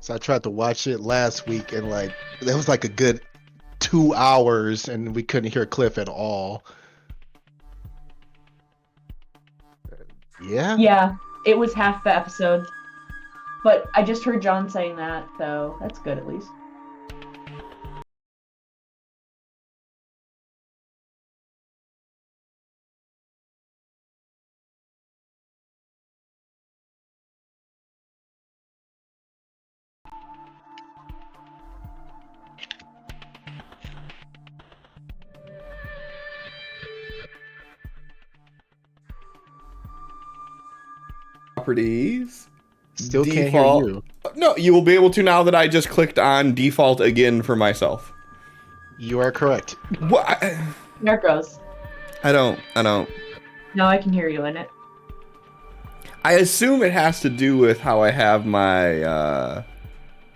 So I tried to watch it last week, and like that was like a good 2 hours, and we couldn't hear Cliff at all. Yeah. Yeah, it was half the episode. But I just heard John saying that, so that's good at least. Properties. Still can't hear Default. you. No, you will be able to now that I just clicked on default again for myself. You are correct. What? There it goes. I don't. Now I can hear you in it. I assume it has to do with how I have my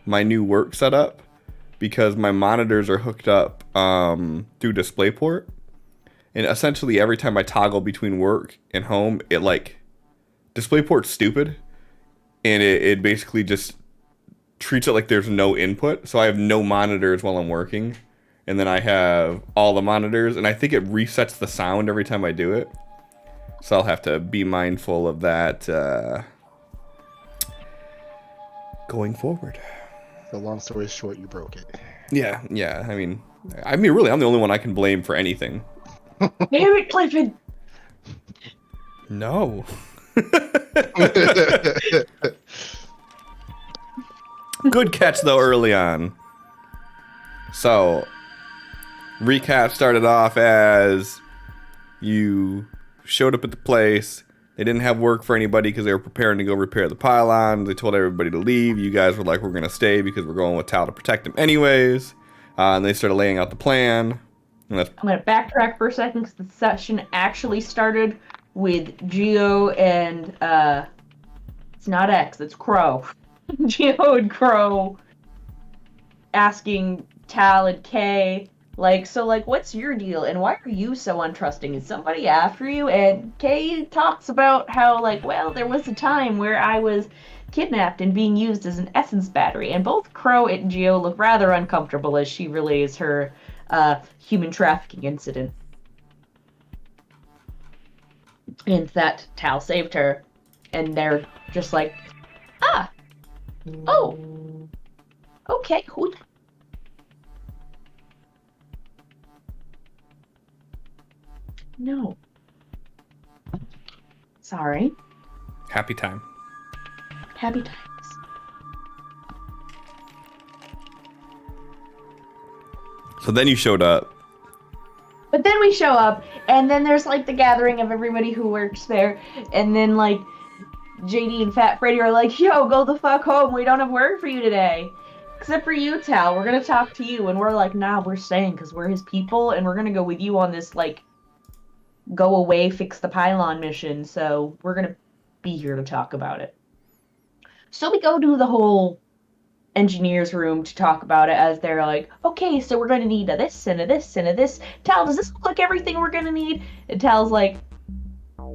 my new work set up because my monitors are hooked up through DisplayPort, and essentially every time I toggle between work and home, it like DisplayPort's stupid, and it basically just treats it like there's no input. So I have no monitors while I'm working, and then I have all the monitors, and I think it resets the sound every time I do it. So I'll have to be mindful of that going forward. So long story short, you broke it. Yeah. I mean, really, I'm the only one I can blame for anything. Damn it, Clifford! No. Good catch though early on. So, recap started off as you showed up at the place. They didn't have work for anybody because they were preparing to go repair the pylon. They told everybody to leave. You guys were like, we're going to stay because we're going with Tal to protect him anyways. And they started laying out the plan. And that's I'm going to backtrack for a second because the session actually started with Geo and, it's not X, it's Crow. Geo and Crow asking Tal and Kay, like, so, like, what's your deal, and why are you so untrusting? Is somebody after you? And Kay talks about how, like, well, there was a time where I was kidnapped and being used as an essence battery, and both Crow and Geo look rather uncomfortable as she relays her human trafficking incident. And that Tal saved her, and they're just like, ah, oh, okay, who? No. Sorry. happy time. Happy times. So then you showed up. But then we show up, and then there's like the gathering of everybody who works there, and then like JD and Fat Freddy are like, yo, go the fuck home, we don't have work for you today. Except for you, Tal, we're gonna talk to you, and we're like, nah, we're staying because we're his people, and we're gonna go with you on this, like, go away, fix the pylon mission, so we're gonna be here to talk about it. So we go to the whole engineer's room to talk about it as they're like, okay, so we're gonna need a this and a this and a this. Tal, does this look like everything we're gonna need? And Tal's like,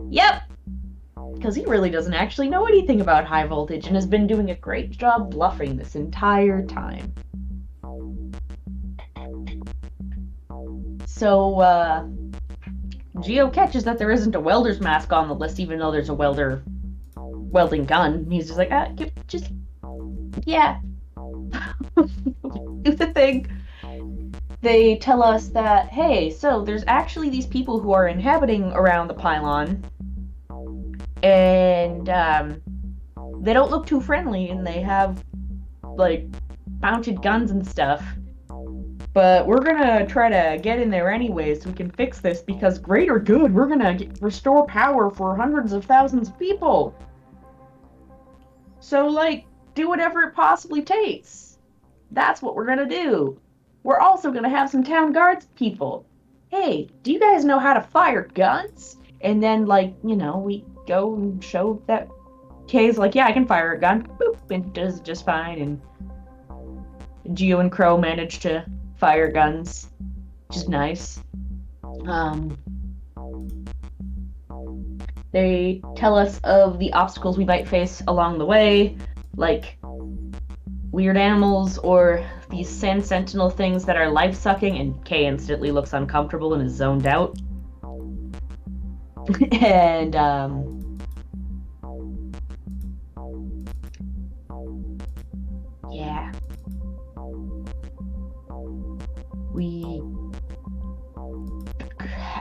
yep. Because he really doesn't actually know anything about high voltage and has been doing a great job bluffing this entire time. So, Geo catches that there isn't a welder's mask on the list, even though there's a welding gun. He's just like, just, yeah. Do the thing. They tell us that, hey, so there's actually these people who are inhabiting around the pylon, and they don't look too friendly, and they have, like, mounted guns and stuff. But we're gonna try to get in there anyway so we can fix this, because greater good, we're gonna restore power for hundreds of thousands of people. So, like, do whatever it possibly takes. That's what we're gonna do. We're also gonna have some town guards people. Hey, do you guys know how to fire guns? And then, like, you know, we go and show that Kay's like, yeah, I can fire a gun. Boop, and does just fine. And Geo and Crow manage to fire guns, which is nice. They tell us of the obstacles we might face along the way, like weird animals or these sand sentinel things that are life-sucking, and Kay instantly looks uncomfortable and is zoned out. And, yeah.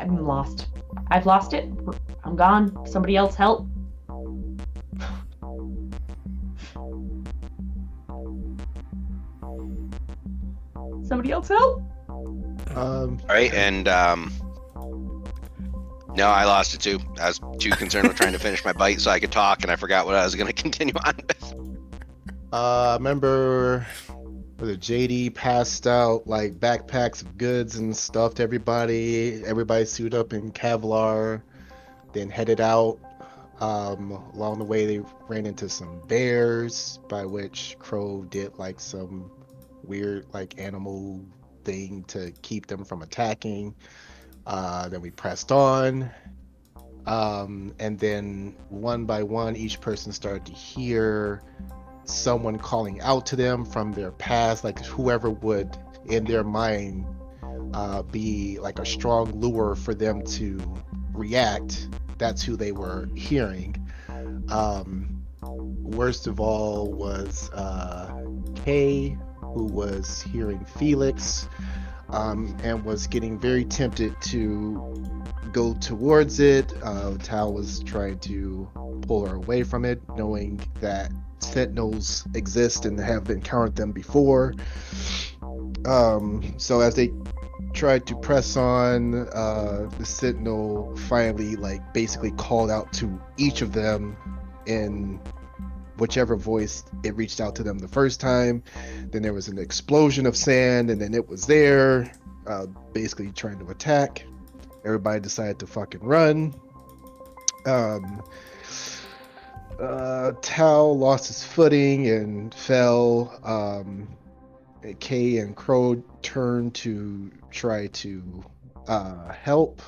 I'm lost. I've lost it. I'm gone. Somebody else help. Somebody else help. Um, Right, and no, I lost it too. I was too concerned with trying to finish my bite so I could talk, and I forgot what I was going to continue on with. I remember the JD passed out like backpacks of goods and stuff to everybody. Everybody suited up in Kevlar, then headed out. Along the way, they ran into some bears, by which Crow did like some weird like animal thing to keep them from attacking. Then we pressed on. And then one by one, each person started to hear someone calling out to them from their past, like whoever would in their mind be like a strong lure for them to react. That's who they were hearing. Worst of all was Kay, who was hearing Felix, and was getting very tempted to go towards it. Tal was trying to pull her away from it, knowing that sentinels exist and have encountered them before. So as they tried to press on, the sentinel finally like basically called out to each of them in whichever voice it reached out to them the first time. Then there was an explosion of sand, and then it was there, basically trying to attack. Everybody decided to fucking run. Tal lost his footing and fell. Kay and Crow turned to try to help.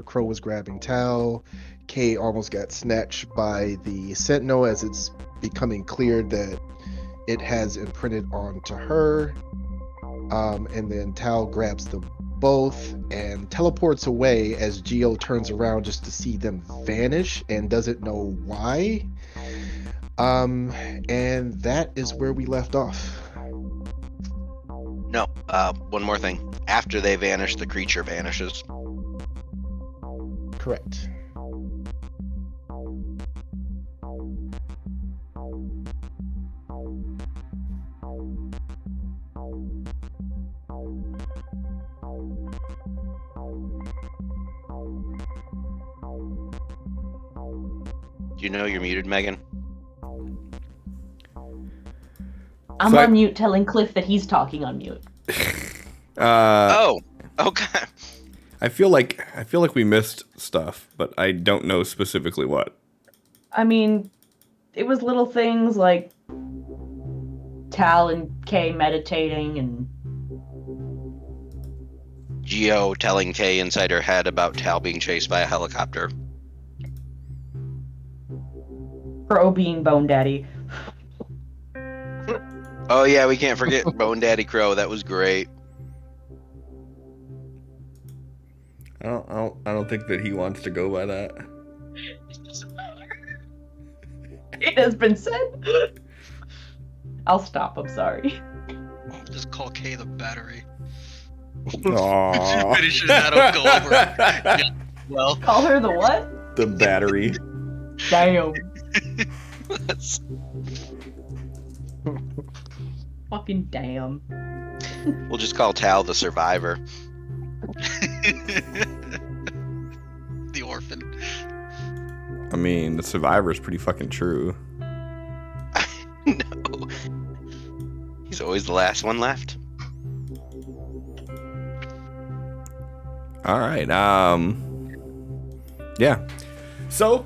Crow was grabbing Tal. Kay almost got snatched by the Sentinel as it's becoming clear that it has imprinted onto her. And then Tal grabs them both and teleports away as Geo turns around just to see them vanish and doesn't know why. And that is where we left off. No, one more thing. After they vanish, the creature vanishes. Correct. Do you know you're muted, Megan? I'm So on mute telling Cliff that he's talking on mute. Oh, okay. I feel like we missed stuff, but I don't know specifically what. I mean, it was little things like Tal and Kay meditating and Geo telling Kay inside her head about Tal being chased by a helicopter. Crow being Bone Daddy. Oh yeah, we can't forget Bone Daddy Crow. That was great. I don't think that he wants to go by that. It has been said. I'll stop, I'm sorry. Just call Kay the battery. Aww. Pretty sure that'll go over. Yeah, well, Call her the what? The battery. Damn. That's- Fucking damn. we'll just call Tal the survivor. the orphan. I mean, the survivor's pretty fucking true. No. He's always the last one left. All right. Yeah. So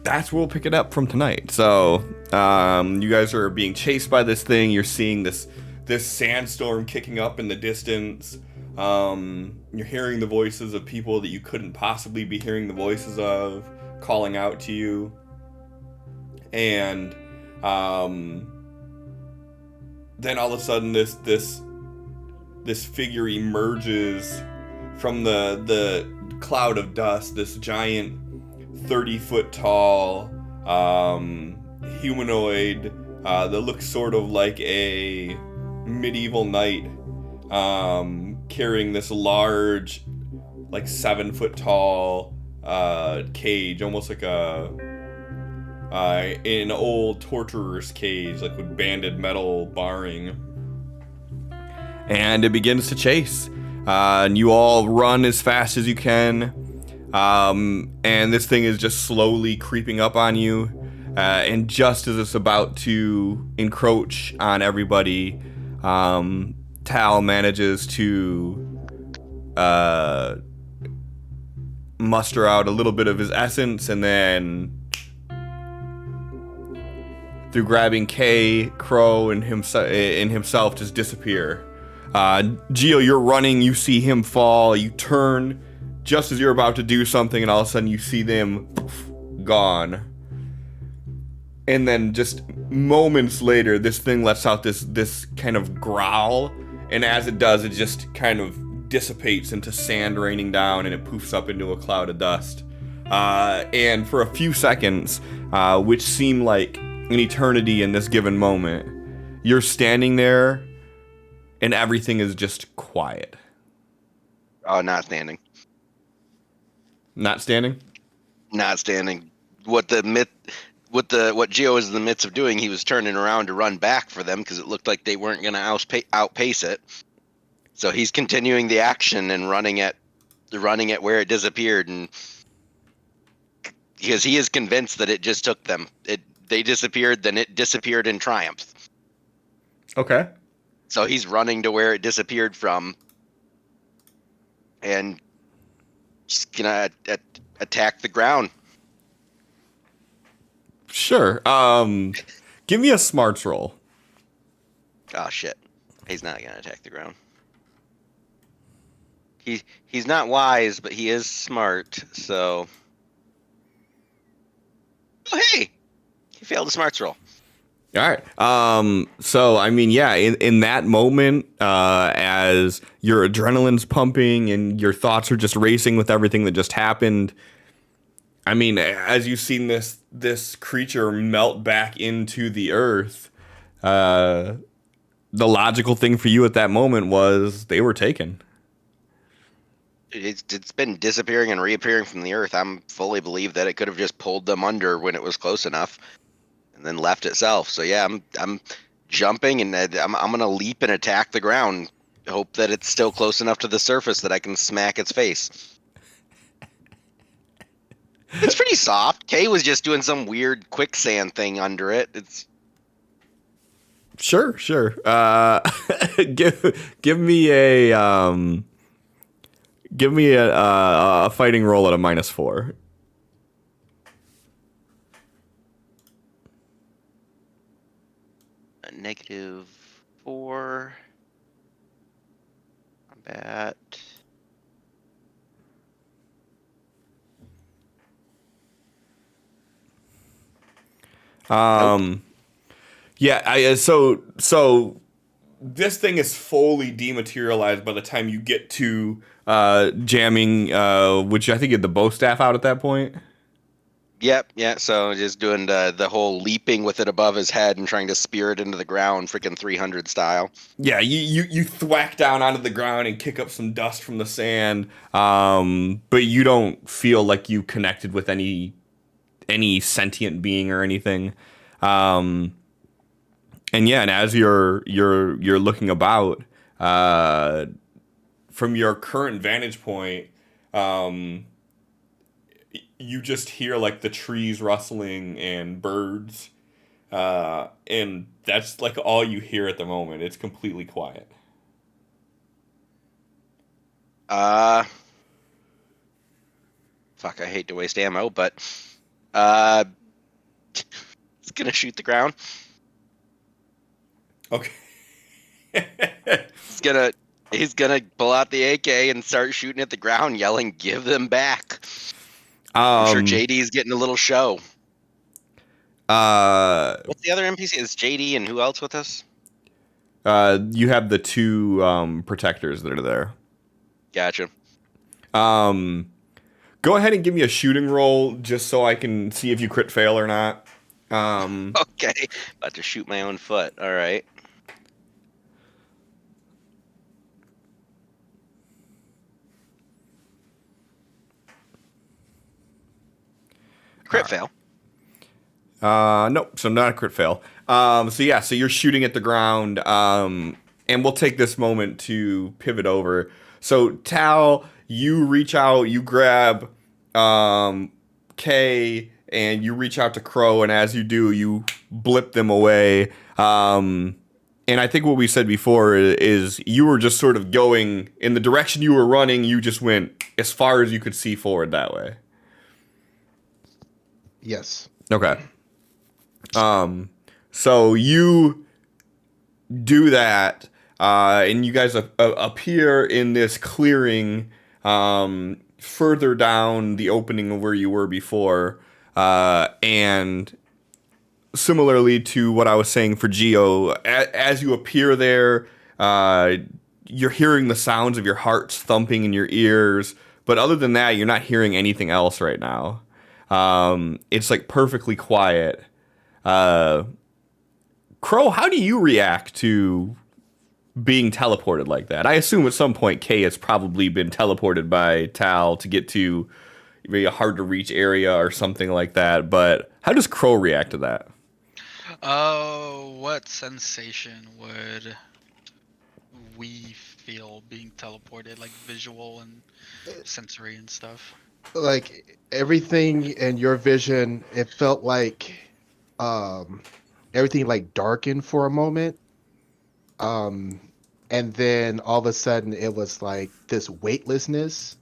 that's where we'll pick it up from tonight. So you guys are being chased by this thing. You're seeing this sandstorm kicking up in the distance. You're hearing the voices of people that you couldn't possibly be hearing the voices of calling out to you. And then all of a sudden this figure emerges from the cloud of dust. This giant 30-foot tall humanoid that looks sort of like a medieval knight, carrying this large, like 7-foot tall cage, almost like an old torturer's cage, like with banded metal barring. And it begins to chase. And you all run as fast as you can. And this thing is just slowly creeping up on you. And just as it's about to encroach on everybody, Tal manages to muster out a little bit of his essence, and then through grabbing Kay, Crow, and himself just disappear. Geo, you're running, you see him fall, you turn just as you're about to do something, and all of a sudden you see them gone. And then just moments later, this thing lets out this kind of growl, and as it does, it just kind of dissipates into sand raining down, and it poofs up into a cloud of dust. And for a few seconds, which seem like an eternity in this given moment, you're standing there, and everything is just quiet. Oh, not standing. Not standing? Not standing. What Geo was in the midst of doing, he was turning around to run back for them because it looked like they weren't going to outpace it. So he's continuing the action and running at where it disappeared, and because he is convinced that it just took them. They disappeared, then it disappeared in triumph. Okay. So he's running to where it disappeared from, and just gonna attack the ground. Sure. Give me a smarts roll. Oh shit! He's not gonna attack the ground. He's not wise, but he is smart. So, oh hey, he failed a smarts roll. All right. So I mean, yeah, in that moment, as your adrenaline's pumping and your thoughts are just racing with everything that just happened, I mean, as you've seen this creature melt back into the earth, the logical thing for you at that moment was they were taken. It's been disappearing and reappearing from the earth. I'm fully believe that it could have just pulled them under when it was close enough, and then left itself. So yeah, I'm jumping, and I'm gonna leap and attack the ground. Hope that it's still close enough to the surface that I can smack its face. It's pretty soft. Kay was just doing some weird quicksand thing under it. It's Sure. Give me a a fighting roll at a -4. a -4. Combat. Yeah, so this thing is fully dematerialized by the time you get to jamming, which I think you had the bow staff out at that point. Yep, yeah, so just doing the whole leaping with it above his head and trying to spear it into the ground, freaking 300 style. Yeah, you thwack down onto the ground and kick up some dust from the sand, but you don't feel like you connected with any sentient being or anything. And yeah, and as you're looking about, from your current vantage point, you just hear like the trees rustling and birds, and that's like all you hear at the moment. It's completely quiet. Fuck, I hate to waste ammo, but it's gonna shoot the ground. Okay. He's gonna pull out the AK and start shooting at the ground, yelling, "Give them back!" I'm sure JD's getting a little show. What's the other NPC? Is JD and who else with us? You have the two protectors that are there. Gotcha. Go ahead and give me a shooting roll just so I can see if you crit fail or not. Okay. About to shoot my own foot. All right. Crit fail. Nope, so not a crit fail. So you're shooting at the ground, and we'll take this moment to pivot over. So Tal, you reach out, you grab Kay, and you reach out to Crow, and as you do, you blip them away. And I think what we said before is you were just sort of going in the direction you were running. You just went as far as you could see forward that way. Yes. Okay. So you do that, and you guys appear in this clearing further down the opening of where you were before, and similarly to what I was saying for Geo, as you appear there, you're hearing the sounds of your hearts thumping in your ears, but other than that, you're not hearing anything else right now. It's like perfectly quiet. Crow, how do you react to being teleported like that? I assume at some point Kay has probably been teleported by Tal to get to maybe a hard to reach area or something like that, but how does Crow react to that? What sensation would we feel being teleported? Like visual and sensory and stuff? Like everything in your vision, it felt like everything like darkened for a moment. And then all of a sudden it was like this weightlessness,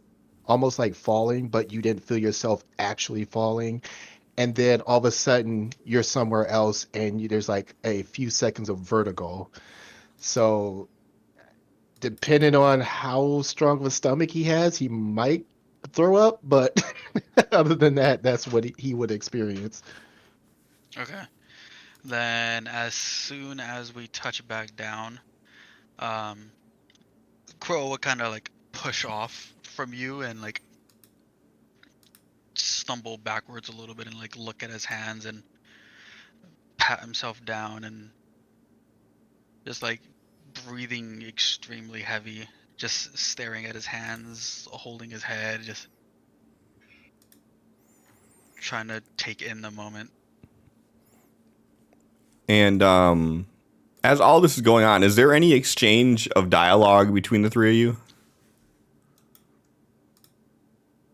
almost like falling, but you didn't feel yourself actually falling. And then all of a sudden you're somewhere else and there's like a few seconds of vertigo. So depending on how strong of a stomach he has, he might throw up, but other than that, that's what he would experience. Okay. Then as soon as we touch back down, um, Crow will kind of like push off from you and like stumble backwards a little bit and like look at his hands and pat himself down and just like breathing extremely heavy, just staring at his hands, holding his head, just trying to take in the moment. And as all this is going on, is there any exchange of dialogue between the three of you?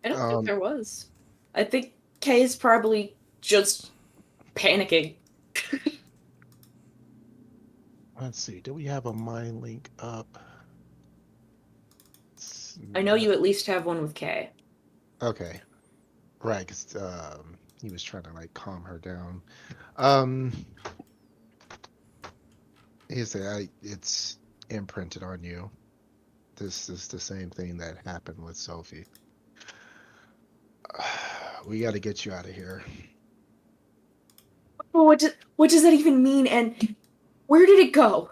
I don't think there was. I think Kay's probably just panicking. Let's see. Do we have a mind link up? I know you at least have one with Kay. Okay. Right, 'cause he was trying to like calm her down. He said, it's imprinted on you. This is the same thing that happened with Sophie. We got to get you out of here. What does that even mean? And where did it go?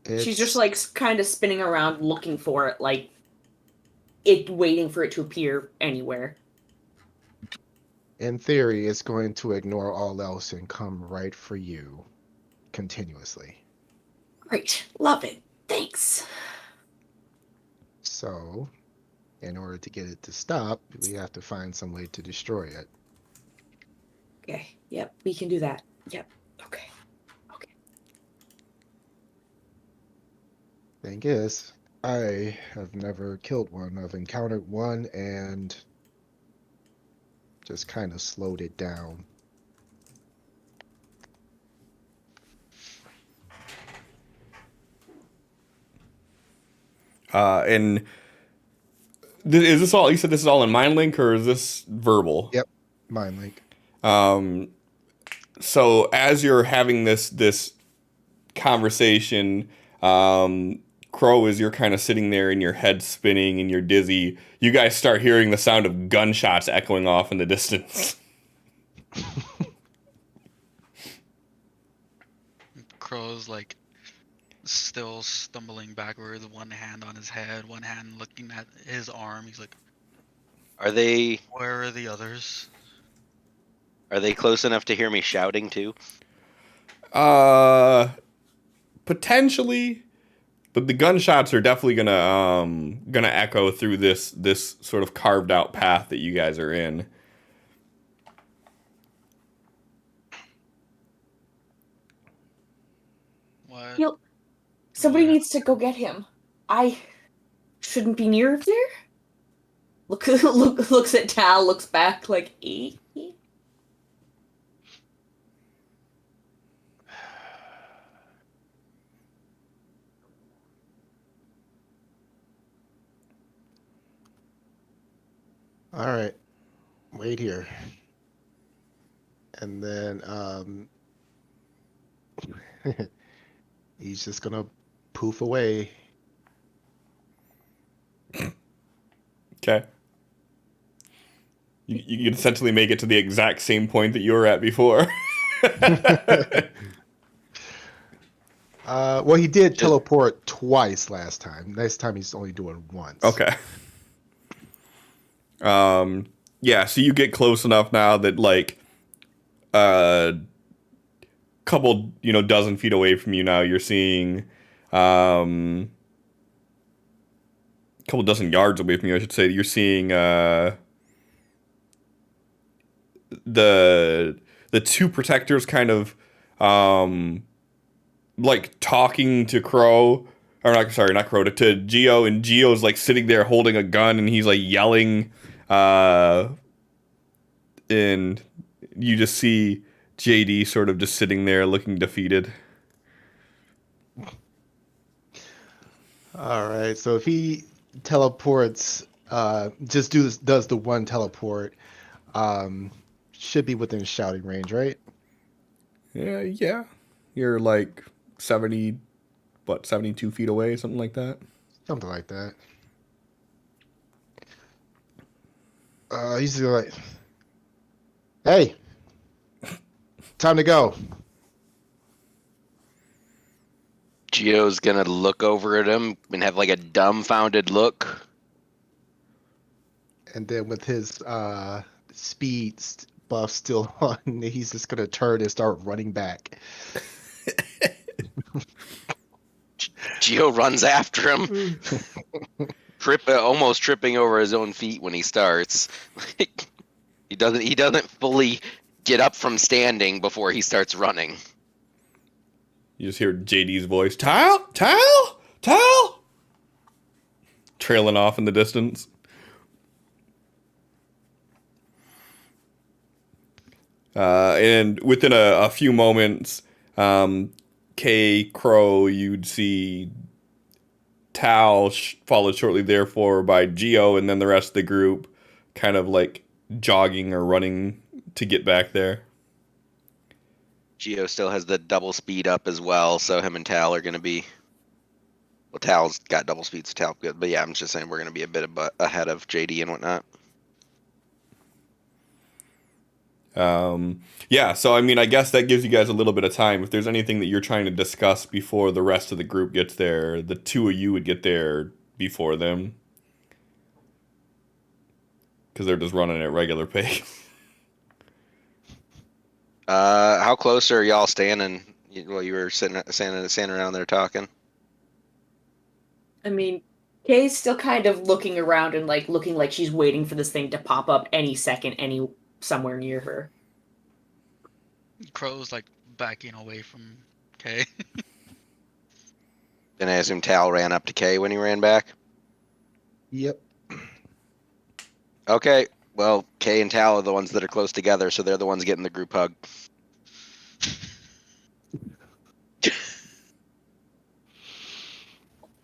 She's just like kind of spinning around looking for it, like it waiting for it to appear anywhere. In theory, it's going to ignore all else and come right for you continuously. Great. Love it. Thanks. So, in order to get it to stop, we have to find some way to destroy it. Okay. Yep. We can do that. Yep. Okay. Okay. Thing is, I have never killed one. I've encountered one and just kind of slowed it down. And is this all? You said this is all in mind link, or is this verbal? Yep, mind link. So as you're having this conversation, Crow, as you're kind of sitting there and your head spinning and you're dizzy, you guys start hearing the sound of gunshots echoing off in the distance. Crow's like still stumbling backwards, one hand on his head, one hand looking at his arm. He's like, Are they "Where are the others?" close enough to hear me shouting too? Potentially, but the gunshots are definitely gonna echo through this sort of carved out path that you guys are in. What? You'll- Somebody What? needs to go get him. I shouldn't be near there. Looks at Tal, looks back like, eh? All right, wait here. And then he's just gonna poof away. Okay. You can essentially make it to the exact same point that you were at before. Well, he did teleport twice last time. Next time he's only doing once. Okay. Yeah, so you get close enough now that like couple, dozen feet away from you now, you're seeing couple dozen yards away from you, I should say, you're seeing the two protectors kind of like talking to Crow, or not Crow, to Geo, and Geo's like sitting there holding a gun and he's like yelling, and you just see JD sort of just sitting there looking defeated. All right, so if he teleports, does the one teleport, should be within shouting range, right? Yeah. You're like 72 feet away, something like that. Something like that. He's like, hey, time to go. Geo's gonna look over at him and have like a dumbfounded look. And then with his speed buff still on, he's just gonna turn and start running back. Geo runs after him, almost tripping over his own feet when he starts. He doesn't fully get up from standing before he starts running. You just hear JD's voice, Tal, trailing off in the distance. And within a few moments, K, Crow, you'd see Tal followed shortly therefore by Geo, and then the rest of the group kind of like jogging or running to get back there. Geo still has the double speed up as well, so him and Tal are going to be... Well, Tal's got double speed, so Tal good. But yeah, I'm just saying we're going to be a bit ahead of JD and whatnot. Yeah, so I mean, I guess that gives you guys a little bit of time. If there's anything that you're trying to discuss before the rest of the group gets there, the two of you would get there before them. Because they're just running at regular pace. How close are y'all standing while you were standing around there talking? I mean, Kay's still kind of looking around and like looking like she's waiting for this thing to pop up any second, somewhere near her. Crow's like backing away from Kay. Then I assume Tal ran up to Kay when he ran back? Yep. Okay, well, Kay and Tal are the ones that are close together, so they're the ones getting the group hug.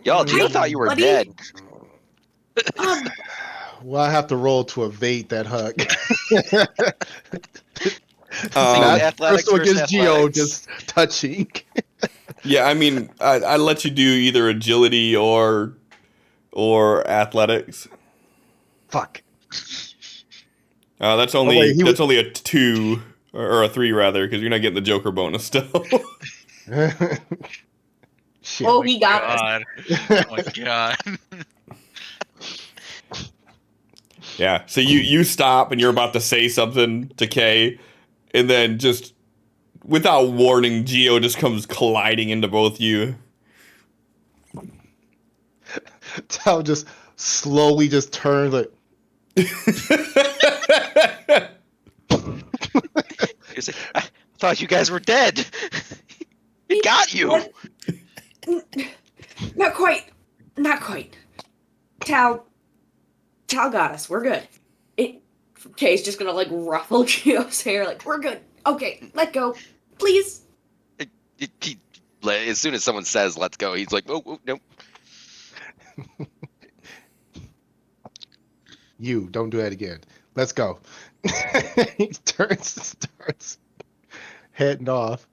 Y'all, Geo thought you were buddy. dead. Well, I have to roll to evade that hug. Athletics Crystal versus against Geo, athletics. just touching. Yeah, I mean, I let you do either agility or athletics. Fuck. That's only a 2 or a 3 rather, because you're not getting the Joker bonus still. Shit. Oh, my he got us. god. Oh my god. Yeah. So you stop and you're about to say something to Kay, and then just without warning, Geo just comes colliding into both you. Tal just slowly just turns like. He's like, I thought you guys were dead. It got you. Not quite. Not quite. Tal got us. We're good. Kay's just gonna like ruffle Geo's hair, like, we're good. Okay, let go. Please. As soon as someone says "let's go," he's like, "Oh, nope." You don't do that again. Let's go. He starts heading off.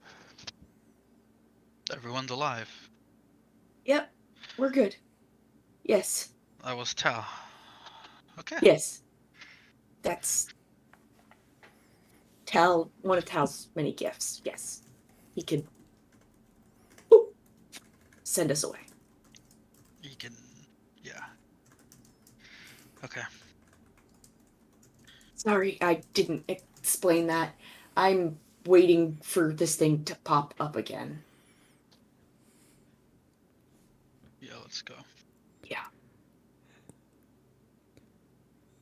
Everyone's alive. Yep. We're good. Yes. That was Tao. Okay. Yes. That's one of Tal's many gifts. Yes. He could send us away. You can. Yeah. Okay. Sorry, I didn't explain that. I'm waiting for this thing to pop up again. Yeah, let's go. Yeah.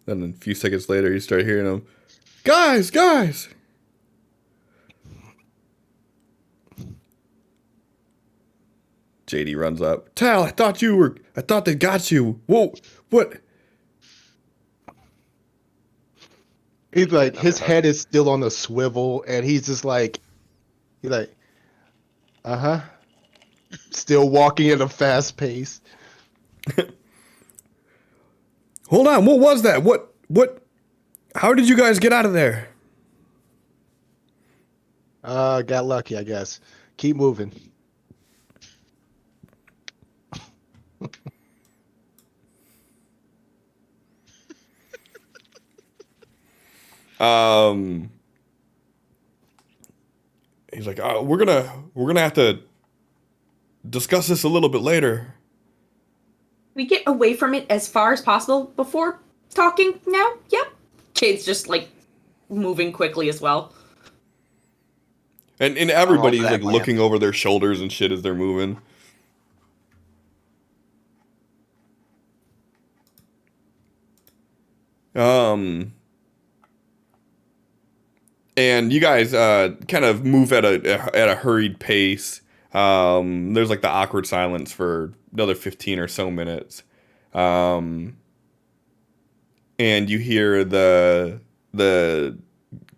Then a few seconds later, you start hearing them, guys. JD runs up. Tal, I thought they got you. Whoa, what? He's like, Another his hug. head is still on the swivel, and he's just like, uh-huh. Still walking at a fast pace. Hold on, what was that? What? How did you guys get out of there? Got lucky, I guess. Keep moving. He's like, oh, we're gonna have to discuss this a little bit later. We get away from it as far as possible before talking now? Yep. Kate's just like moving quickly as well. And everybody's that like plan. looking over their shoulders and shit as they're moving. And you guys kind of move at a hurried pace. There's like the awkward silence for another 15 or so minutes. And you hear the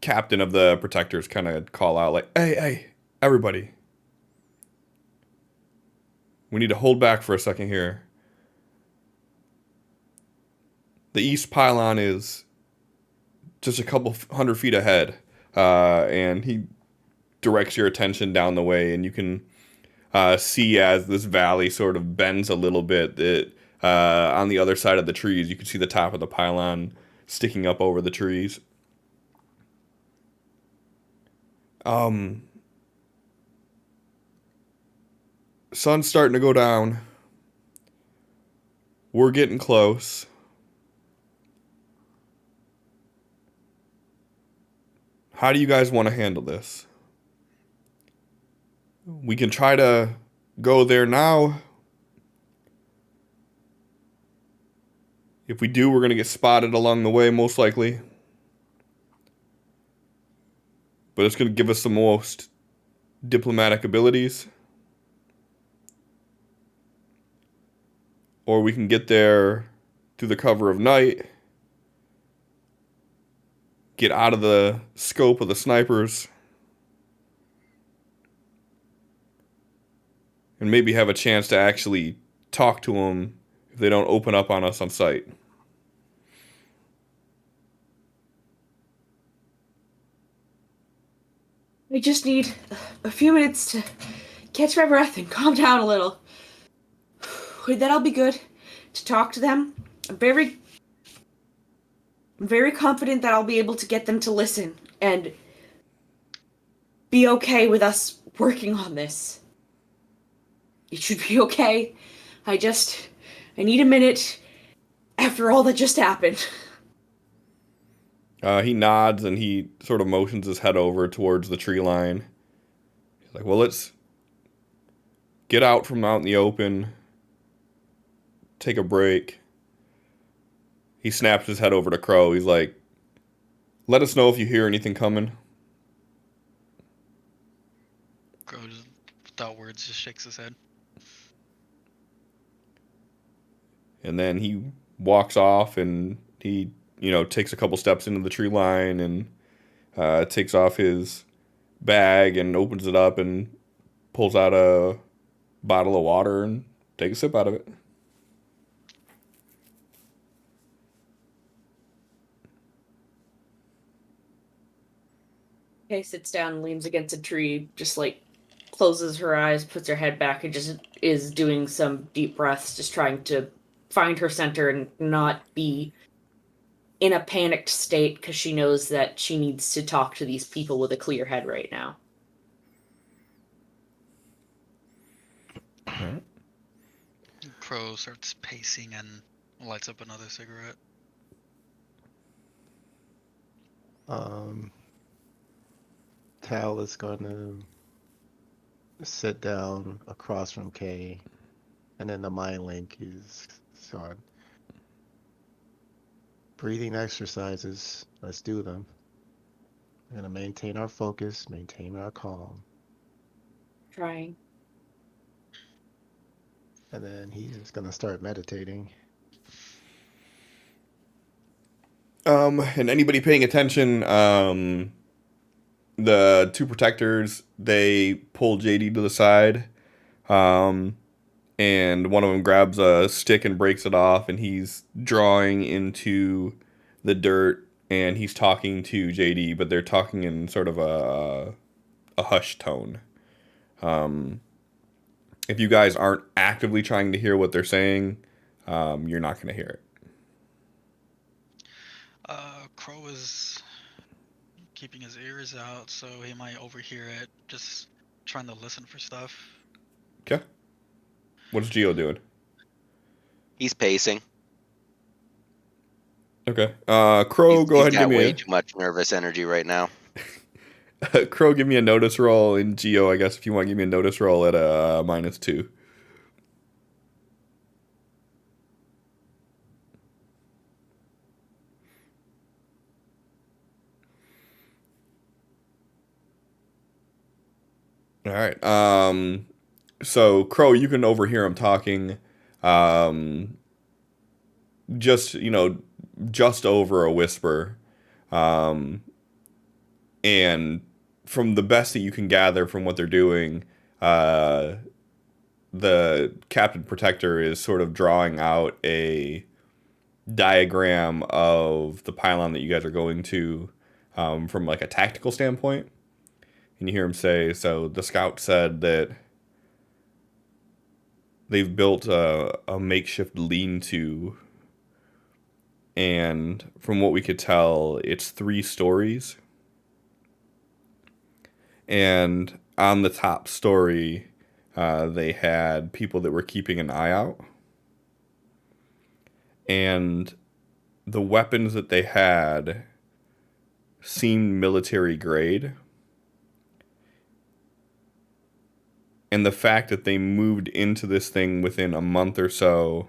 captain of the protectors kind of call out like, hey, everybody. We need to hold back for a second here. The east pylon is just a couple 100 feet ahead. And he directs your attention down the way, and you can see as this valley sort of bends a little bit that on the other side of the trees, you can see the top of the pylon sticking up over the trees. Sun's starting to go down. We're getting close. How do you guys want to handle this? We can try to go there now. If we do, we're going to get spotted along the way, most likely. But it's going to give us the most diplomatic abilities. Or we can get there through the cover of night. Get out of the scope of the snipers. And maybe have a chance to actually talk to them if they don't open up on us on sight. I just need a few minutes to catch my breath and calm down a little. Then I'll be good to talk to them. I'm very confident that I'll be able to get them to listen. And be okay with us working on this. It should be okay. I need a minute after all that just happened. He nods and he sort of motions his head over towards the tree line. He's like, well, let's get out from out in the open, take a break. He snaps his head over to Crow. He's like, let us know if you hear anything coming. Crow, just, without words, just shakes his head. And then he walks off and he, takes a couple steps into the tree line and takes off his bag and opens it up and pulls out a bottle of water and takes a sip out of it. Kay sits down and leans against a tree, just like closes her eyes, puts her head back, and just is doing some deep breaths, just trying to find her center and not be in a panicked state because she knows that she needs to talk to these people with a clear head right now. Alright. Crow starts pacing and lights up another cigarette. Tal is gonna sit down across from Kay, and then the mind link is on. Breathing exercises. Let's do them. We're gonna maintain our focus, maintain our calm, Trying. and then he's gonna start meditating. And anybody paying attention, the two protectors, they pull JD to the side, and one of them grabs a stick and breaks it off, and he's drawing into the dirt, and he's talking to JD, but they're talking in sort of a hushed tone. If you guys aren't actively trying to hear what they're saying, you're not going to hear it. Crow is keeping his ears out, so he might overhear it, just trying to listen for stuff. Okay. What's Geo doing? He's pacing. Okay. Crow, go ahead and He's got give me way too much nervous energy right now. Crow, give me a notice roll, and Geo, I guess if you want to give me a notice roll at a -2. All right. So Crow, you can overhear him talking, just just over a whisper, and from the best that you can gather from what they're doing, the Captain Protector is sort of drawing out a diagram of the pylon that you guys are going to, from like a tactical standpoint. And you hear him say, so the scout said that they've built a makeshift lean-to, and from what we could tell, it's 3 stories. And on the top story, they had people that were keeping an eye out. And the weapons that they had seemed military grade. And the fact that they moved into this thing within a month or so,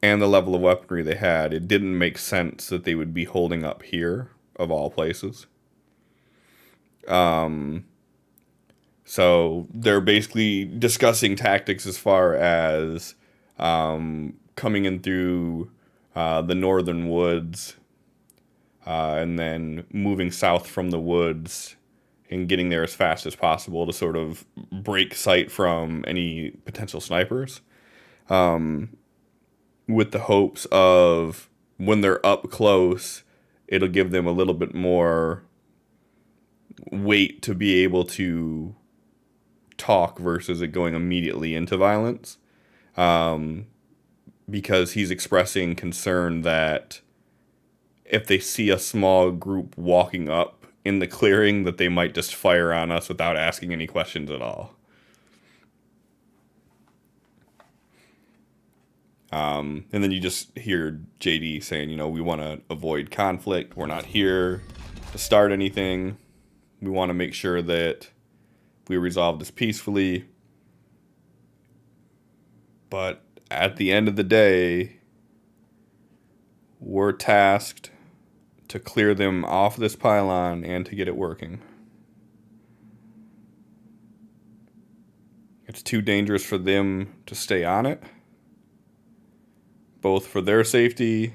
and the level of weaponry they had, it didn't make sense that they would be holding up here, of all places. So they're basically discussing tactics as far as coming in through the northern woods, and then moving south from the woods and getting there as fast as possible to sort of break sight from any potential snipers, with the hopes of when they're up close, it'll give them a little bit more weight to be able to talk versus it going immediately into violence, because he's expressing concern that if they see a small group walking up in the clearing that they might just fire on us without asking any questions at all. And then you just hear JD saying, we want to avoid conflict. We're not here to start anything. We want to make sure that we resolve this peacefully. But at the end of the day, we're tasked to clear them off this pylon and to get it working. It's too dangerous for them to stay on it, both for their safety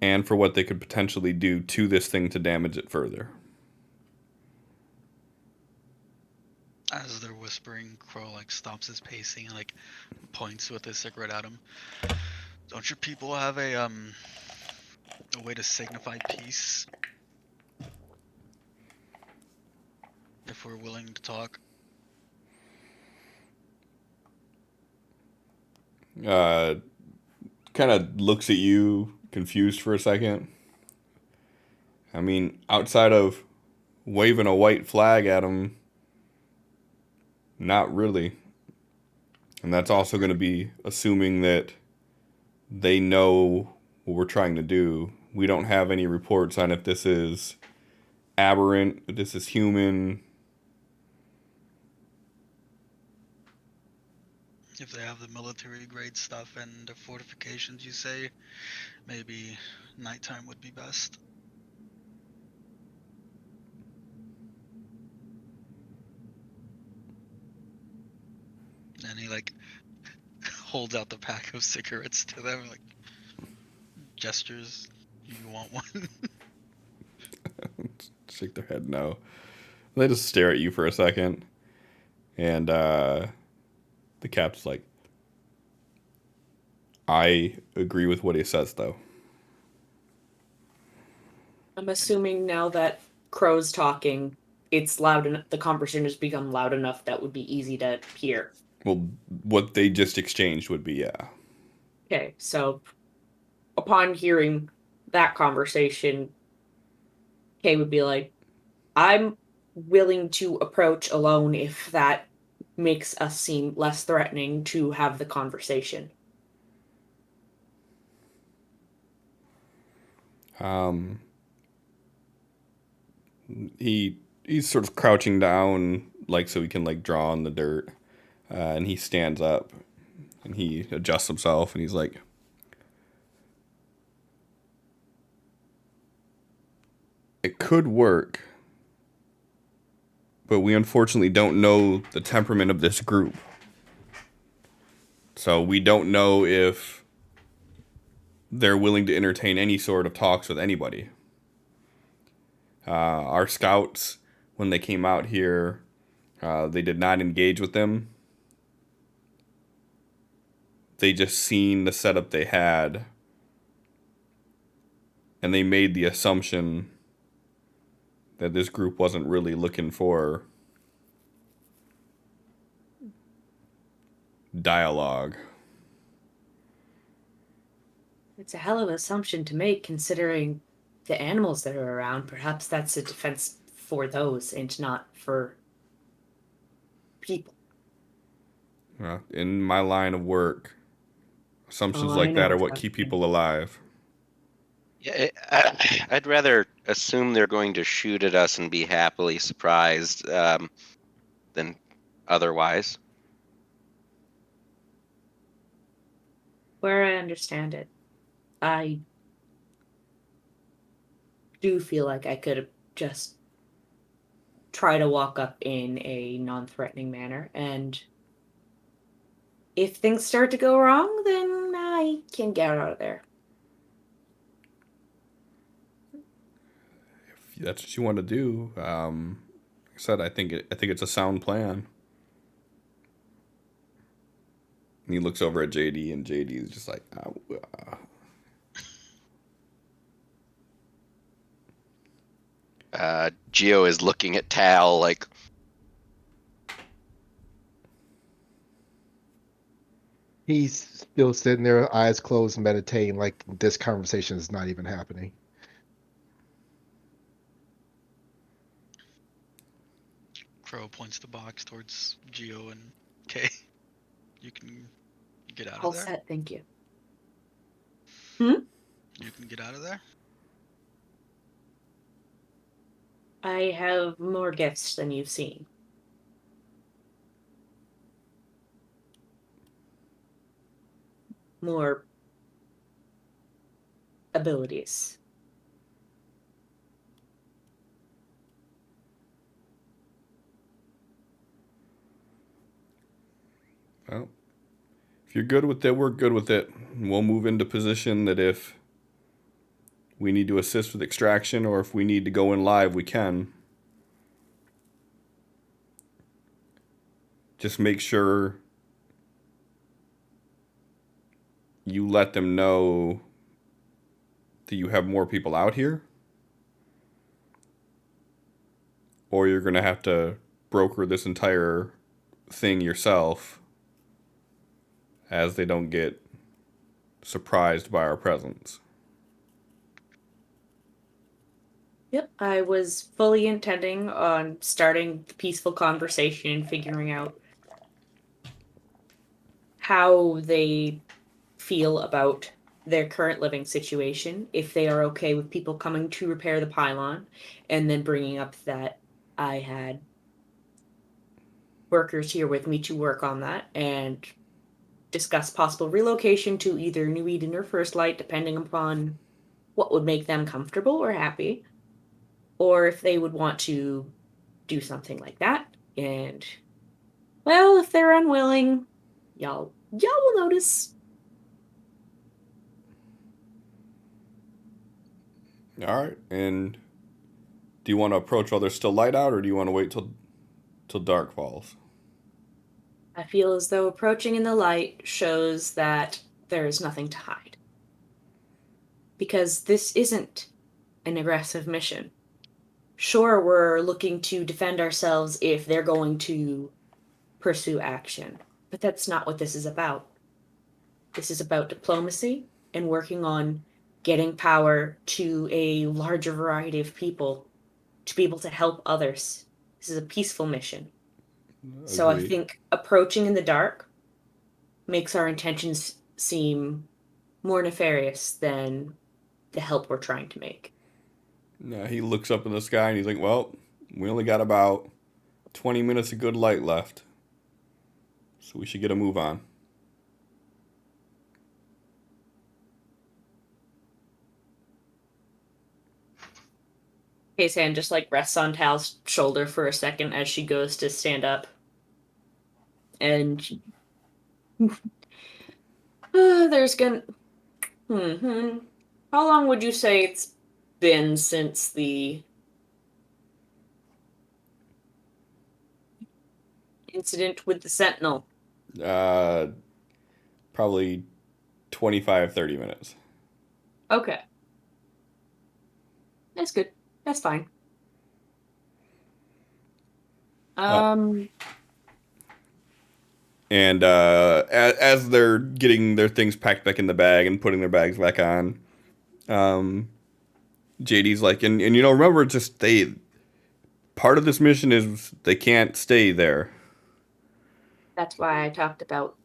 and for what they could potentially do to this thing to damage it further. As they're whispering, Crow stops his pacing and points with his cigarette at him. Don't your people have a way to signify peace? If we're willing to talk. Kind of looks at you, confused for a second. I mean, outside of waving a white flag at him, not really. And that's also going to be assuming that they know what we're trying to do. We don't have any reports on if this is aberrant, if this is human. If they have the military grade stuff and the fortifications, you say, maybe nighttime would be best. And he holds out the pack of cigarettes to them, gestures. You want one? Shake their head no. They just stare at you for a second. And the cap's like, I agree with what he says, though. I'm assuming now that Crow's talking, it's loud enough. The conversation has become loud enough that would be easy to hear. Well, what they just exchanged would be, yeah. Okay, so upon hearing that conversation, Kay would be like, I'm willing to approach alone if that makes us seem less threatening to have the conversation. He's sort of crouching down, so he can draw on the dirt, and he stands up, and he adjusts himself, and he's like, it could work, but we unfortunately don't know the temperament of this group. So we don't know if they're willing to entertain any sort of talks with anybody. Our scouts, when they came out here, they did not engage with them. They just seen the setup they had, and they made the assumption that this group wasn't really looking for dialogue. It's a hell of an assumption to make, considering the animals that are around. Perhaps that's a defense for those and not for people. In my line of work, assumptions I like that know, are what trust keep me. people alive. Yeah, I'd rather assume they're going to shoot at us and be happily surprised than otherwise. Where I understand it, I do feel like I could have just try to walk up in a non-threatening manner, and if things start to go wrong, then I can get out of there. If that's what you want to do, like I said, I think it's a sound plan. And he looks over at JD, and JD is just like, Geo is looking at Tal like, He's still sitting there, eyes closed, meditating, like this conversation is not even happening. Crow points the box towards Geo and Kay. You can get out All of there. set, thank you. You can get out of there. I have more gifts than you've seen. More abilities. Well, if you're good with it, we're good with it. We'll move into position that if we need to assist with extraction or if we need to go in live, we can. Just make sure you let them know that you have more people out here, or you're going to have to broker this entire thing yourself as they don't get surprised by our presence. Yep, I was fully intending on starting the peaceful conversation and figuring out how they feel about their current living situation, if they are okay with people coming to repair the pylon, and then bringing up that I had workers here with me to work on that and discuss possible relocation to either New Eden or First Light, depending upon what would make them comfortable or happy, or if they would want to do something like that. And well, if they're unwilling, y'all will notice. All right. And do you want to approach while there's still light out, or do you want to wait till dark falls? I feel as though approaching in the light shows that there is nothing to hide. Because this isn't an aggressive mission. Sure, we're looking to defend ourselves if they're going to pursue action, but that's not what this is about. This is about diplomacy and working on getting power to a larger variety of people to be able to help others. This is a peaceful mission. So I Agreed. think approaching in the dark makes our intentions seem more nefarious than the help we're trying to make. He looks up in the sky and he's like, well, we only got about 20 minutes of good light left. So we should get a move on. Kay's hand just like rests on Tal's shoulder for a second as she goes to stand up. And there's gonna. How long would you say it's been since the incident with the Sentinel? Probably 25, 30 minutes. Okay. That's good. That's fine. And as they're getting their things packed back in the bag and putting their bags back on, JD's like, and you know, remember, just part of this mission is they can't stay there. That's why I talked about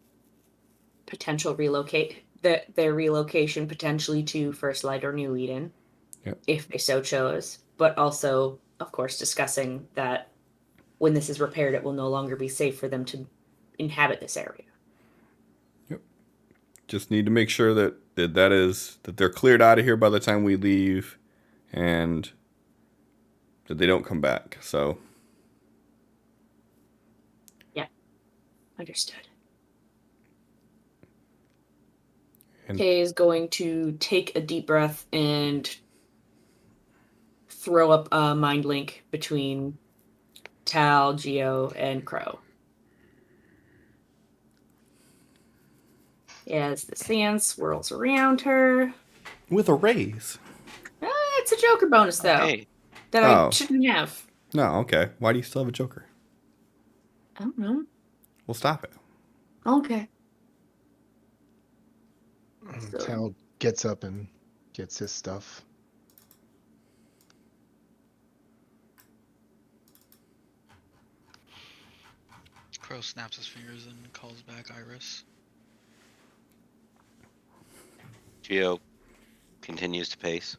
potential their relocation potentially to First Light or New Eden, Yep. if they so chose. But also, of course, discussing that when this is repaired, it will no longer be safe for them to inhabit this area. Yep. Just need to make sure that they're cleared out of here by the time we leave, and that they don't come back. So. Yeah. Understood. And Kay is going to take a deep breath and throw up a mind link between Tal, Geo, and Crow. As the sand swirls around her. with a raise. It's a Joker bonus, though. Hey, That I shouldn't have. No, okay. Why do you still have a Joker? I don't know. We'll stop it. Okay. Tal gets up and gets his stuff. Crow snaps his fingers and calls back Iris. Geo continues to pace.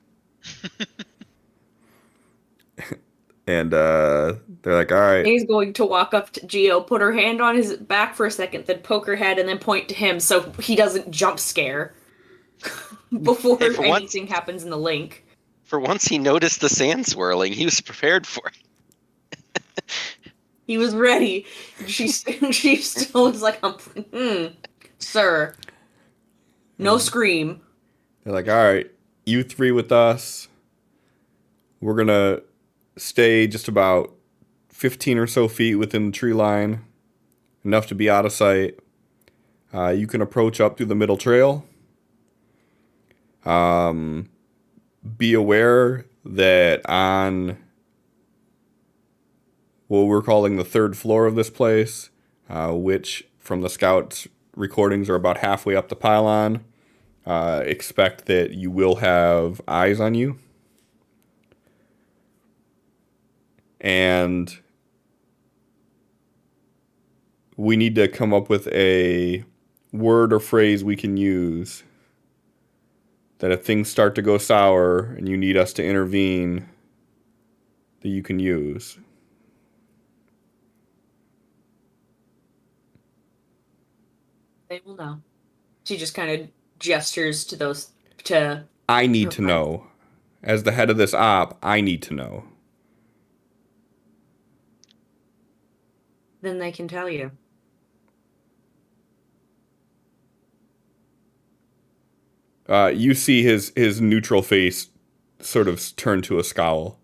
And they're like, all right. He's going to walk up to Geo, put her hand on his back for a second, then poke her head, and then point to him so he doesn't jump scare before Hey, for once- anything happens in the link. For once, he noticed the sand swirling. He was prepared for it. He was ready. She still was like, sir. No scream. They're like, all right, you three with us. We're going to stay just about 15 or so feet within the tree line, enough to be out of sight. You can approach up through the middle trail. Be aware that on what we're calling the third floor of this place, which from the scouts' recordings are about halfway up the pylon, expect that you will have eyes on you. And we need to come up with a word or phrase we can use that if things start to go sour and you need us to intervene, that you can use. They will know. She just kind of gestures to those to. I need to know. As the head of this op, I need to know. Then they can tell you. You see his neutral face sort of turn to a scowl.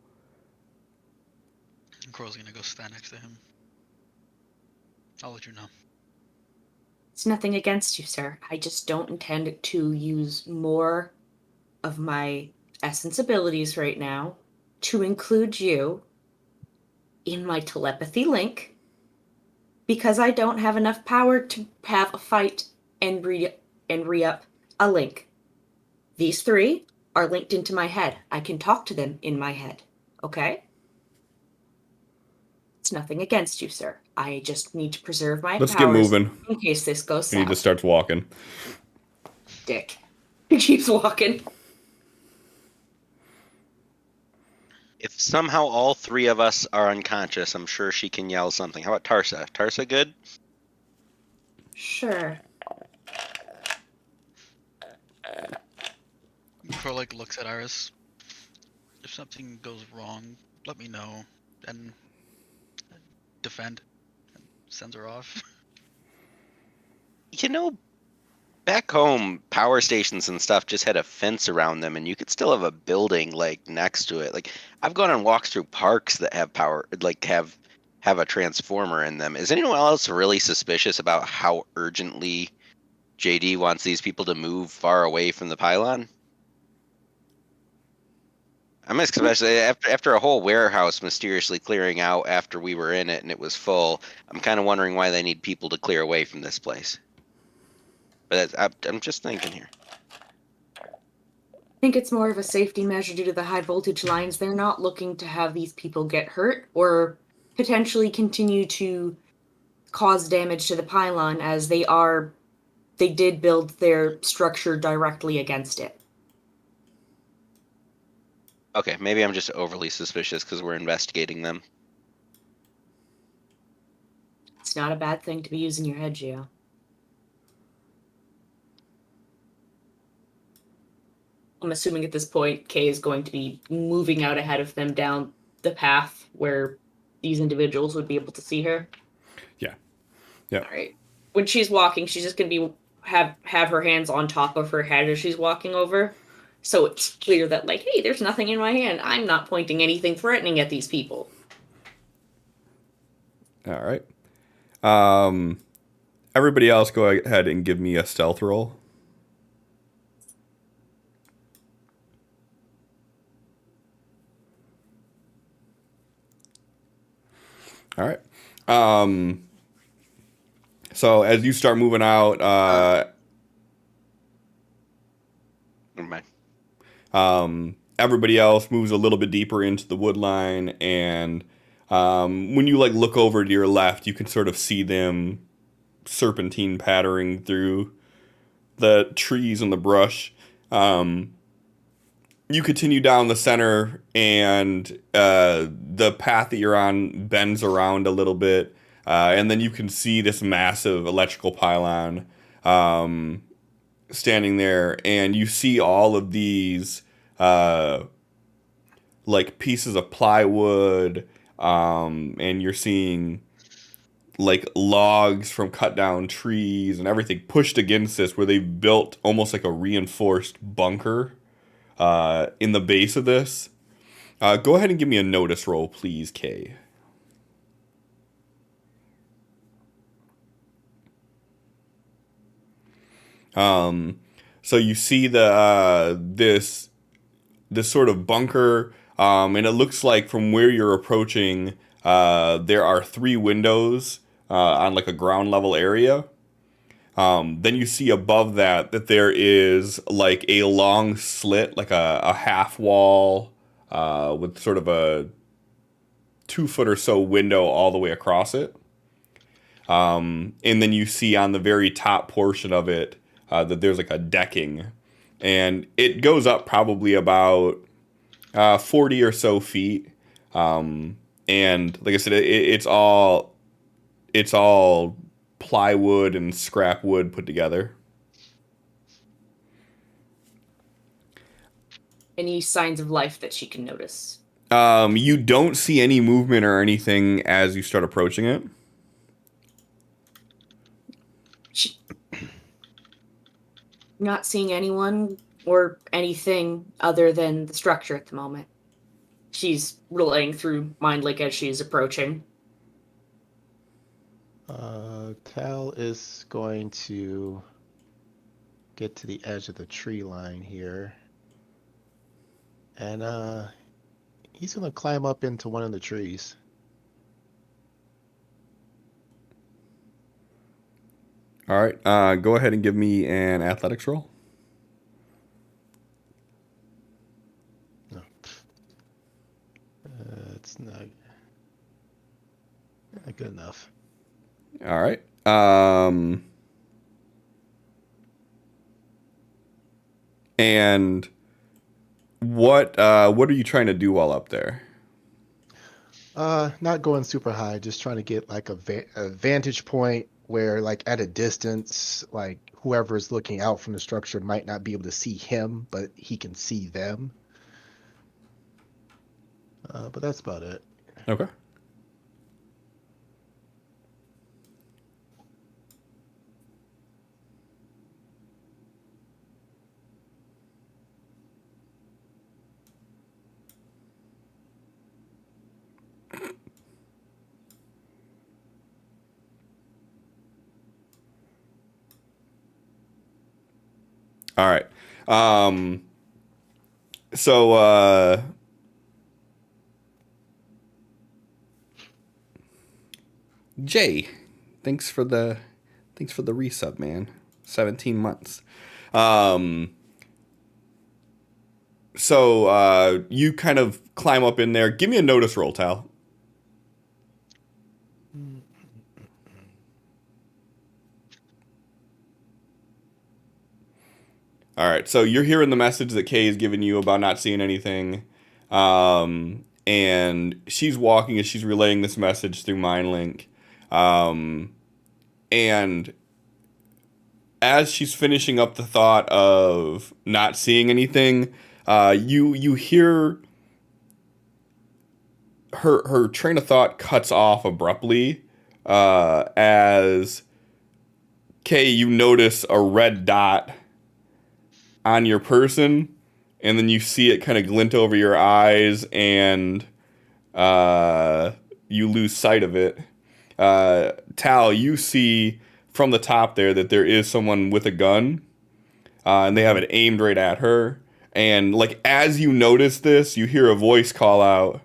Crow's gonna go stand next to him. I'll let you know. It's nothing against you, sir. I just don't intend to use more of my essence abilities right now to include you in my telepathy link because I don't have enough power to have a fight and re-up a link. These three are linked into my head. I can talk to them in my head. Okay? It's nothing against you, sir. I just need to preserve my Let's powers get moving. in case this goes And he south. just starts walking. Dick. He keeps walking. If somehow all three of us are unconscious, I'm sure she can yell something. How about Tarsa? Tarsa good? Sure. Crow like looks at Iris. If something goes wrong, let me know and defend. And sends her off. You know, back home, power stations and stuff just had a fence around them, and you could still have a building like next to it. Like I've gone on walks through parks that have power, like have a transformer in them. Is anyone else really suspicious about how urgently JD wants these people to move far away from the pylon? I'm especially after a whole warehouse mysteriously clearing out after we were in it and it was full. I'm kind of wondering why they need people to clear away from this place. But I'm just thinking here. I think it's more of a safety measure due to the high voltage lines. They're not looking to have these people get hurt or potentially continue to cause damage to the pylon as they did build their structure directly against it. Okay, maybe I'm just overly suspicious because we're investigating them. It's not a bad thing to be using your head, Gio. I'm assuming at this point, Kay is going to be moving out ahead of them down the path where these individuals would be able to see her. Yeah. Yeah. All right. When she's walking, she's just going to be have her hands on top of her head as she's walking over. So it's clear that, like, hey, there's nothing in my hand. I'm not pointing anything threatening at these people. All right. Everybody else go ahead and give me a stealth roll. All right. So as you start moving out, Never mind. everybody else moves a little bit deeper into the wood line, and When you like look over to your left, you can sort of see them serpentine pattering through the trees and the brush. You continue down the center, and the path that you're on bends around a little bit, and then you can see this massive electrical pylon standing there, and you see all of these like pieces of plywood, and you're seeing like logs from cut down trees and everything pushed against this, where they built almost like a reinforced bunker in the base of this. Go ahead and give me a notice roll, please, Kay. So you see this sort of bunker, and it looks like from where you're approaching, there are 3 windows on like a ground level area. Then you see above that there is like a long slit, like a half wall, with sort of a 2 foot or so window all the way across it. And then you see on the very top portion of it that there's like a decking, and it goes up probably about 40 or so feet. And like I said, it's all plywood and scrap wood put together. Any signs of life that she can notice? You don't see any movement or anything as you start approaching it. Not seeing anyone or anything other than the structure at the moment. She's relaying through mind link as she's approaching. Tal is going to get to the edge of the tree line here. And he's going to climb up into one of the trees. All right. Go ahead and give me an athletics roll. No. It's not good enough. All right. And what are you trying to do while up there? Not going super high, just trying to get like a vantage point where, like, at a distance, like whoever's looking out from the structure might not be able to see him, but he can see them. But that's about it. Okay. All right. So Jay, thanks for the resub, man. 17 months. So you kind of climb up in there. Give me a notice roll, Tal. All right, so you're hearing the message that Kay is giving you about not seeing anything, and she's walking as she's relaying this message through MindLink, and as she's finishing up the thought of not seeing anything, you hear her train of thought cuts off abruptly, as Kay, you notice a red dot on your person, and then you see it kind of glint over your eyes, and you lose sight of it. Tal, you see from the top there that there is someone with a gun, and they have it aimed right at her. And like as you notice this, you hear a voice call out,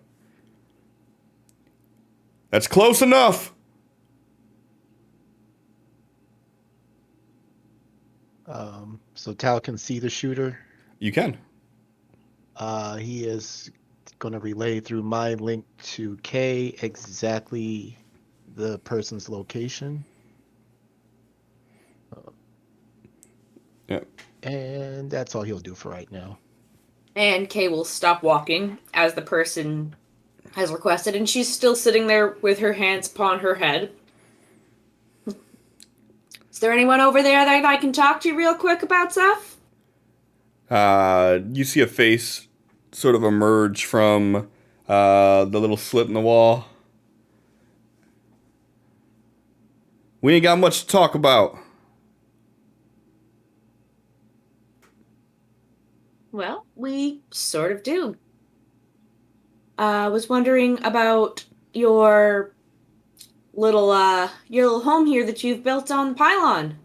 "That's close enough." So Tal can see the shooter. You can. He is gonna relay through my link to Kay exactly the person's location. Yep. And that's all he'll do for right now. And Kay will stop walking as the person has requested, and she's still sitting there with her hands upon her head. Is there anyone over there that I can talk to real quick about stuff? You see a face sort of emerge from the little slit in the wall. We ain't got much to talk about. Well, we sort of do. I was wondering about your little home here that you've built on the pylon.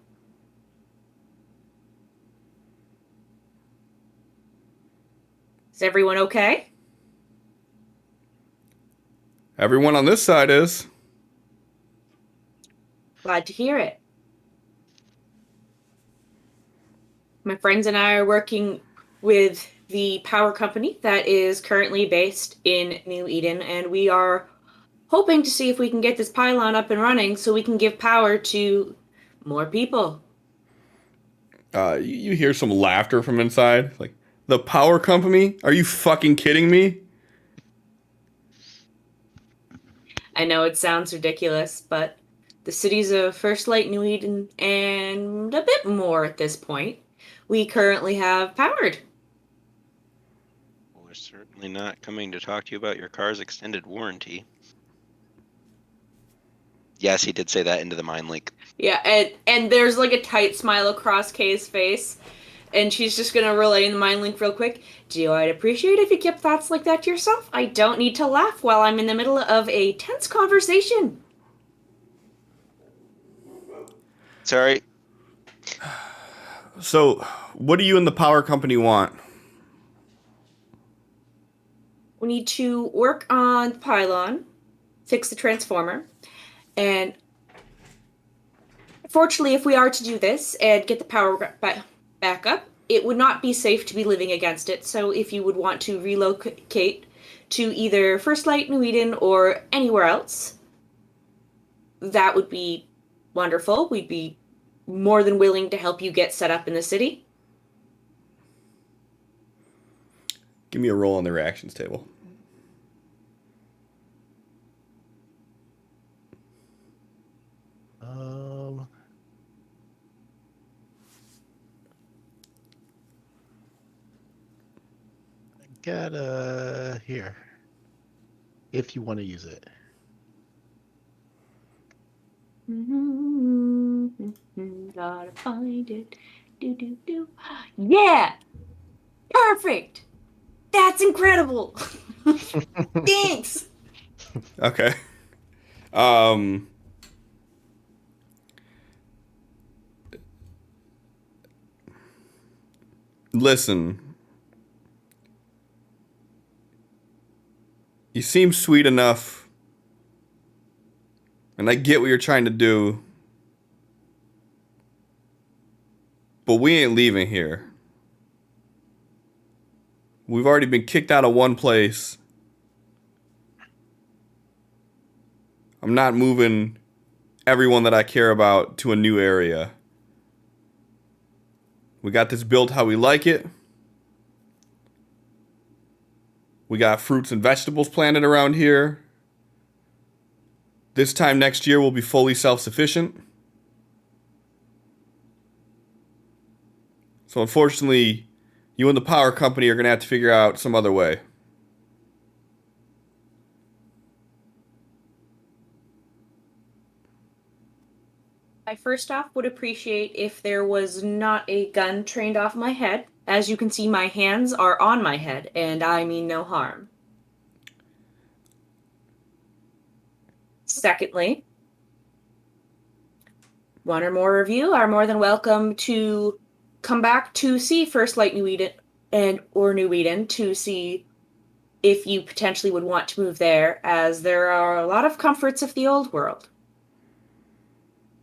Is everyone okay? Everyone on this side is. Glad to hear it. My friends and I are working with the power company that is currently based in New Eden, and we are hoping to see if we can get this pylon up and running so we can give power to more people. You hear some laughter from inside. Like, the power company? Are you fucking kidding me? I know it sounds ridiculous, but the cities of First Light, New Eden, and a bit more at this point, we currently have powered. Well, we're certainly not coming to talk to you about your car's extended warranty. Yes, he did say that into the mind link. Yeah, and there's like a tight smile across Kay's face, and she's just gonna relay in the mind link real quick. I'd appreciate if you kept thoughts like that to yourself. I don't need to laugh while I'm in the middle of a tense conversation. Sorry. So, what do you and the power company want? We need to work on the pylon, fix the transformer, and fortunately, if we are to do this and get the power back up, it would not be safe to be living against it. So if you would want to relocate to either First Light, New Eden, or anywhere else, that would be wonderful. We'd be more than willing to help you get set up in the city. Give me a roll on the reactions table. Got here. If you want to use it. Gotta find it. Do. Yeah! Perfect! That's incredible! Thanks! Okay. Listen. You seem sweet enough. And I get what you're trying to do. But we ain't leaving here. We've already been kicked out of one place. I'm not moving everyone that I care about to a new area. We got this built how we like it. We got fruits and vegetables planted around here. This time next year, we'll be fully self-sufficient. So unfortunately, you and the power company are going to have to figure out some other way. I first off would appreciate if there was not a gun trained off my head. As you can see, my hands are on my head, and I mean no harm. Secondly, one or more of you are more than welcome to come back to see First Light New Eden or New Eden to see if you potentially would want to move there, as there are a lot of comforts of the old world.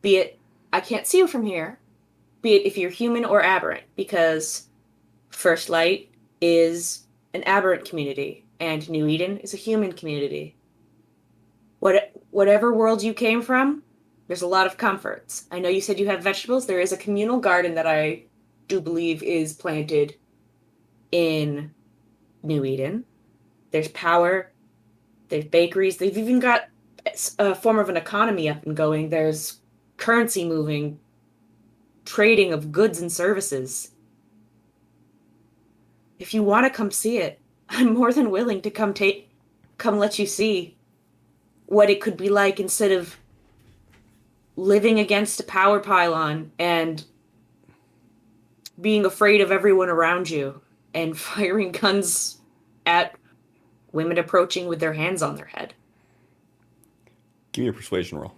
Be it, I can't see you from here, be it if you're human or aberrant, because First Light is an aberrant community. and New Eden is a human community. Whatever world you came from, there's a lot of comforts. I know you said you have vegetables. There is a communal garden that I do believe is planted in New Eden. There's power. There's bakeries. They've even got a form of an economy up and going. There's currency moving, trading of goods and services. If you want to come see it, I'm more than willing to come let you see what it could be like instead of living against a power pylon and being afraid of everyone around you and firing guns at women approaching with their hands on their head. Give me a persuasion roll.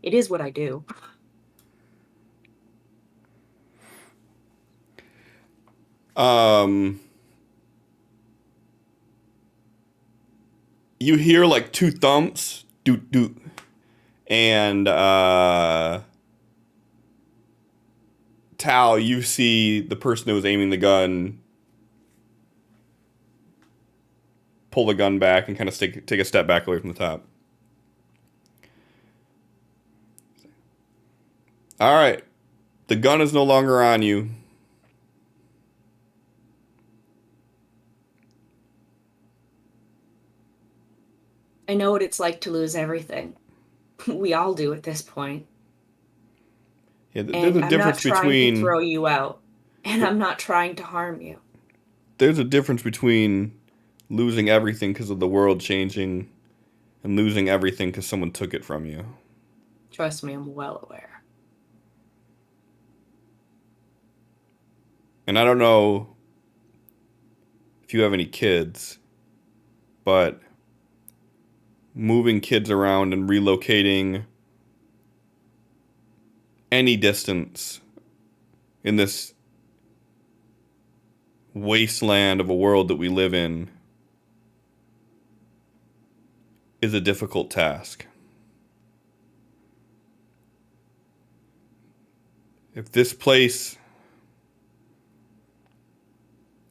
It is what I do. You hear like two thumps, doot doot, and Tal, you see the person who was aiming the gun pull the gun back and kind of take a step back away from the top. All right, the gun is no longer on you. I know what it's like to lose everything. We all do at this point. Yeah, there's And a I'm not difference trying to between throw you out. And I'm not trying to harm you. there's a difference between losing everything because of the world changing and losing everything because someone took it from you. Trust me, I'm well aware. And I don't know if you have any kids, but moving kids around and relocating any distance in this wasteland of a world that we live in is a difficult task. If this place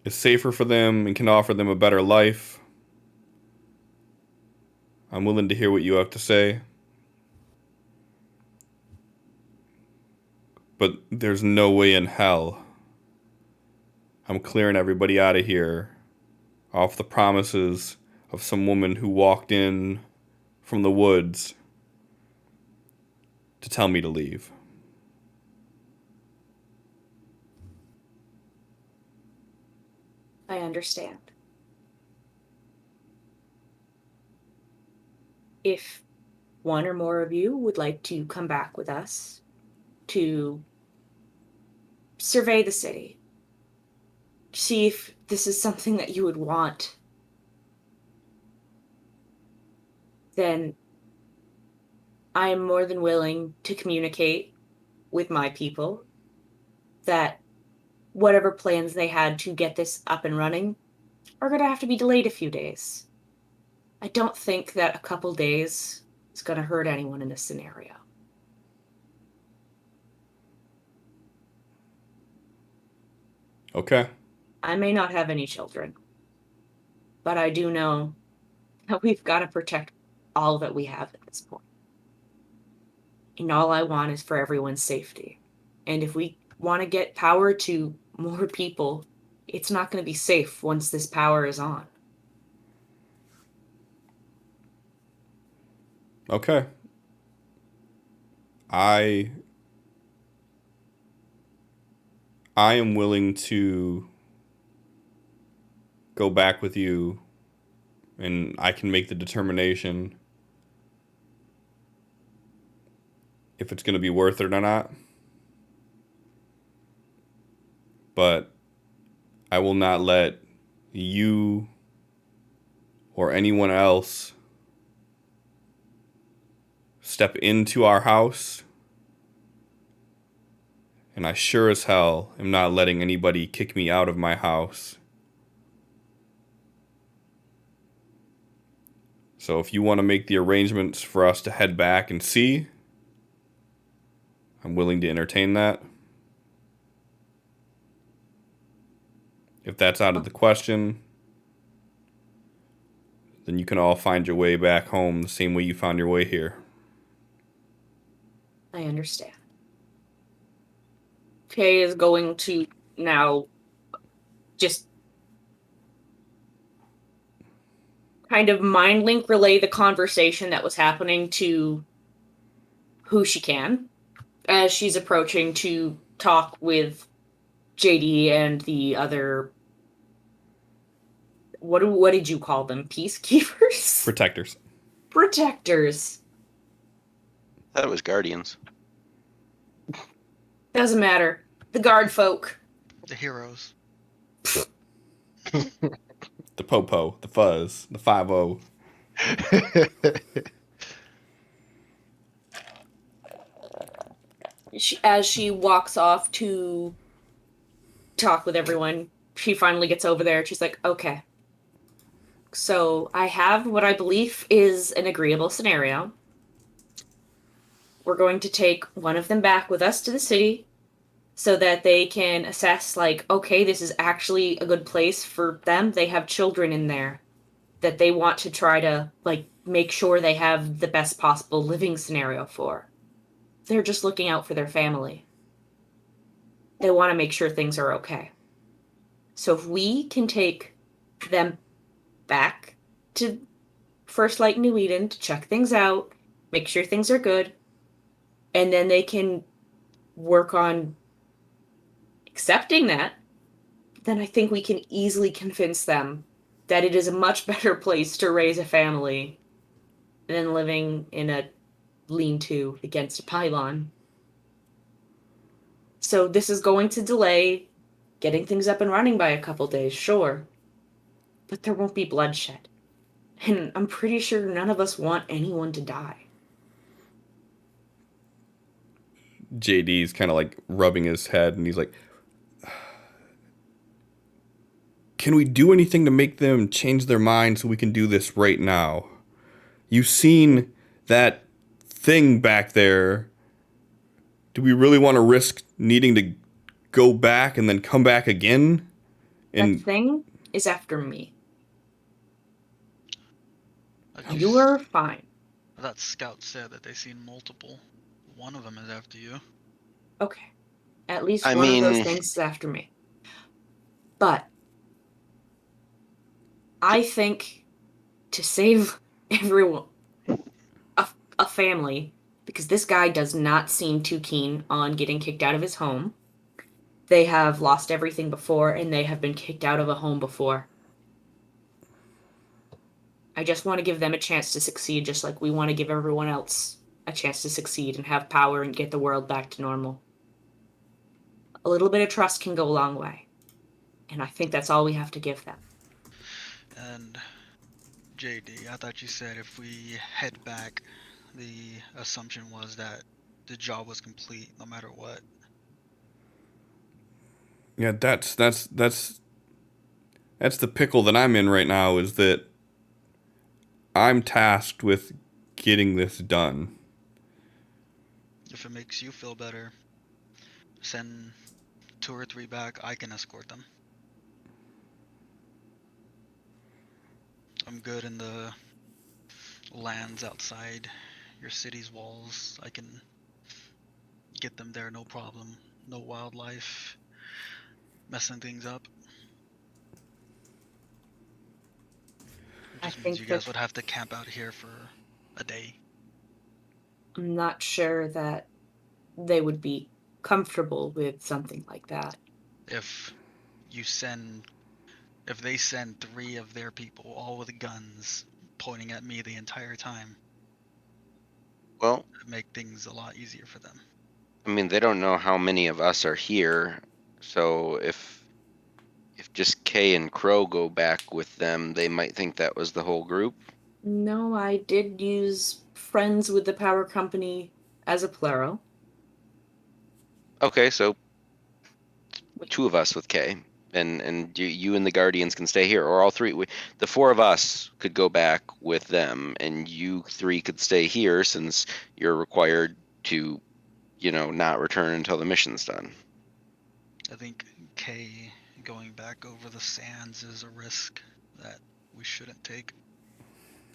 is safer for them and can offer them a better life, I'm willing to hear what you have to say. But there's no way in hell I'm clearing everybody out of here off the promises of some woman who walked in from the woods to tell me to leave. I understand. If one or more of you would like to come back with us to survey the city, see if this is something that you would want, then I am more than willing to communicate with my people that whatever plans they had to get this up and running are going to have to be delayed a few days. I don't think that a couple days is going to hurt anyone in this scenario. Okay. I may not have any children, but I do know that we've got to protect all that we have at this point. And all I want is for everyone's safety. And if we want to get power to more people, it's not going to be safe once this power is on. Okay. I am willing to go back with you, and I can make the determination if it's going to be worth it or not. But I will not let you or anyone else step into our house. And I sure as hell am not letting anybody kick me out of my house So if you want to make the arrangements for us to head back and see, I'm willing to entertain that. If that's out of the question, then you can all find your way back home the same way you found your way here. I understand. Kay is going to now just kind of mind link relay the conversation that was happening to who she can as she's approaching to talk with JD and the other. What did you call them? Peacekeepers? Protectors. Protectors. That was Guardians. Doesn't matter. The guard folk. The heroes. The Popo, the Fuzz, the 5-0. As she walks off to talk with everyone, she finally gets over there. She's like, okay. So I have what I believe is an agreeable scenario. We're going to take one of them back with us to the city so that they can assess, like, okay, this is actually a good place for them. They have children in there that they want to try to, like, make sure they have the best possible living scenario for. They're just looking out for their family. They want to make sure things are okay. So if we can take them back to First Light New Eden to check things out, make sure things are good, and then they can work on accepting that, then I think we can easily convince them that it is a much better place to raise a family than living in a lean-to against a pylon. So this is going to delay getting things up and running by a couple days, sure. But there won't be bloodshed. And I'm pretty sure none of us want anyone to die. JD's kind of like rubbing his head and he's like, can we do anything to make them change their mind so we can do this right now? You've seen that thing back there. Do we really want to risk needing to go back and then come back again? That thing is after me. Like You are fine. that scout said that they seen multiple. One of them is after you. Okay. At least I one of those mean- things is after me. But I think to save everyone, a family, because this guy does not seem too keen on getting kicked out of his home. They have lost everything before, and they have been kicked out of a home before. I just want to give them a chance to succeed, just like we want to give everyone else a chance to succeed and have power and get the world back to normal. A little bit of trust can go a long way. And I think that's all we have to give them. And JD, I thought you said if we head back, the assumption was that the job was complete no matter what. Yeah, that's the pickle that I'm in right now, is that I'm tasked with getting this done. If it makes you feel better, send 2 or 3 back. I can escort them. I'm good in the lands outside your city's walls. I can get them there, no problem. No wildlife messing things up. It I just means think you guys that- would have to camp out here for a day. I'm not sure that they would be comfortable with something like that. If they send 3 of their people, all with guns, pointing at me the entire time, Well, it'd make things a lot easier for them. I mean, they don't know how many of us are here, so if just Kay and Crow go back with them, they might think that was the whole group. No, I did use friends with the power company as a plural. Okay, so 2 of us with Kay. and you and the Guardians can stay here, or all three. The four of us could go back with them, and you three could stay here since you're required to, not return until the mission's done. I think Kay going back over the sands is a risk that we shouldn't take.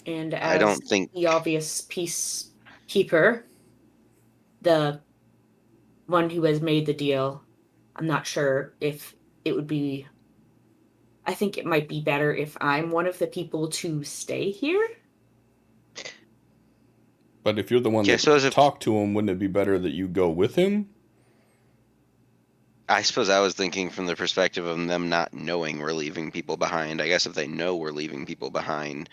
And I as don't think. the obvious peacekeeper, the one who has made the deal, I'm not sure if it would be. I think it might be better if I'm one of the people to stay here. But if you're the one Yeah, that so as if talked to him, wouldn't it be better that you go with him? I suppose I was thinking from the perspective of them not knowing we're leaving people behind. I guess if they know we're leaving people behind,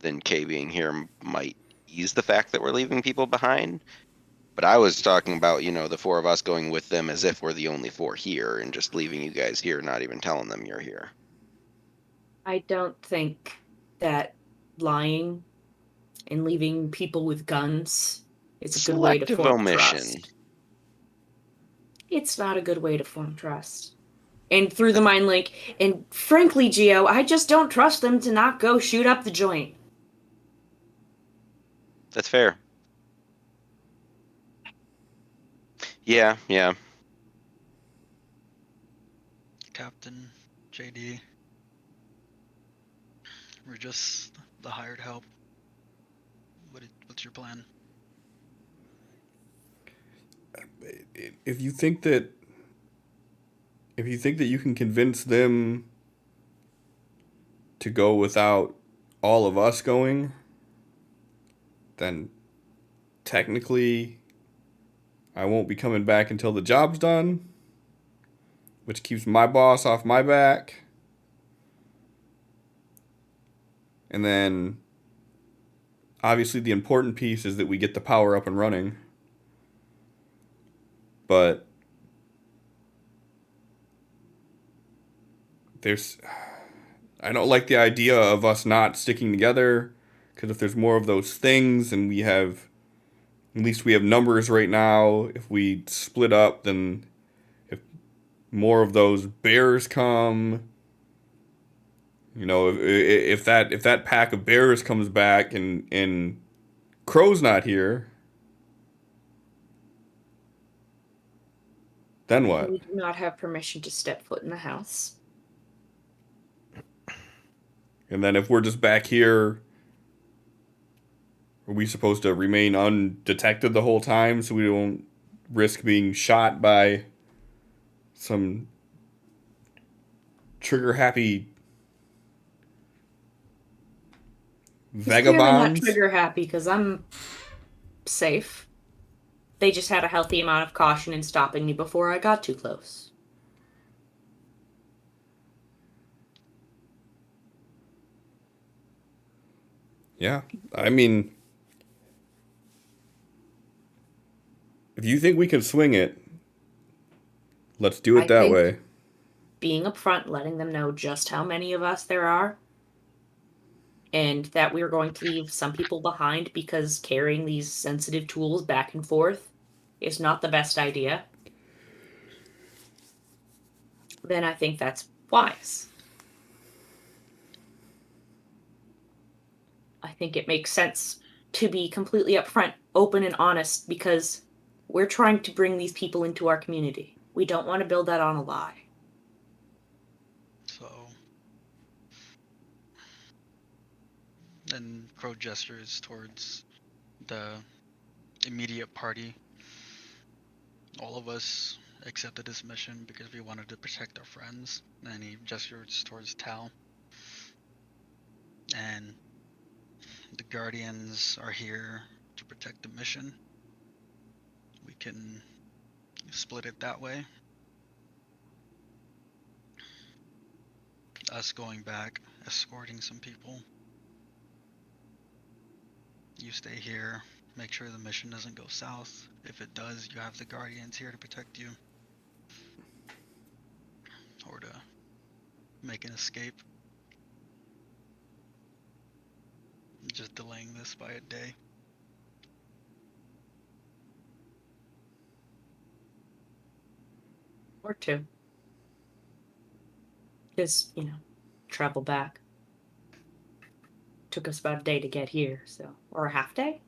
then Kay being here might ease the fact that we're leaving people behind. But I was talking about, the four of us going with them as if we're the only four here and just leaving you guys here, not even telling them you're here. I don't think that lying and leaving people with guns is a good way to Selective form omission. trust. It's not a good way to form trust. And through the mind link, and frankly, Geo, I just don't trust them to not go shoot up the joint. That's fair. Yeah. Captain, JD, we're just the hired help. What's your plan? If you think that you can convince them to go without all of us going, then technically I won't be coming back until the job's done, which keeps my boss off my back. And then obviously the important piece is that we get the power up and running. But I don't like the idea of us not sticking together, because if there's more of those things, and at least we have numbers right now. If we split up, then if more of those bears come, if that pack of bears comes back and Crow's not here, then what? We do not have permission to step foot in the house. And then if we're just back here, are we supposed to remain undetected the whole time so we don't risk being shot by some trigger-happy Clearly not vagabonds? trigger happy because I'm safe. They just had a healthy amount of caution in stopping me before I got too close. Yeah, I mean, if you think we can swing it, let's do it I that think way. being upfront, letting them know just how many of us there are, and that we're going to leave some people behind because carrying these sensitive tools back and forth is not the best idea, then I think that's wise. I think it makes sense to be completely upfront, open, and honest because we're trying to bring these people into our community. We don't want to build that on a lie. So, then Crow gestures towards the immediate party. All of us accepted this mission because we wanted to protect our friends. And he gestures towards Tal. And the Guardians are here to protect the mission. We can split it that way. Us going back, escorting some people. You stay here, make sure the mission doesn't go south. If it does, you have the Guardians here to protect you. Or to make an escape. Just delaying this by a day. Or two. Just, travel back. Took us about a day to get here, or a half day?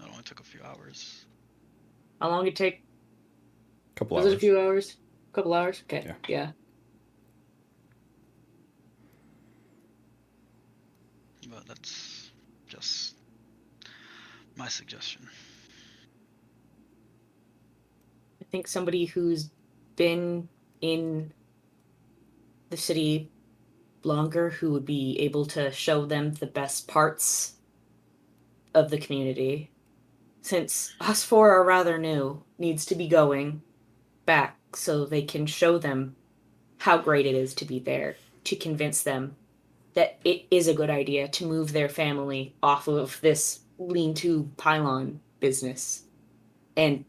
It only took a few hours. How long did it take? Couple Was hours. it a few hours? Couple hours? Okay. Yeah. But that's just my suggestion. I think somebody who's been in the city longer, who would be able to show them the best parts of the community, since us four are rather new, needs to be going back so they can show them how great it is to be there, to convince them that it is a good idea to move their family off of this lean-to pylon business and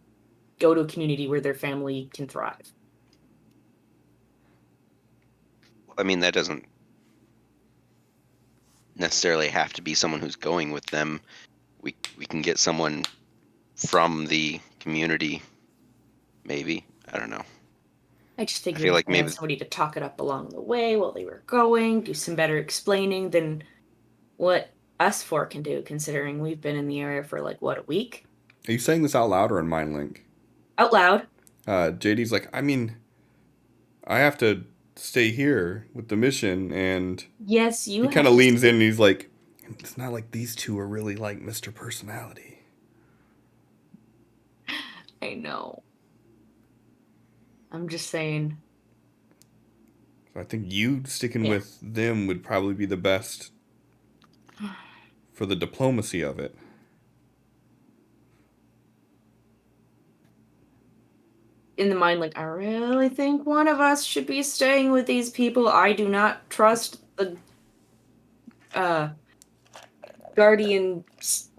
go to a community where their family can thrive. I mean, that doesn't necessarily have to be someone who's going with them. We can get someone from the community, maybe. I don't know. I just figured feel if like they had maybe- somebody to talk it up along the way while they were going, do some better explaining than what us four can do, considering we've been in the area for a week? Are you saying this out loud or in Mind Link? Out loud. JD's like, I mean, I have to stay here with the mission, and Yes, you he have kind of to leans in and he's like, it's not like these two are really like Mr. Personality. I know. I'm just saying. So I think you sticking Yeah. with them would probably be the best for the diplomacy of it. In the mind, I really think one of us should be staying with these people. I do not trust the guardians.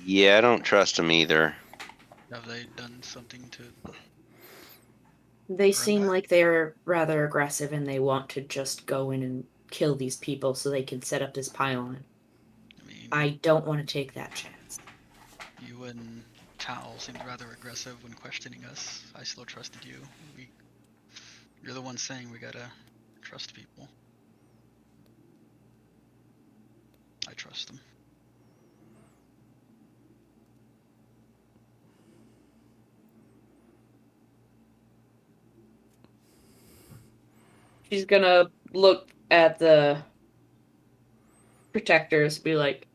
Yeah, I don't trust him either. Have they done something to? They Earn seem that? like they're rather aggressive and they want to just go in and kill these people so they can set up this pylon. I mean, I don't want to take that chance. you and Tal seemed rather aggressive when questioning us. I still trusted you. You're the one saying we gotta trust people. I trust them. She's gonna look at the protectors, be like,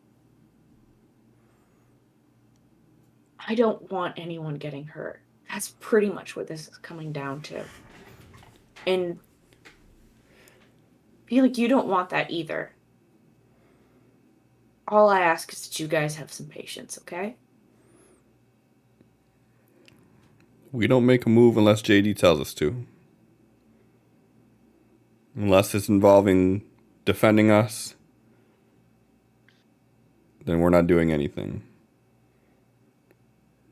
I don't want anyone getting hurt. That's pretty much what this is coming down to. And I feel like you don't want that either. All I ask is that you guys have some patience, okay? We don't make a move unless JD tells us to. Unless it's involving defending us, then we're not doing anything.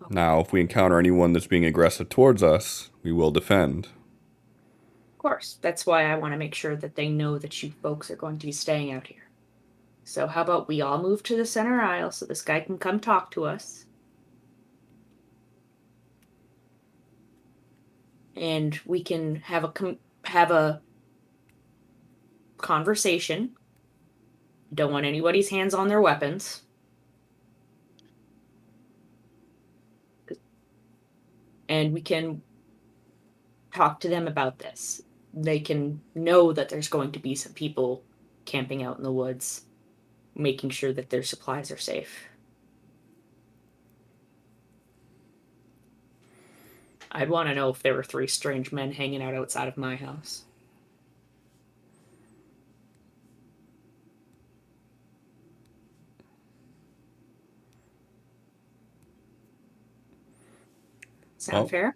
Okay. Now, if we encounter anyone that's being aggressive towards us, we will defend. Of course. That's why I want to make sure that they know that you folks are going to be staying out here. So how about we all move to the center aisle so this guy can come talk to us? And we can have a conversation. Don't want anybody's hands on their weapons. And we can talk to them about this. They can know that there's going to be some people camping out in the woods, making sure that their supplies are safe. I'd want to know if there were 3 strange men hanging out outside of my house. Sound Well, fair?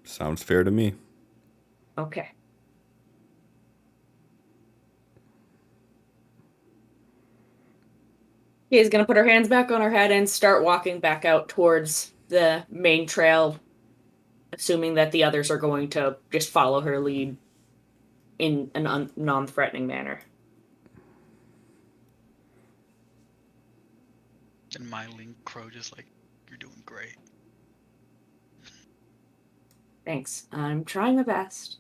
Sounds fair to me. Okay. She's gonna put her hands back on her head and start walking back out towards the main trail, assuming that the others are going to just follow her lead in a non-threatening manner. And my Link Crow just like, you're doing great. Thanks. I'm trying my best.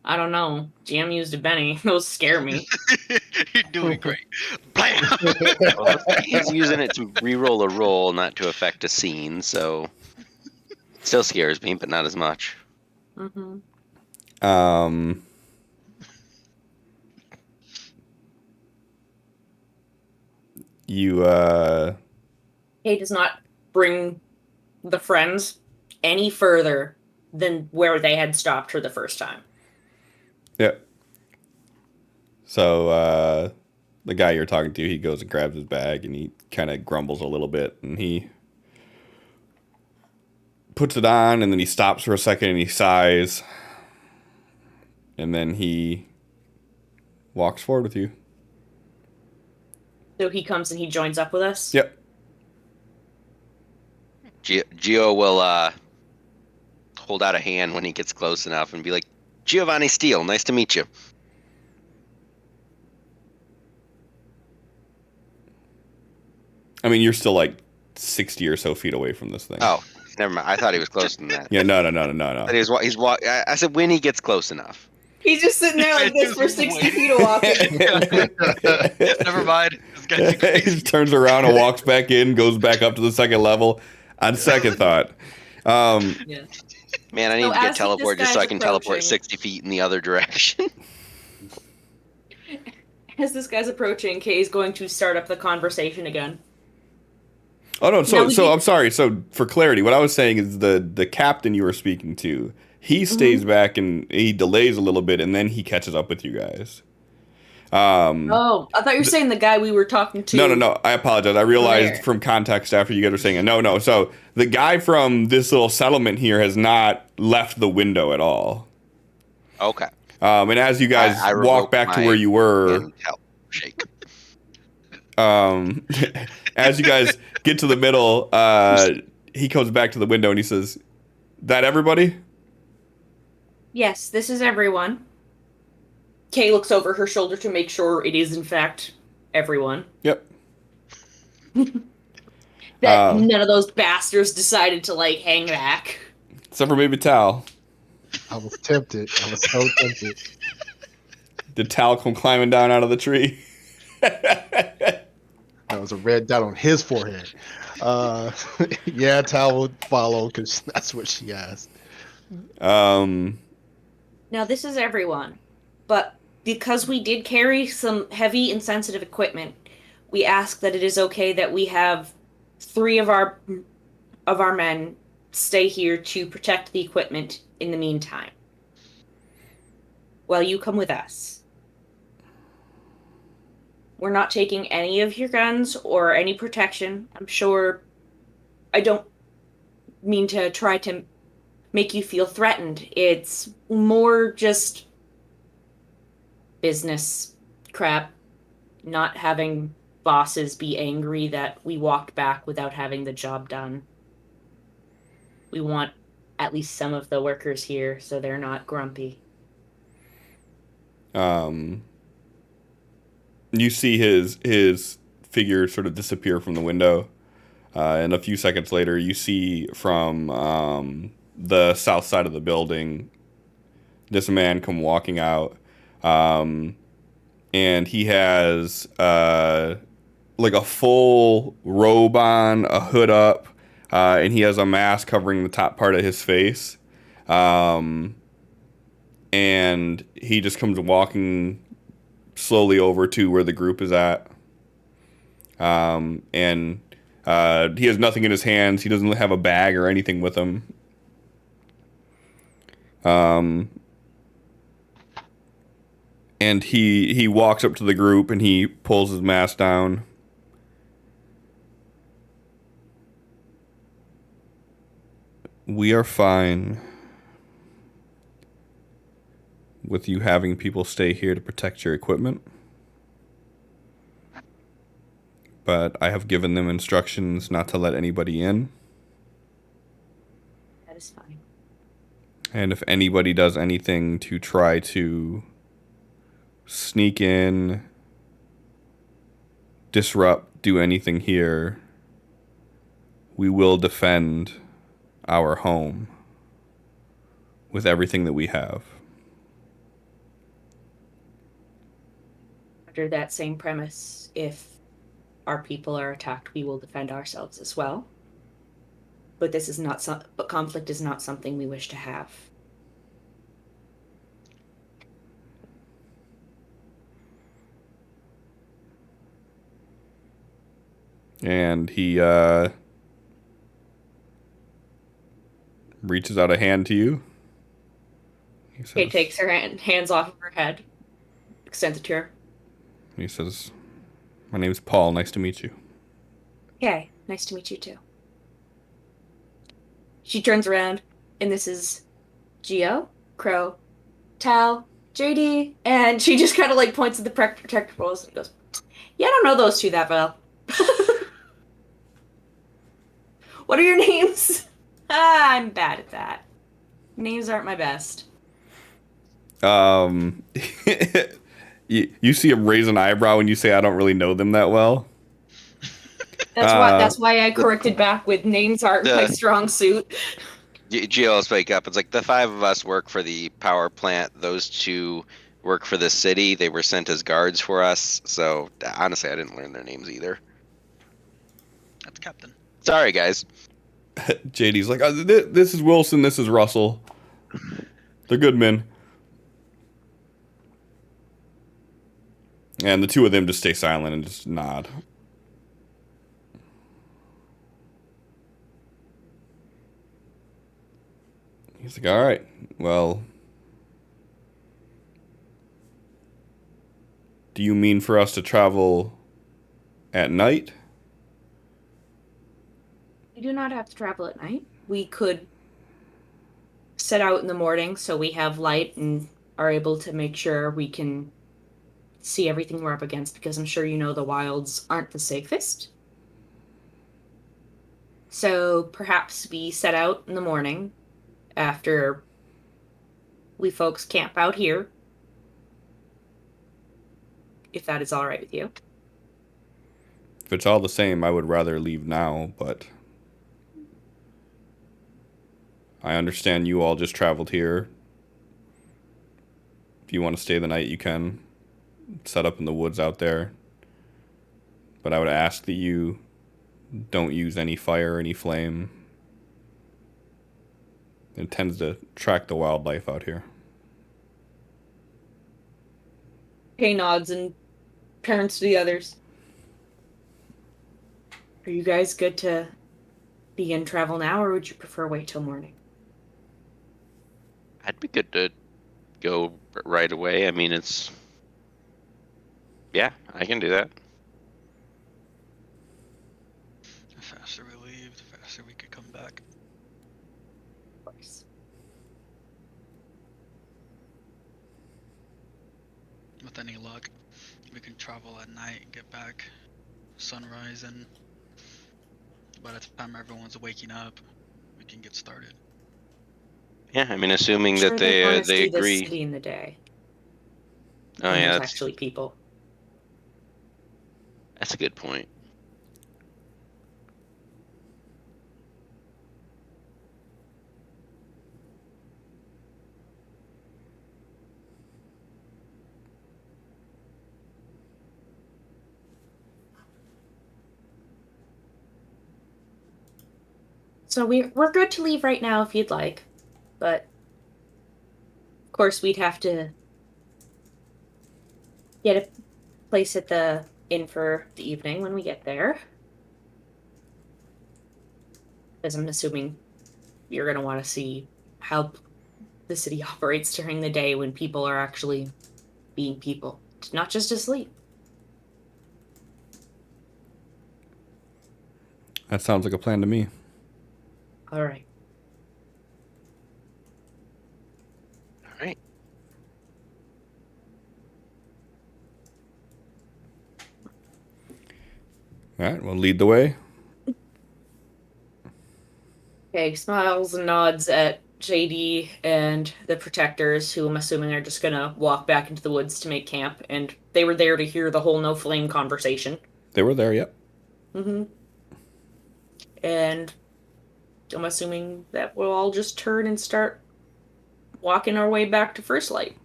I don't know. GM used a Benny. Those scare me. You're doing great. Blam! Well, he's using it to re-roll a roll, not to affect a scene, so still scares me, but not as much. Mm-hmm. You Kay does not bring the friends any further than where they had stopped her the first time. yeah. So the guy you're talking to, he goes and grabs his bag and he kind of grumbles a little bit and he puts it on and then he stops for a second and he sighs and then he walks forward with you. So he comes and he joins up with us. Yep. Gio will hold out a hand when he gets close enough and be like, Giovanni Steele, nice to meet you. I mean, you're still like 60 or so feet away from this thing. Oh, never mind. I thought he was closer than that. Yeah, no. But I said when he gets close enough. He's just sitting there like this for 60 feet of walking. Never mind. This guy's He crazy. just turns around and walks back in, goes back up to the second level. On second thought, Yeah. Man, I need So to as get this teleport just so I guy's can teleport approaching- 60 feet in the other direction. As this guy's approaching, Kay's going to start up the conversation again. oh no. No, So we so did- I'm sorry. So for clarity, what I was saying is the captain you were speaking to, he stays back and he delays a little bit, and then he catches up with you guys. Oh, I thought you were saying the guy we were talking to. No. I apologize. I realized There. from context after you guys were saying it. No. So the guy from this little settlement here has not left the window at all. Okay. And as you guys I walk revoke back to my where you were, And shake. as you guys get to the middle, he comes back to the window and he says, "That everybody?" Yes, this is everyone. Kay looks over her shoulder to make sure it is, in fact, everyone. Yep. That none of those bastards decided to, like, hang back. Except for maybe Tal. I was tempted. I was so tempted. Did Tal come climbing down out of the tree? That was a red dot on his forehead. Yeah, Tal would follow because that's what she asked. Now, this is everyone. But because we did carry some heavy and sensitive equipment, we ask that it is okay that we have 3 of our men stay here to protect the equipment in the meantime. Well, you come with us. We're not taking any of your guns or any protection. I'm sure I don't mean to try to make you feel threatened. It's more just business crap. Not having bosses be angry that we walked back without having the job done. We want at least some of the workers here so they're not grumpy. You see his figure sort of disappear from the window, and a few seconds later, you see from the south side of the building this man come walking out, and he has like a full robe on, a hood up, and he has a mask covering the top part of his face, and he just comes walking slowly over to where the group is at, and he has nothing in his hands. He doesn't have a bag or anything with him. And he walks up to the group and he pulls his mask down. We are fine with you having people stay here to protect your equipment. But I have given them instructions not to let anybody in. That is fine. And if anybody does anything to try to sneak in, disrupt, do anything here, we will defend our home with everything that we have. after that same premise, if our people are attacked, we will defend ourselves as well. But this is not but conflict is not something we wish to have. And he reaches out a hand to you. He takes her hands off of her head, extends it to her. He says, "My name's Paul. Nice to meet you." Okay, nice to meet you too. She turns around, and this is Geo, Crow, Tal, JD, and she just kind of like points at the protectables and goes, "Yeah, I don't know those two that well." What are your names? I'm bad at that. Names aren't my best. You see him raise an eyebrow when you say, "I don't really know them that well." That's why I corrected back with names aren't my strong suit. Gio will wake up. It's like the 5 of us work for the power plant. Those 2 work for the city. They were sent as guards for us. So honestly, I didn't learn their names either. That's Captain. Sorry, guys. JD's like, "This is Wilson. This is Russell. They're good men." And the 2 of them just stay silent and just nod. He's like, "All right, well, do you mean for us to travel at night?" We do not have to travel at night. We could set out in the morning so we have light and are able to make sure we can see everything we're up against, because I'm sure you know the wilds aren't the safest. So perhaps we set out in the morning after we folks camp out here, if that is all right with you. If it's all the same, I would rather leave now, but I understand you all just traveled here. If you want to stay the night, you can. Set up in the woods out there. But I would ask that you don't use any fire or any flame. It tends to attract the wildlife out here. Kay nods and turns to the others. Are you guys good to begin travel now, or would you prefer wait till morning? I'd be good to go right away. I mean, yeah, I can do that. The faster we leave, the faster we could come back. Of course. With any luck, we can travel at night and get back sunrise, and by the time everyone's waking up, we can get started. Yeah, I mean, assuming Sure, that want us they to do agree. this city in the day. Oh And yeah, there's actually people. that's a good point. So we're good to leave right now if you'd like, but of course we'd have to get a place at the inn for the evening when we get there. Because I'm assuming you're going to want to see how the city operates during the day when people are actually being people, not just asleep. That sounds like a plan to me. All right. All right. All right, well, lead the way. Okay, smiles and nods at JD and the protectors, who I'm assuming are just gonna walk back into the woods to make camp, and they were there to hear the whole no flame conversation. They were there, yep. Mm-hmm. And I'm assuming that we'll all just turn and start walking our way back to First Light,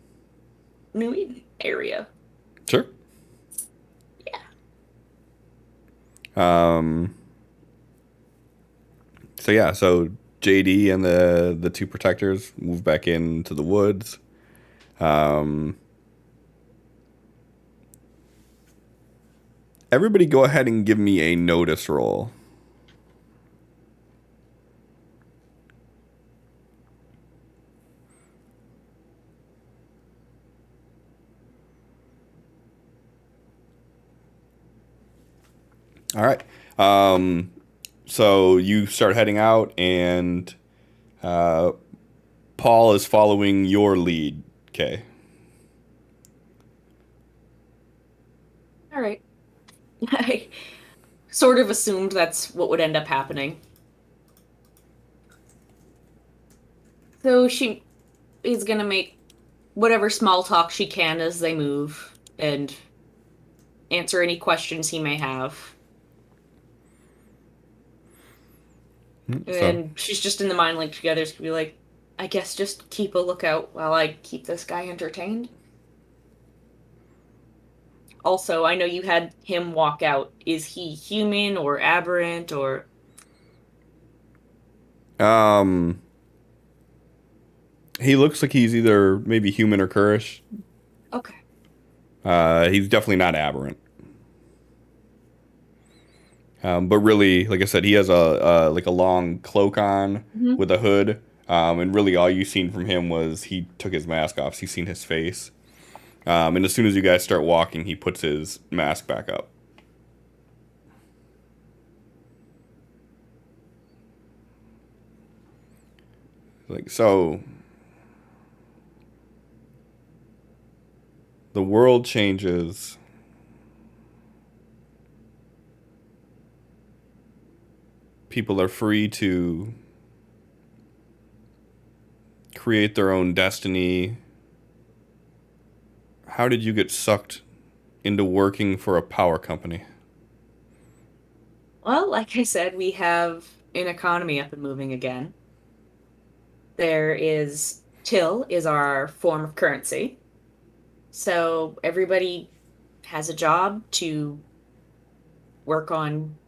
New Eden area. Sure. Um, so yeah, so JD and the two protectors move back into the woods. Everybody go ahead and give me a notice roll. All right. So you start heading out, and Paul is following your lead. Okay. All right. I sort of assumed that's what would end up happening. So she is gonna make whatever small talk she can as they move and answer any questions he may have. So And she's just in the mind link together. She's gonna be like, I guess just keep a lookout while I keep this guy entertained. Also, I know you had him walk out. Is he human or aberrant or um, he looks like he's either maybe human or Kurish. okay? He's definitely not aberrant. But really, like I said, he has a like a long cloak on Mhm. with a hood. And really, all you seen from him was he took his mask off. So you seen his face. And as soon as you guys start walking, he puts his mask back up. Like, so the world changes. People are free to create their own destiny. How did you get sucked into working for a power company? Well, like I said, we have an economy up and moving again. There is till is our form of currency. So everybody has a job to work on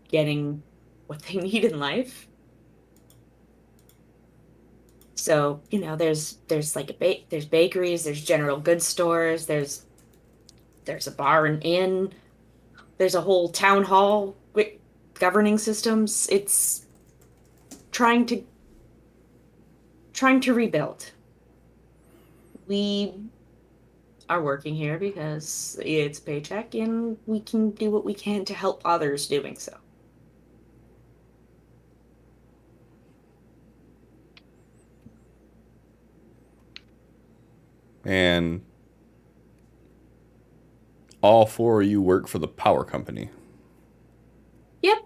getting what they need in life. So, there's like there's bakeries, there's general goods stores, there's a bar and inn, there's a whole town hall with governing systems. It's trying to trying to rebuild. We are working here because it's paycheck and we can do what we can to help others doing so. And all four of you work for the power company. Yep.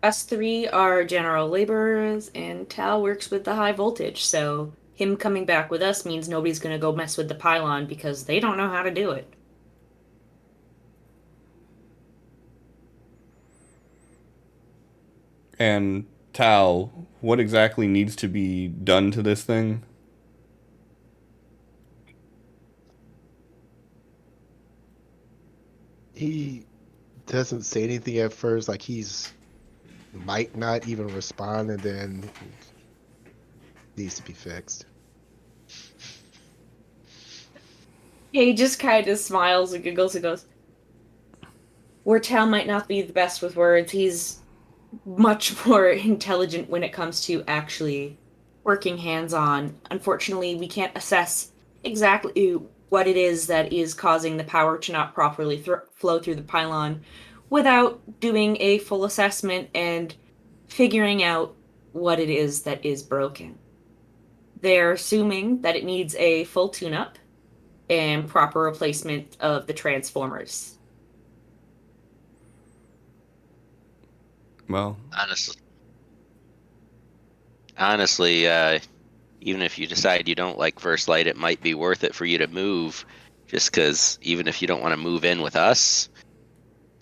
Us three are general laborers, and Tal works with the high voltage, so him coming back with us means nobody's gonna go mess with the pylon because they don't know how to do it. And Tal, what exactly needs to be done to this thing? He doesn't say anything at first, like he's might not even respond, and then needs to be fixed. He just kind of smiles and giggles and goes, where Tal might not be the best with words, he's much more intelligent when it comes to actually working hands on. Unfortunately, we can't assess exactly what it is that is causing the power to not properly flow through the pylon without doing a full assessment and figuring out what it is that is broken. They're assuming that it needs a full tune up and proper replacement of the transformers. Well, Honestly, even if you decide you don't like First Light, it might be worth it for you to move. Just because even if you don't want to move in with us,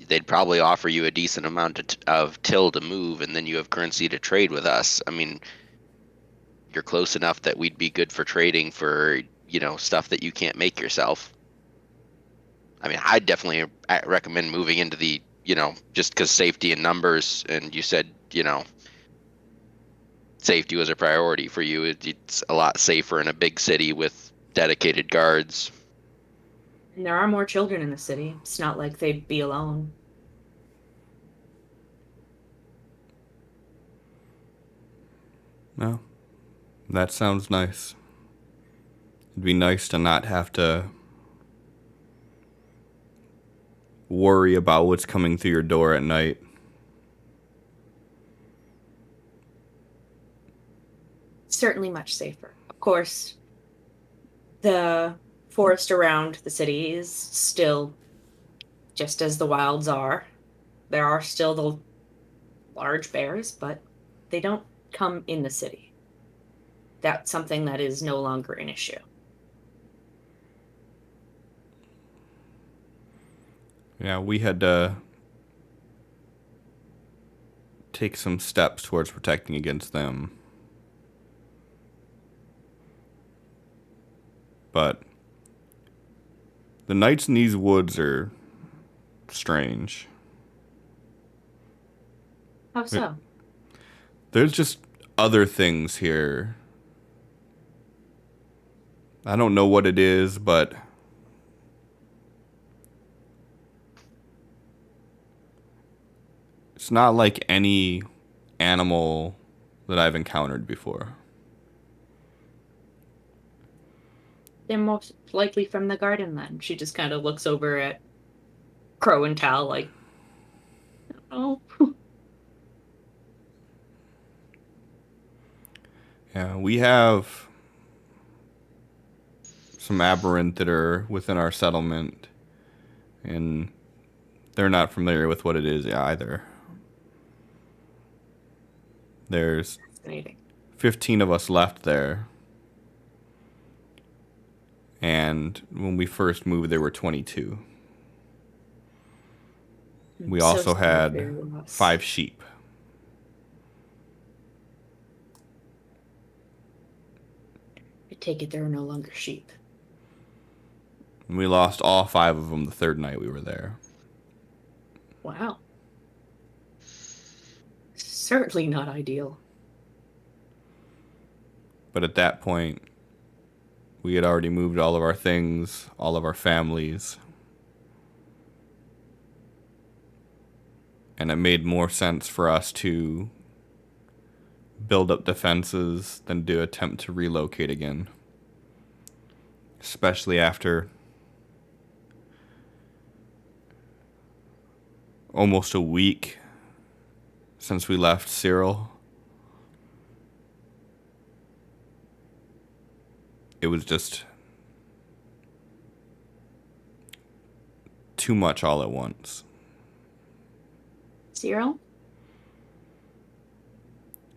they'd probably offer you a decent amount of till to move, and then you have currency to trade with us. I mean, you're close enough that we'd be good for trading for, stuff that you can't make yourself. I mean, I'd definitely recommend moving into the, just because safety and numbers. And you said, safety was a priority for you. It's a lot safer in a big city with dedicated guards. And there are more children in the city. It's not like they'd be alone. No, that sounds nice. It'd be nice to not have to worry about what's coming through your door at night. Certainly much safer. Of course, the forest around the city is still just as the wilds are. There are still the large bears, but they don't come in the city. That's something that is no longer an issue. Yeah, we had to take some steps towards protecting against them. But the nights in these woods are strange. How so? There's just other things here. I don't know what it is, but it's not like any animal that I've encountered before. They're most likely from the garden then. She just kind of looks over at Crow and Tal like, oh. Yeah, we have some aberrant that are within our settlement, and they're not familiar with what it is either. There's Fascinating. 15 of us left there. And when we first moved, there were 22. We So also sad had for your loss. 5 sheep. I take it there are no longer sheep. And we lost all 5 of them the third night we were there. Wow. Certainly not ideal. But at that point, we had already moved all of our things, all of our families. And it made more sense for us to build up defenses than to attempt to relocate again. Especially after almost a week since we left Cyril. It was just too much all at once. Cyril?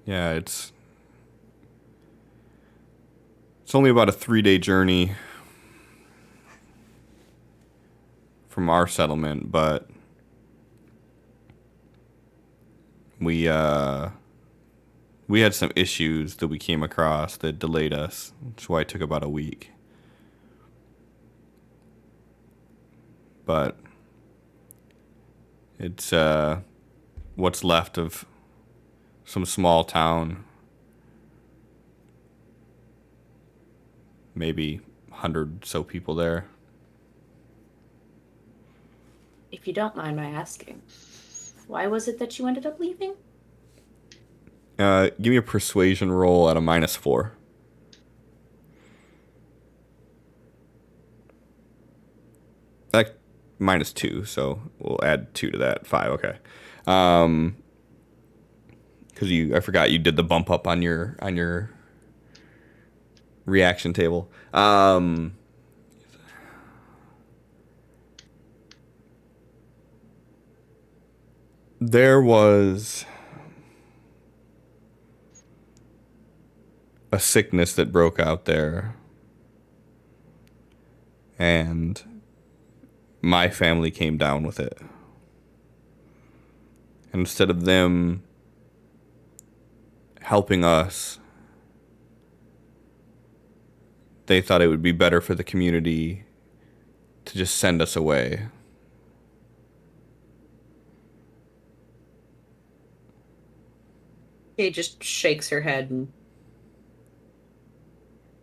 Yeah, it's only about a 3-day journey from our settlement, but we had some issues that we came across that delayed us. That's why it took about a week. But it's what's left of some small town. Maybe 100 so people there. If you don't mind my asking, why was it that you ended up leaving? Give me a persuasion roll at a -4. Like -2, so we'll add 2 to that. 5, okay. Because I forgot you did the bump up on your reaction table. There was a sickness that broke out there, and my family came down with it. And instead of them helping us, they thought it would be better for the community to just send us away. Kay just shakes her head and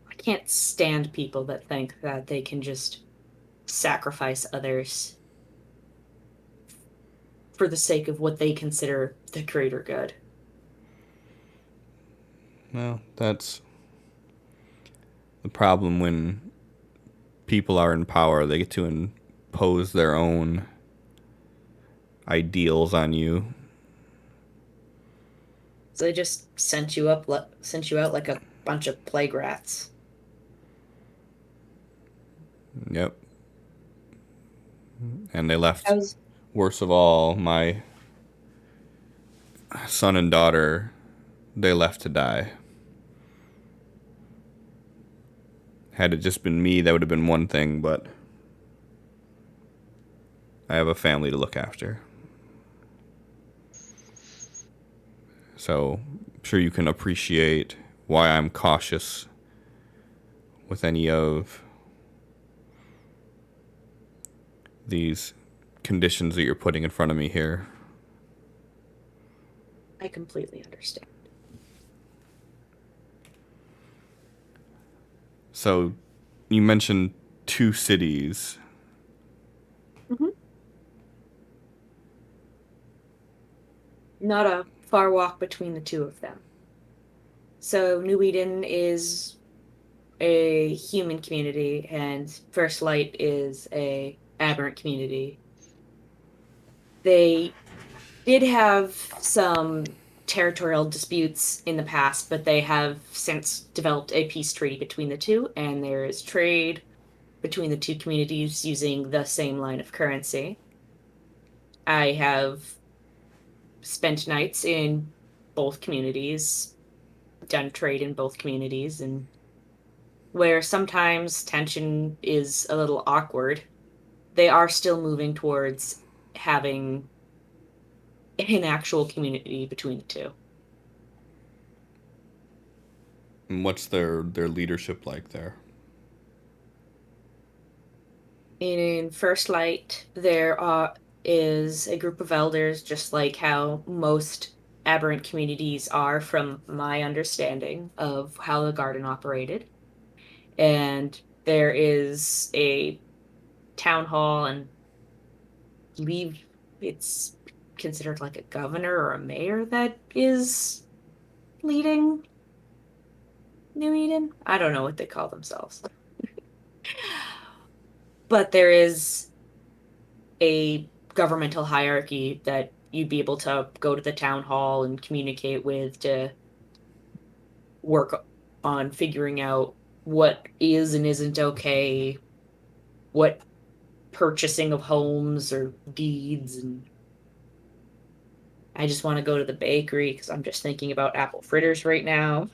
I can't stand people that think that they can just sacrifice others for the sake of what they consider the greater good. Well, that's the problem when people are in power. They get to impose their own ideals on you. So they just sent you out like a bunch of plague rats. Yep. And they left. How's Worst of all, my son and daughter, they left to die. Had it just been me, that would have been one thing, but I have a family to look after. So, I'm sure you can appreciate why I'm cautious with any of these conditions that you're putting in front of me here. I completely understand. So, you mentioned 2 cities. Not a far walk between the two of them. So New Eden is a human community and First Light is a aberrant community. They did have some territorial disputes in the past, but they have since developed a peace treaty between the two, and there is trade between the two communities using the same line of currency. I have spent nights in both communities, done trade in both communities, and where sometimes tension is a little awkward, they are still moving towards having an actual community between the two. And what's their leadership like there? In First Light, is a group of elders, just like how most aberrant communities are, from my understanding of how the garden operated. And there is a town hall, and I believe it's considered like a governor or a mayor that is leading New Eden. I don't know what they call themselves. But there is a governmental hierarchy that you'd be able to go to the town hall and communicate with to work on figuring out what is and isn't okay, what purchasing of homes or deeds. And I just want to go to the bakery because I'm just thinking about apple fritters right now.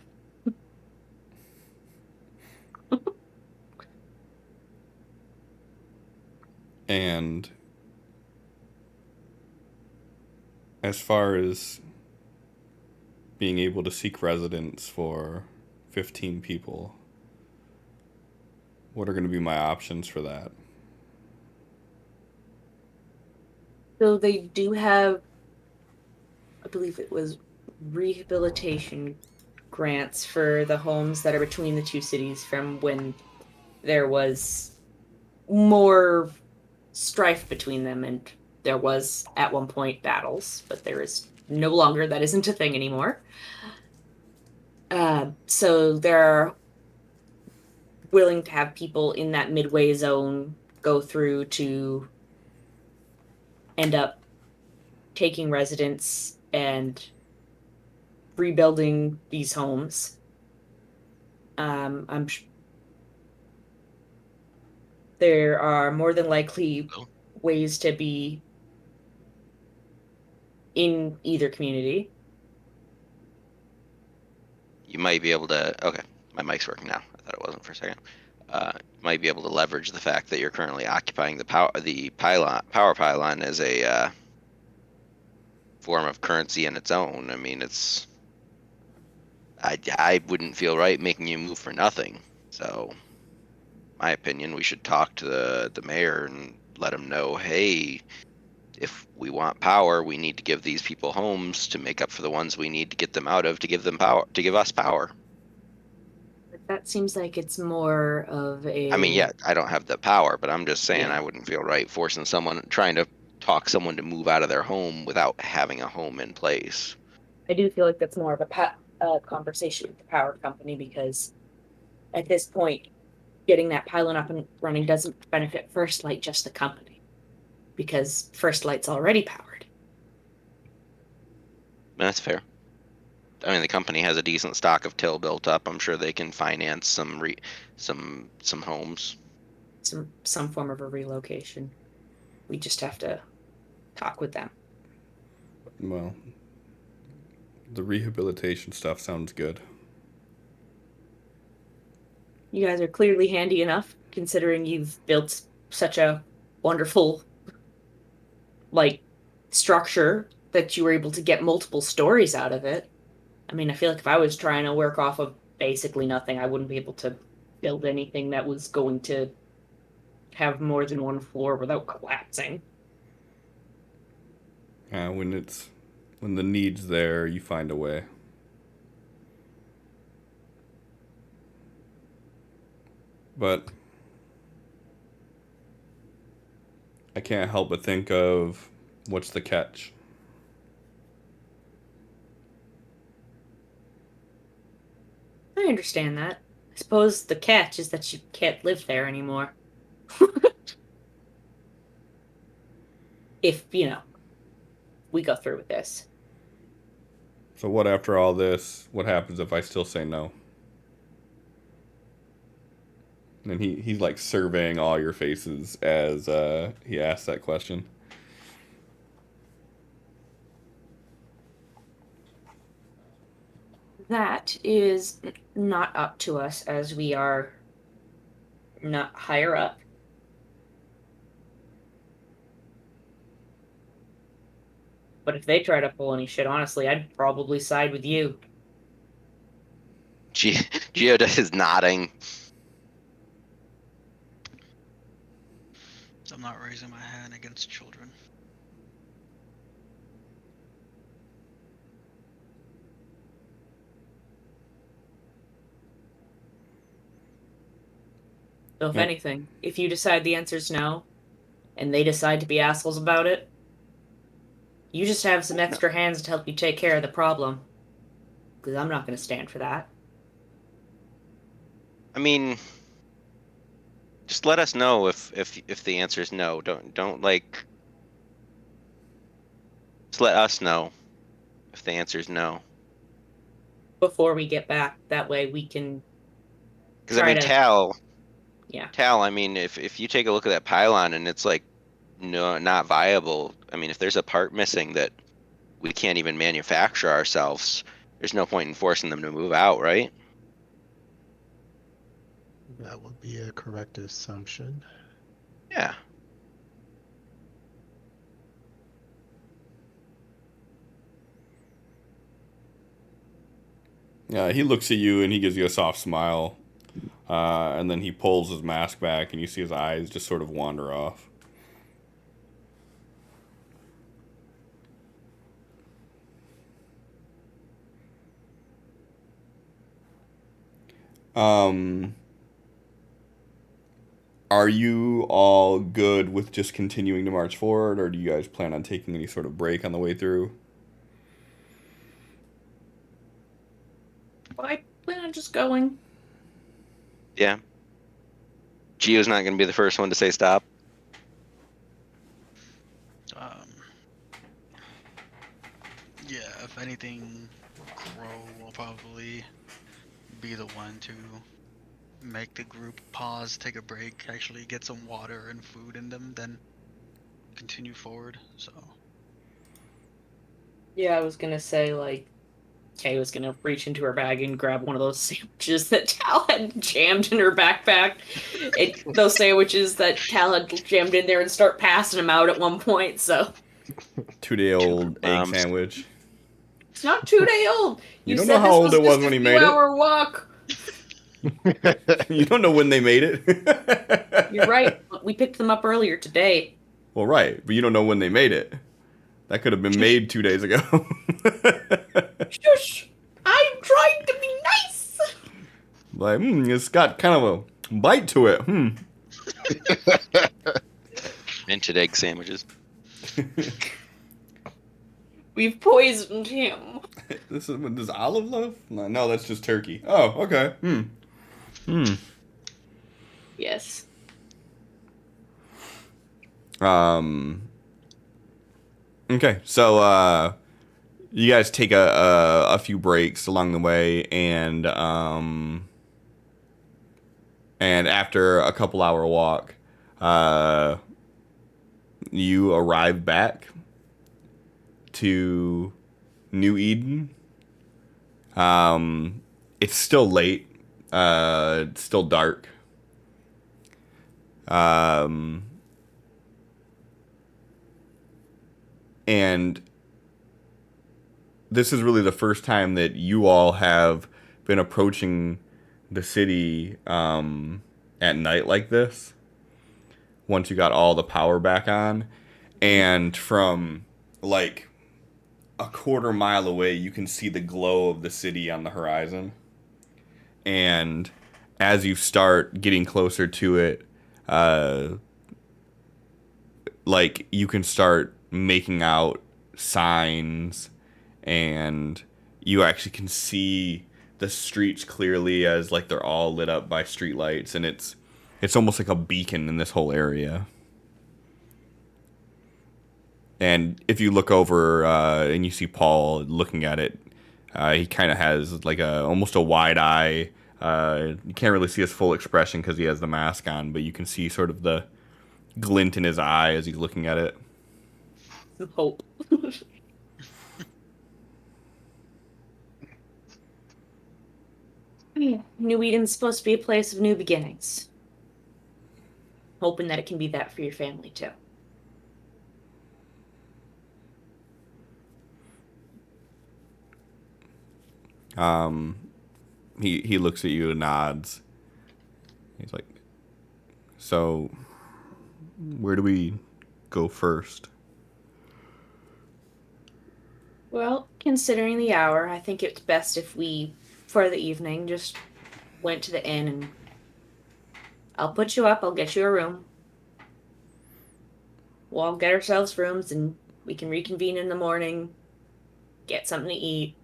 And as far as being able to seek residence for 15 people, what are going to be my options for that? So they do have, I believe it was rehabilitation grants for the homes that are between the two cities from when there was more strife between them, and there was at one point battles, but there is no longer. That isn't a thing anymore. So they're willing to have people in that midway zone go through to end up taking residence and rebuilding these homes. There are more than likely ways to be in either community. You might be able to. Okay, my mic's working now. I thought it wasn't for a second. You might be able to leverage the fact that you're currently occupying the power pylon as a form of currency in its own. I mean, I wouldn't feel right making you move for nothing. So my opinion, we should talk to the mayor and let him know, hey, if we want power, we need to give these people homes to make up for the ones we need to get them out of to give them power, to give us power. But that seems like it's more of a. I mean, yeah, I don't have the power, but I'm just saying Yeah. I wouldn't feel right forcing someone, trying to talk someone to move out of their home without having a home in place. I do feel like that's more of a conversation with the power company, because at this point, getting that pylon up and running doesn't benefit First Light, just the company, because First Light's already powered. That's fair. I mean, the company has a decent stock of till built up. I'm sure they can finance some homes. Some form of a relocation. We just have to talk with them. Well, the rehabilitation stuff sounds good. You guys are clearly handy enough, considering you've built such a wonderful, like, structure that you were able to get multiple stories out of it. I mean, I feel like if I was trying to work off of basically nothing, I wouldn't be able to build anything that was going to have more than one floor without collapsing. When the need's there, you find a way. But I can't help but think of what's the catch. I understand that. I suppose the catch is that you can't live there anymore. If, we go through with this. So what after all this, what happens if I still say no? And he's like surveying all your faces as he asks that question. That is not up to us, as we are not higher up. But if they try to pull any shit, honestly, I'd probably side with you. Geoda is nodding. I'm not raising my hand against children. So if Yep. anything, if you decide the answer's no, and they decide to be assholes about it, you just have some extra hands to help you take care of the problem. Because I'm not going to stand for that. I mean, just let us know if the answer is no. Don't like. Just let us know if the answer is no. Before we get back, that way we can. Because I mean, Tal. Yeah. Tal, I mean, if you take a look at that pylon and it's like, no, not viable. I mean, if there's a part missing that we can't even manufacture ourselves, there's no point in forcing them to move out, right? That would be a correct assumption. Yeah. Yeah, he looks at you and he gives you a soft smile. And then he pulls his mask back and you see his eyes just sort of wander off. Are you all good with just continuing to march forward, or do you guys plan on taking any sort of break on the way through? Well, I plan on just going. Yeah. Geo's not going to be the first one to say stop. Yeah, if anything, Crow will probably be the one to make the group pause, take a break, actually get some water and food in them, then continue forward. So Yeah, I was gonna say, like, Kay was gonna reach into her bag and grab one of those sandwiches that Tal had jammed in her backpack. Those sandwiches that Tal had jammed in there, and start passing them out at one point, so. 2-day-old egg Moms. sandwich. It's not 2 day old. You don't said know how this old it was just when a he few made it. hour walk. You don't know when they made it. You're right. We picked them up earlier today. Well, right, but you don't know when they made it. That could have been made 2 days ago. Shush! I'm trying to be nice. Like, it's got kind of a bite to it. Minted egg sandwiches. We've poisoned him. This olive loaf? No, that's just turkey. Oh, okay. Yes. Okay, so you guys take a few breaks along the way, and after a couple hour walk, you arrive back to New Eden. It's still late. It's still dark. And this is really the first time that you all have been approaching the city at night like this. Once you got all the power back on. And from like a quarter mile away, you can see the glow of the city on the horizon. And as you start getting closer to it, like you can start making out signs, and you actually can see the streets clearly as like they're all lit up by streetlights, and it's almost like a beacon in this whole area. And if you look over and you see Paul looking at it, he kind of has like almost a wide eye. You can't really see his full expression because he has the mask on, but you can see sort of the glint in his eye as he's looking at it. Hope. New Eden's supposed to be a place of new beginnings. Hoping that it can be that for your family too. He looks at you and nods. He's like, so where do we go first? Well, considering the hour, I think it's best if we, for the evening, just went to the inn and I'll put you up, I'll get you a room. We'll all get ourselves rooms and we can reconvene in the morning, get something to eat.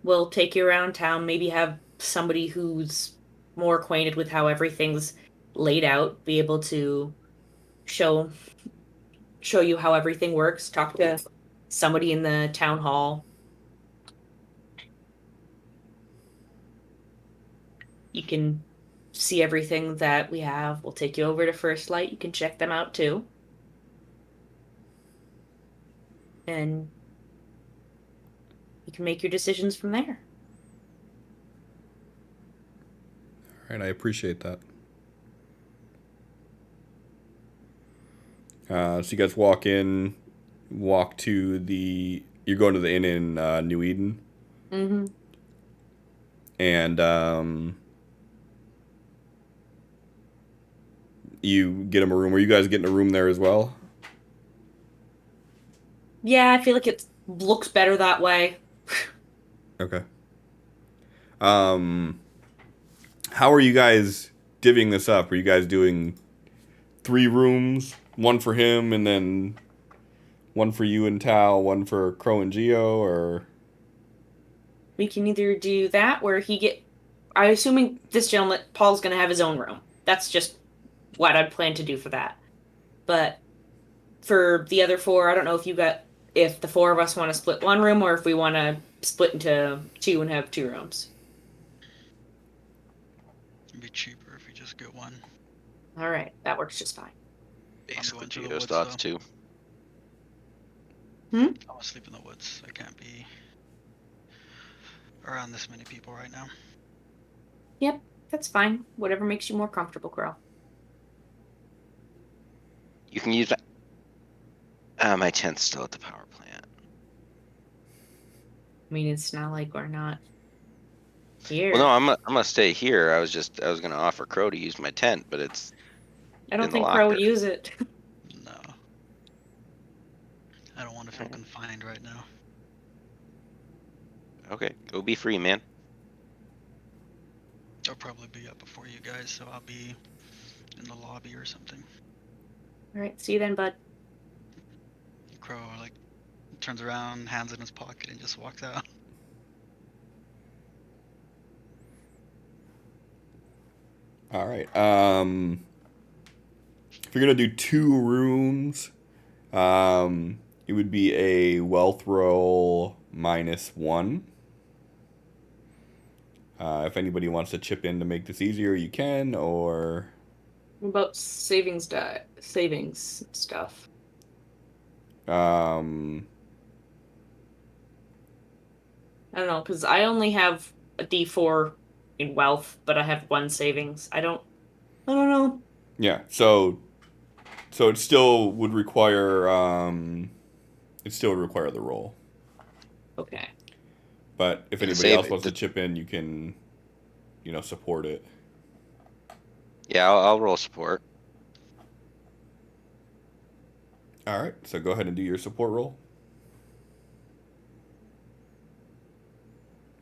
We'll take you around town, maybe have somebody who's more acquainted with how everything's laid out, be able to show you how everything works, talk to somebody in the town hall. You can see everything that we have. We'll take you over to First Light. You can check them out too. And you can make your decisions from there. All right, I appreciate that. So you guys walk to the... You're going to the inn in New Eden? Mm-hmm. And you get him a room. Are you guys getting a room there as well? Yeah, I feel like it looks better that way. Okay. How are you guys divvying this up? Are you guys doing 3 rooms? One for him, and then one for you and Tal, one for Crow and Geo, or... We can either do that, where I'm assuming this gentleman, Paul's going to have his own room. That's just what I'd plan to do for that. But for the other 4, I don't know if the 4 of us want to split one room, or if we want to split into 2 and have 2 rooms. It'd be cheaper if we just get one. All right, that works just fine. Basically, into the Geo's woods, thoughts though. too. Hmm? I want to sleep in the woods. I can't be around this many people right now. Yep, that's fine. Whatever makes you more comfortable, girl. You can use my tent's still at the power plant. I mean, it's not like we're not Here. Well, no, I'm gonna stay here. I was gonna offer Crow to use my tent, but it's I don't in the think Crow would locker. use it. No. I don't want to feel confined right now. Okay, go be free, man. I'll probably be up before you guys, so I'll be in the lobby or something. All right, see you then, bud. Crow like turns around, hands in his pocket, and just walks out. All right. If you're gonna do 2 rooms, it would be a wealth roll -1. If anybody wants to chip in to make this easier, you can, or What about savings stuff? I don't know, because I only have a D4 in wealth, but I have 1 savings. I don't know. yeah. So it still would require the roll. Okay. But if Yeah, anybody save else it. wants to chip in, you can, support it. Yeah, I'll roll support. All right. So go ahead and do your support roll.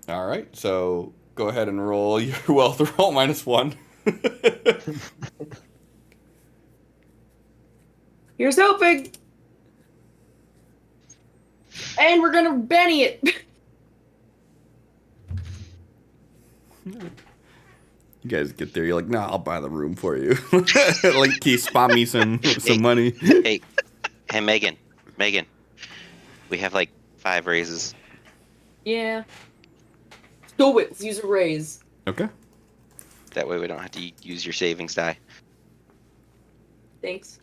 All right. So go ahead and roll your wealth roll -1. Here's hoping. And we're gonna Benny it. You guys get there, you're like, nah, I'll buy the room for you. Like, can you spot me some money? Hey, Megan, we have like 5 raises. Yeah. Go it. Let's use a raise. Okay. That way we don't have to use your savings die. Thanks.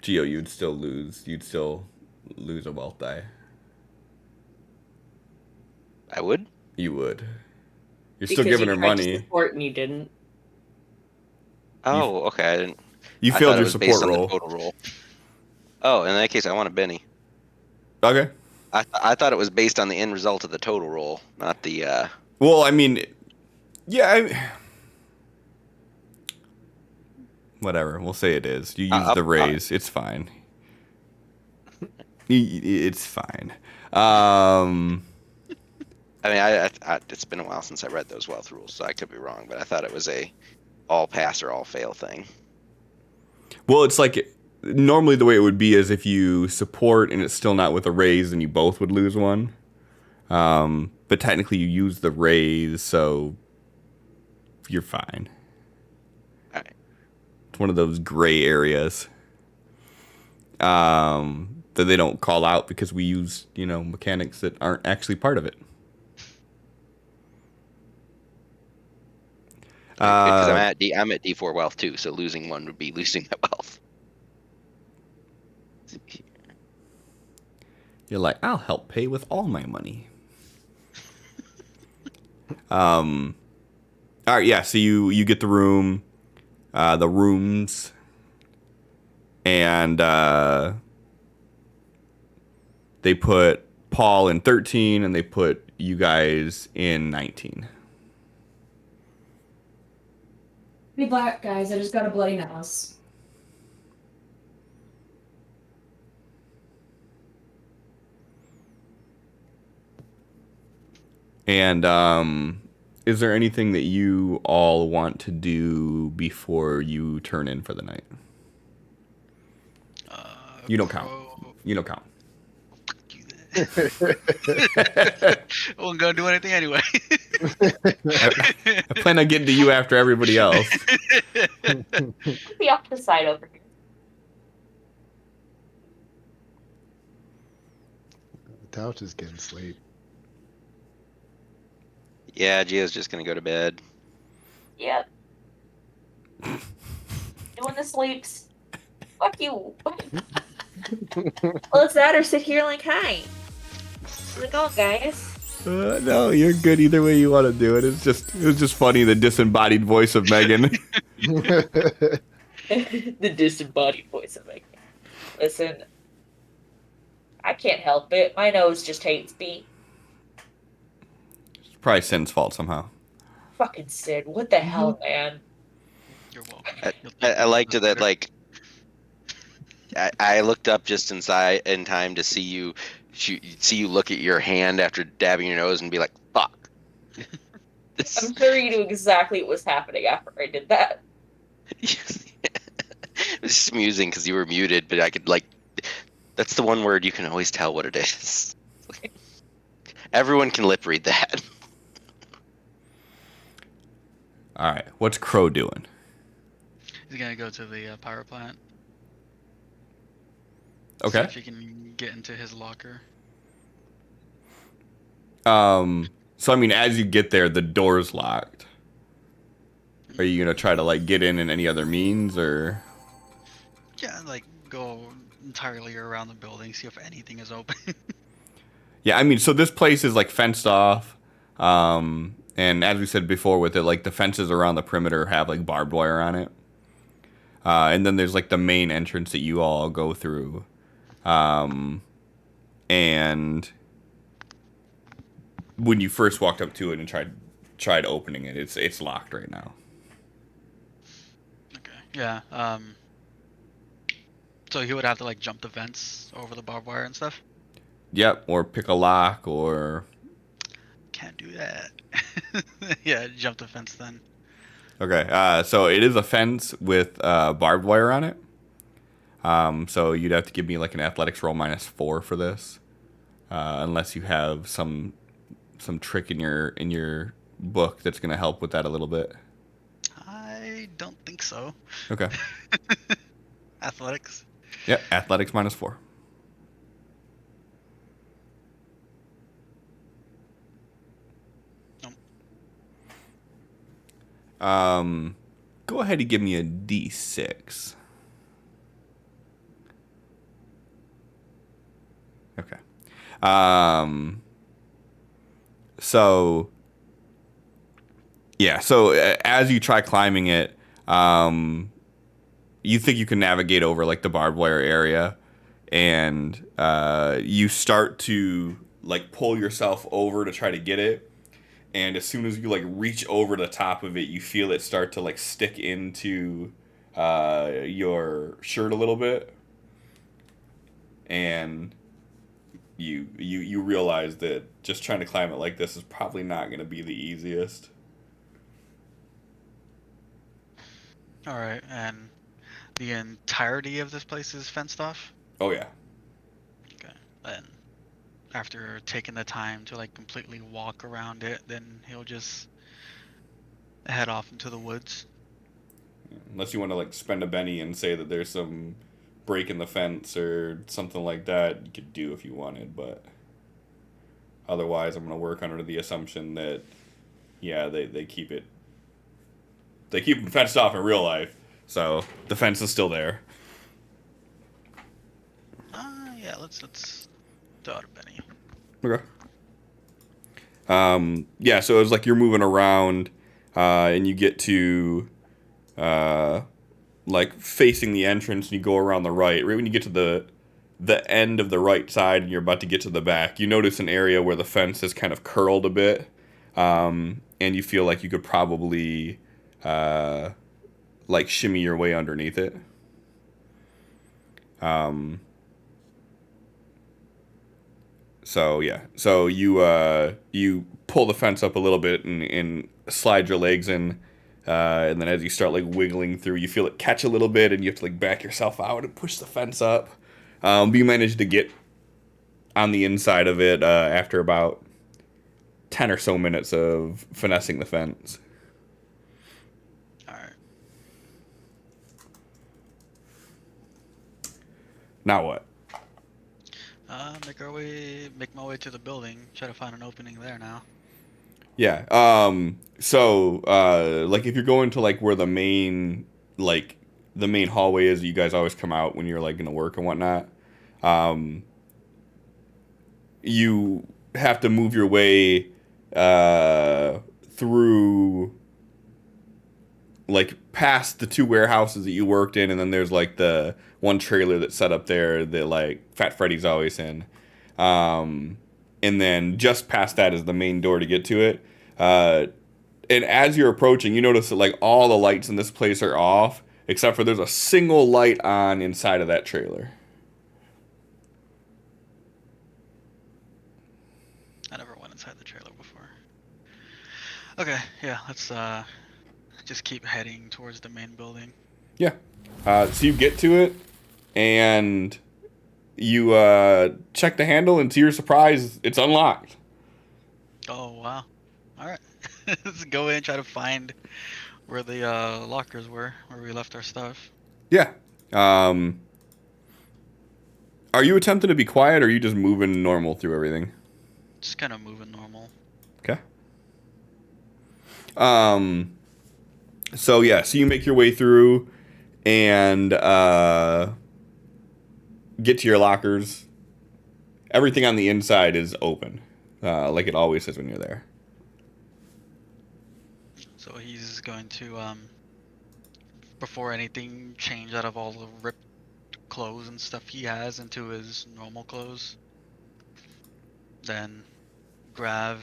Geo, you'd still lose a wealth die. I would. You would. You're Because still giving you her tried to money. support and you didn't. Oh, okay. I didn't. You I failed thought it your was support based on roll. the total roll. Oh, in that case, I want a Benny. Okay. I thought it was based on the end result of the total roll, not the. Well, I mean, yeah. Whatever. We'll say it is. You use the raise. It's fine. It's fine. I mean, I it's been a while since I read those wealth rules, so I could be wrong, but I thought it was a all pass or all fail thing. Well, it's like normally the way it would be is if you support and it's still not with a raise, then you both would lose one. But technically, you use the raise, so you're fine. All right. It's one of those gray areas that they don't call out because we use, mechanics that aren't actually part of it. Because I'm at D4 wealth too, so losing one would be losing that wealth. You're like, I'll help pay with all my money. All right, yeah. So you get the room, the rooms, and they put Paul in 13, and they put you guys in 19. Be black, guys. I just got a bloody nose. And is there anything that you all want to do before you turn in for the night? You don't count. You don't count. I wasn't gonna do anything anyway. I plan on getting to you after everybody else. Be off to the side over here. The couch is getting sleep. Yeah, Gio's just gonna go to bed. Yep. Doing the sleeps. Fuck you. Well, it's that or sit here like, hi. How's it going, guys? No, you're good either way you want to do it. It was just funny, the disembodied voice of Megan. The disembodied voice of Megan. Listen, I can't help it. My nose just hates me. It's probably Sin's fault somehow. Fucking Sid, what the hell, man? You're welcome. I, You'll I, thank I me liked for it this that later. like I looked up just in time to see you look at your hand after dabbing your nose and be like, "Fuck." I'm sure you knew exactly what was happening after I did that. It was just amusing because you were muted, but I could like. That's the one word you can always tell what it is. Everyone can lip read that. All right, what's Crow doing? He's gonna go to the power plant. See Okay. if he can get into his locker. So I mean, as you get there, the door's locked. Are you gonna try to like get in any other means, or? Yeah, like go entirely around the building, see if anything is open. Yeah, I mean, so this place is like fenced off, and as we said before, with it, like the fences around the perimeter have like barbed wire on it, and then there's like the main entrance that you all go through, and when you first walked up to it and tried opening it, it's locked right now. Okay. Yeah. So he would have to like jump the fence over the barbed wire and stuff. Yep, or pick a lock, or Can't do that. Yeah, jump the fence then. okay. So it is a fence with barbed wire on it. So you'd have to give me like an athletics roll -4 for this, unless you have some trick in your book that's gonna help with that a little bit. I don't think so. Okay. Athletics. Yep, athletics -4. Go ahead and give me a D6. Okay. So yeah, so as you try climbing it, you think you can navigate over like the barbed wire area, and you start to like pull yourself over to try to get it, and as soon as you like reach over the top of it, you feel it start to like stick into your shirt a little bit, and you realize that just trying to climb it like this is probably not going to be the easiest. All right, and the entirety of this place is fenced off. Oh yeah. Okay. And after taking the time to like completely walk around it, then he'll just head off into the woods. Unless you want to like spend a penny and say that there's some break in the fence or something like that, you could do if you wanted, but otherwise I'm going to work under the assumption that yeah, they keep it fenced off in real life. So the fence is still there. Yeah, let's throw out a penny. Okay. Yeah, so it's like you're moving around, and you get to, like facing the entrance, and you go around the right. Right when you get to the end of the right side, and you're about to get to the back, you notice an area where the fence is kind of curled a bit, and you feel like you could probably, like shimmy your way underneath it. So yeah, so you pull the fence up a little bit and slide your legs in, and then as you start like wiggling through, you feel it catch a little bit, and you have to like back yourself out and push the fence up. But you manage to get on the inside of it after about 10 or so minutes of finessing the fence. All right. Now what? Make my way to the building. Try to find an opening there now. Yeah. So, like, if you're going to like where the main hallway is, you guys always come out when you're like gonna work and whatnot. You have to move your way through like past the 2 warehouses that you worked in, and then there's like the one trailer that's set up there that like Fat Freddy's always in. And then just past that is the main door to get to it. And as you're approaching, you notice that like all the lights in this place are off, except for there's a single light on inside of that trailer. I never went inside the trailer before. Okay, yeah, let's just keep heading towards the main building. Yeah. So you get to it, and you check the handle, and to your surprise, it's unlocked. Oh wow! All right, let's go in and try to find where the lockers were, where we left our stuff. Yeah. Are you attempting to be quiet, or are you just moving normal through everything? Just kind of moving normal. Okay. So yeah, so you make your way through and get to your lockers. Everything on the inside is open, like it always is when you're there. So he's going to before anything, change out of all the ripped clothes and stuff he has into his normal clothes. Then grab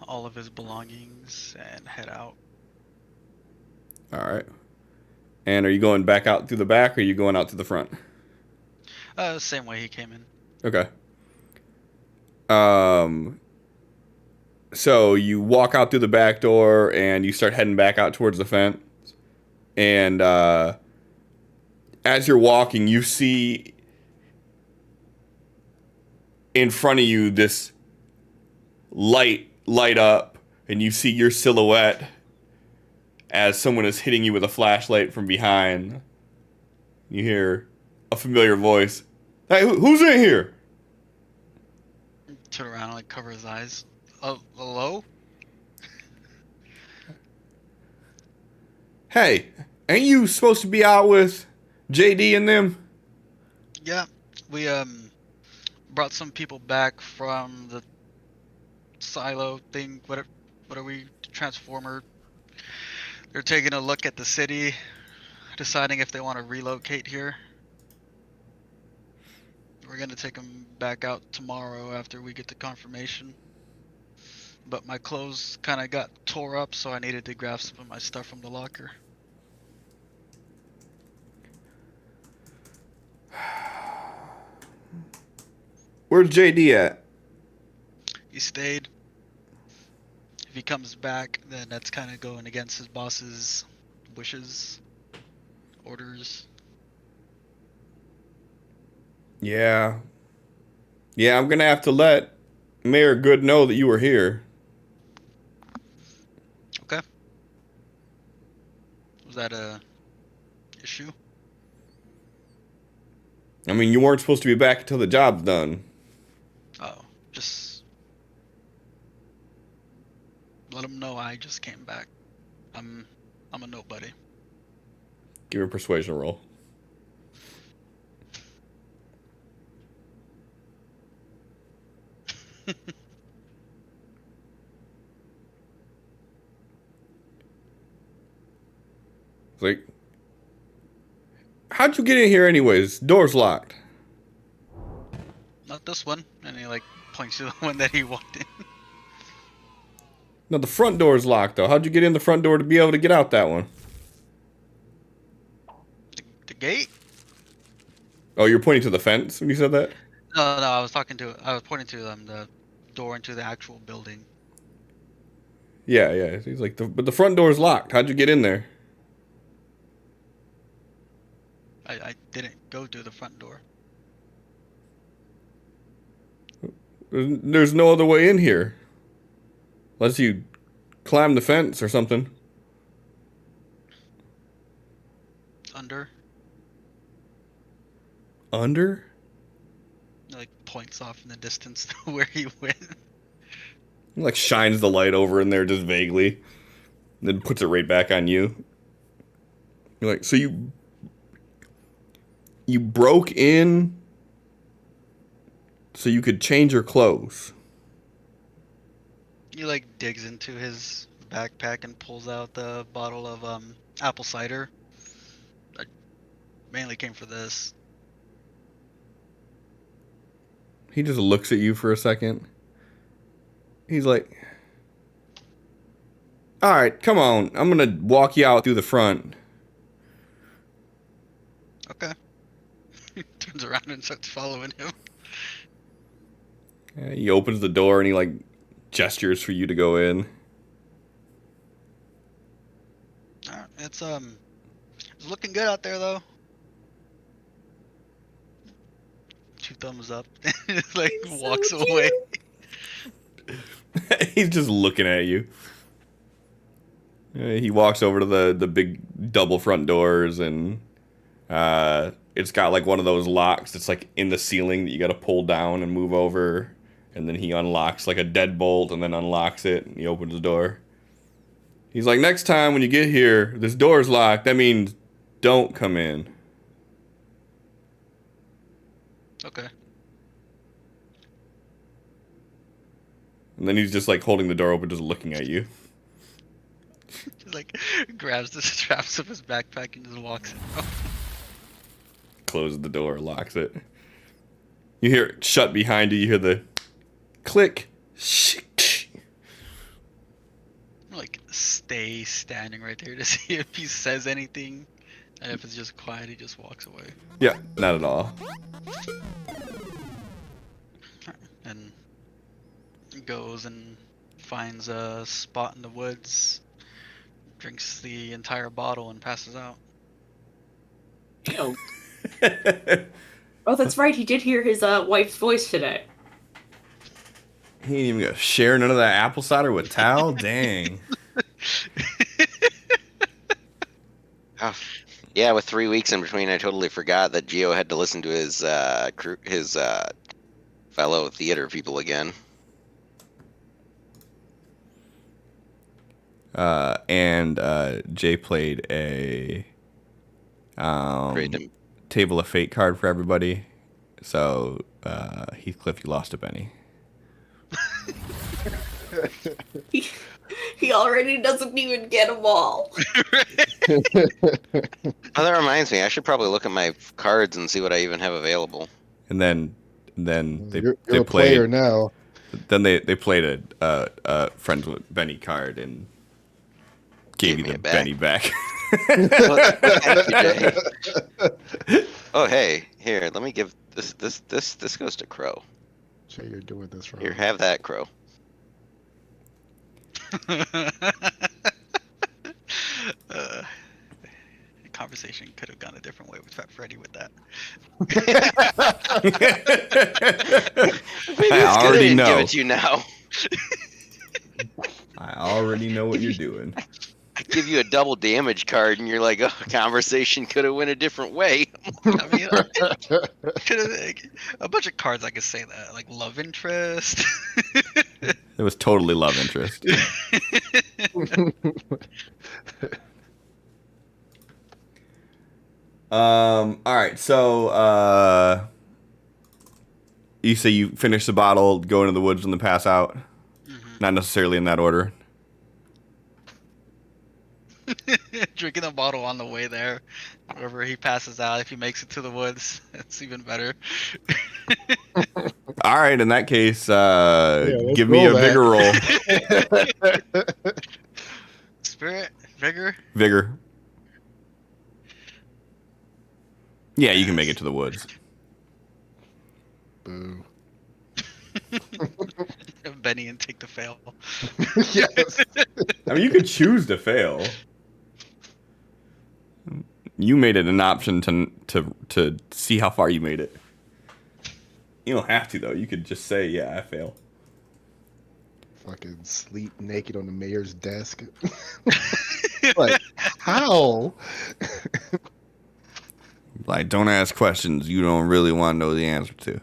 all of his belongings and head out. All right. And are you going back out through the back, or are you going out to the front? Same way he came in. Okay. So you walk out through the back door and you start heading back out towards the fence. And as you're walking, you see in front of you this light up, and you see your silhouette as someone is hitting you with a flashlight from behind. You hear a familiar voice. Hey, who's in here? Turn around and like cover his eyes. Oh, hello? Hey, ain't you supposed to be out with JD and them? Yeah, we brought some people back from the silo thing. What are we? Transformer. They're taking a look at the city, deciding if they want to relocate here. We're gonna take them back out tomorrow after we get the confirmation. But my clothes kind of got tore up, so I needed to grab some of my stuff from the locker. Where's JD at? He stayed. If he comes back, then that's kind of going against his boss's wishes, orders. Yeah. Yeah, I'm gonna have to let Mayor Good know that you were here. Okay. Was that a issue? I mean, you weren't supposed to be back until the job's done. Oh, just let him know I just came back. I'm a nobody. Give her a persuasion roll. It's like, how'd you get in here anyways? Door's locked. Not this one. And he like points to the one that he walked in. No, the front door's locked though. How'd you get in the front door to be able to get out that one? The gate? Oh, you're pointing to the fence when you said that? No, I was pointing to the door into the actual building. Yeah. He's like, but the front door's locked. How'd you get in there? I didn't go through the front door. There's no other way in here. Unless you climb the fence or something. Under? Under? Like points off in the distance to where he went. He like shines the light over in there just vaguely. Then puts it right back on you. You're like, so you broke in so you could change your clothes. He like digs into his backpack and pulls out the bottle of apple cider. I mainly came for this. He just looks at you for a second. He's like, all right, come on. I'm going to walk you out through the front. Okay. He turns around and starts following him. He opens the door and he like gestures for you to go in. Alright, it's looking good out there though. 2 thumbs up. Just like He's so walks cute. away. He's just looking at you. He walks over to the big double front doors, and it's got like one of those locks that's like in the ceiling that you got to pull down and move over. And then he unlocks like a deadbolt and then unlocks it, and he opens the door. He's like, next time when you get here, this door's locked. That means don't come in. Okay. And then he's just like holding the door open, just looking at you. Just like grabs the straps of his backpack and just walks in. Closes the door, locks it. You hear it shut behind you. You hear the click. Like stay standing right there to see if he says anything. And if it's just quiet, he just walks away. Yeah, not at all. And goes and finds a spot in the woods, drinks the entire bottle and passes out. Ew. Oh, that's right. He did hear his wife's voice today. He ain't even gonna share none of that apple cider with Tal? Dang. Oh, yeah, with 3 weeks in between, I totally forgot that Gio had to listen to his fellow theater people again. And Jay played a Great. Table of Fate card for everybody. So, Heathcliff, you lost a penny. He already doesn't even get them all. Oh, that reminds me. I should probably look at my cards and see what I even have available. And then You're they a played. player now. Then they played a Friends with Benny card and gave you me the it back. Benny back. Well, thank you, Jay. Oh, hey, here. Let me give this goes to Crow. Jay, you're doing this wrong. Here, have that, Crow. The conversation could have gone a different way with Fat Freddy with that. Maybe I it's good already didn't know. give it to you now. I already know what you're doing. I give you a double damage card, and you're like, "Oh, conversation could have went a different way." I mean, could have a bunch of cards I could say that, like love interest. It was totally love interest. All right, so you say you finish the bottle, go into the woods, and then pass out. Not necessarily in that order. Drinking the bottle on the way there. Wherever he passes out, if he makes it to the woods, it's even better. All right, in that case, let's give me a roll vigor roll. Spirit, vigor. Vigor. Yeah, you can make it to the woods. Boo. Benny and take the fail. Yes. I mean, you could choose to fail. You made it an option to see how far you made it. You don't have to though. You could just say, "Yeah, I fail." Fucking sleep naked on the mayor's desk. Like, how? Like, don't ask questions you don't really want to know the answer to.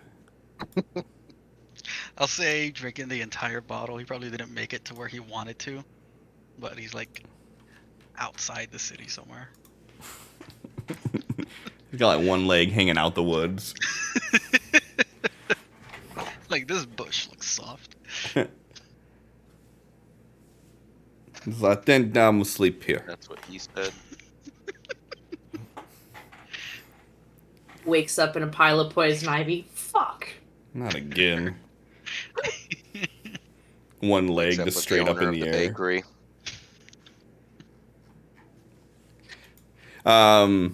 I'll say drinking the entire bottle. He probably didn't make it to where he wanted to, but he's like outside the city somewhere. He's got like one leg hanging out the woods. Like, this bush looks soft. He's like, I think I'm gonna sleep here. That's what he said. Wakes up in a pile of poison ivy. Fuck. Not again. One leg Except just with straight the up owner in of the the air. bakery. All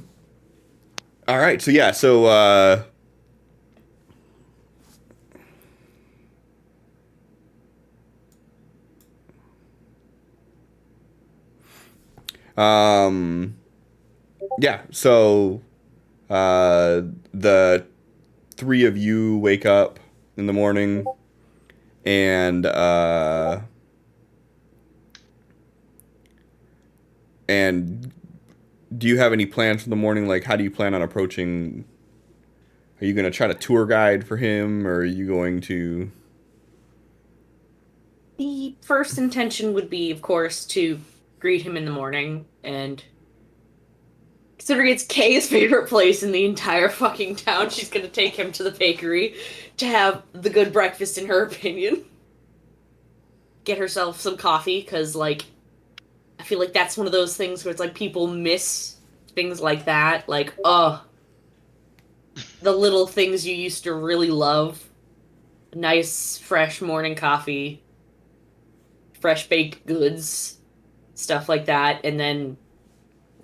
right, so yeah, so yeah, so the three of you wake up in the morning, and do you have any plans for the morning? Like, how do you plan on approaching? Are you going to try to tour guide for him, or are you going to? The first intention would be, of course, to greet him in the morning, and considering it's Kay's favorite place in the entire fucking town, she's gonna take him to the bakery to have the good breakfast, in her opinion. Get herself some coffee, because, like, I feel like that's one of those things where it's like people miss things like that. Like, the little things you used to really love. Nice, fresh morning coffee, fresh baked goods, stuff like that, and then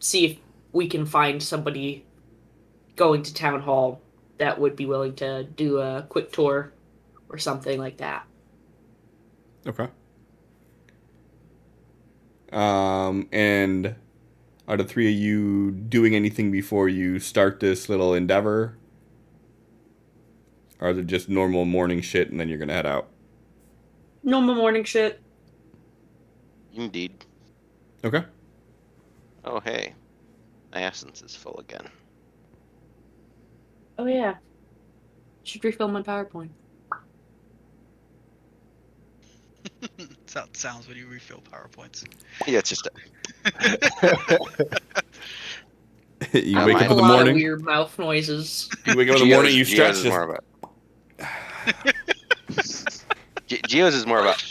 see if we can find somebody going to town hall that would be willing to do a quick tour or something like that. Okay. And are the three of you doing anything before you start this little endeavor? Or is it just normal morning shit and then you're gonna head out? Normal morning shit. Indeed. Okay. Oh, hey. My essence is full again. Oh yeah. Should refill my PowerPoint. That's how it sounds when you refill PowerPoints. Yeah, it's just You Not wake up mine. in A the lot of morning. weird mouth noises. You wake up in the morning. You stretch. Geo's is Just, more about. Geo's is more about.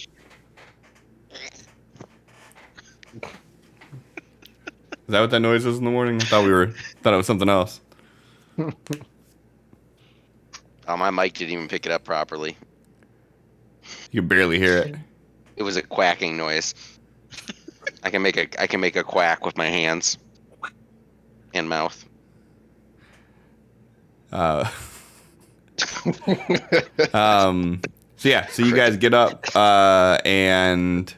is that what that noise is in the morning? I thought it was something else. Oh, my mic didn't even pick it up properly. You can barely hear it. It was a quacking noise. I can make a quack with my hands and mouth. So yeah, so you guys get up, and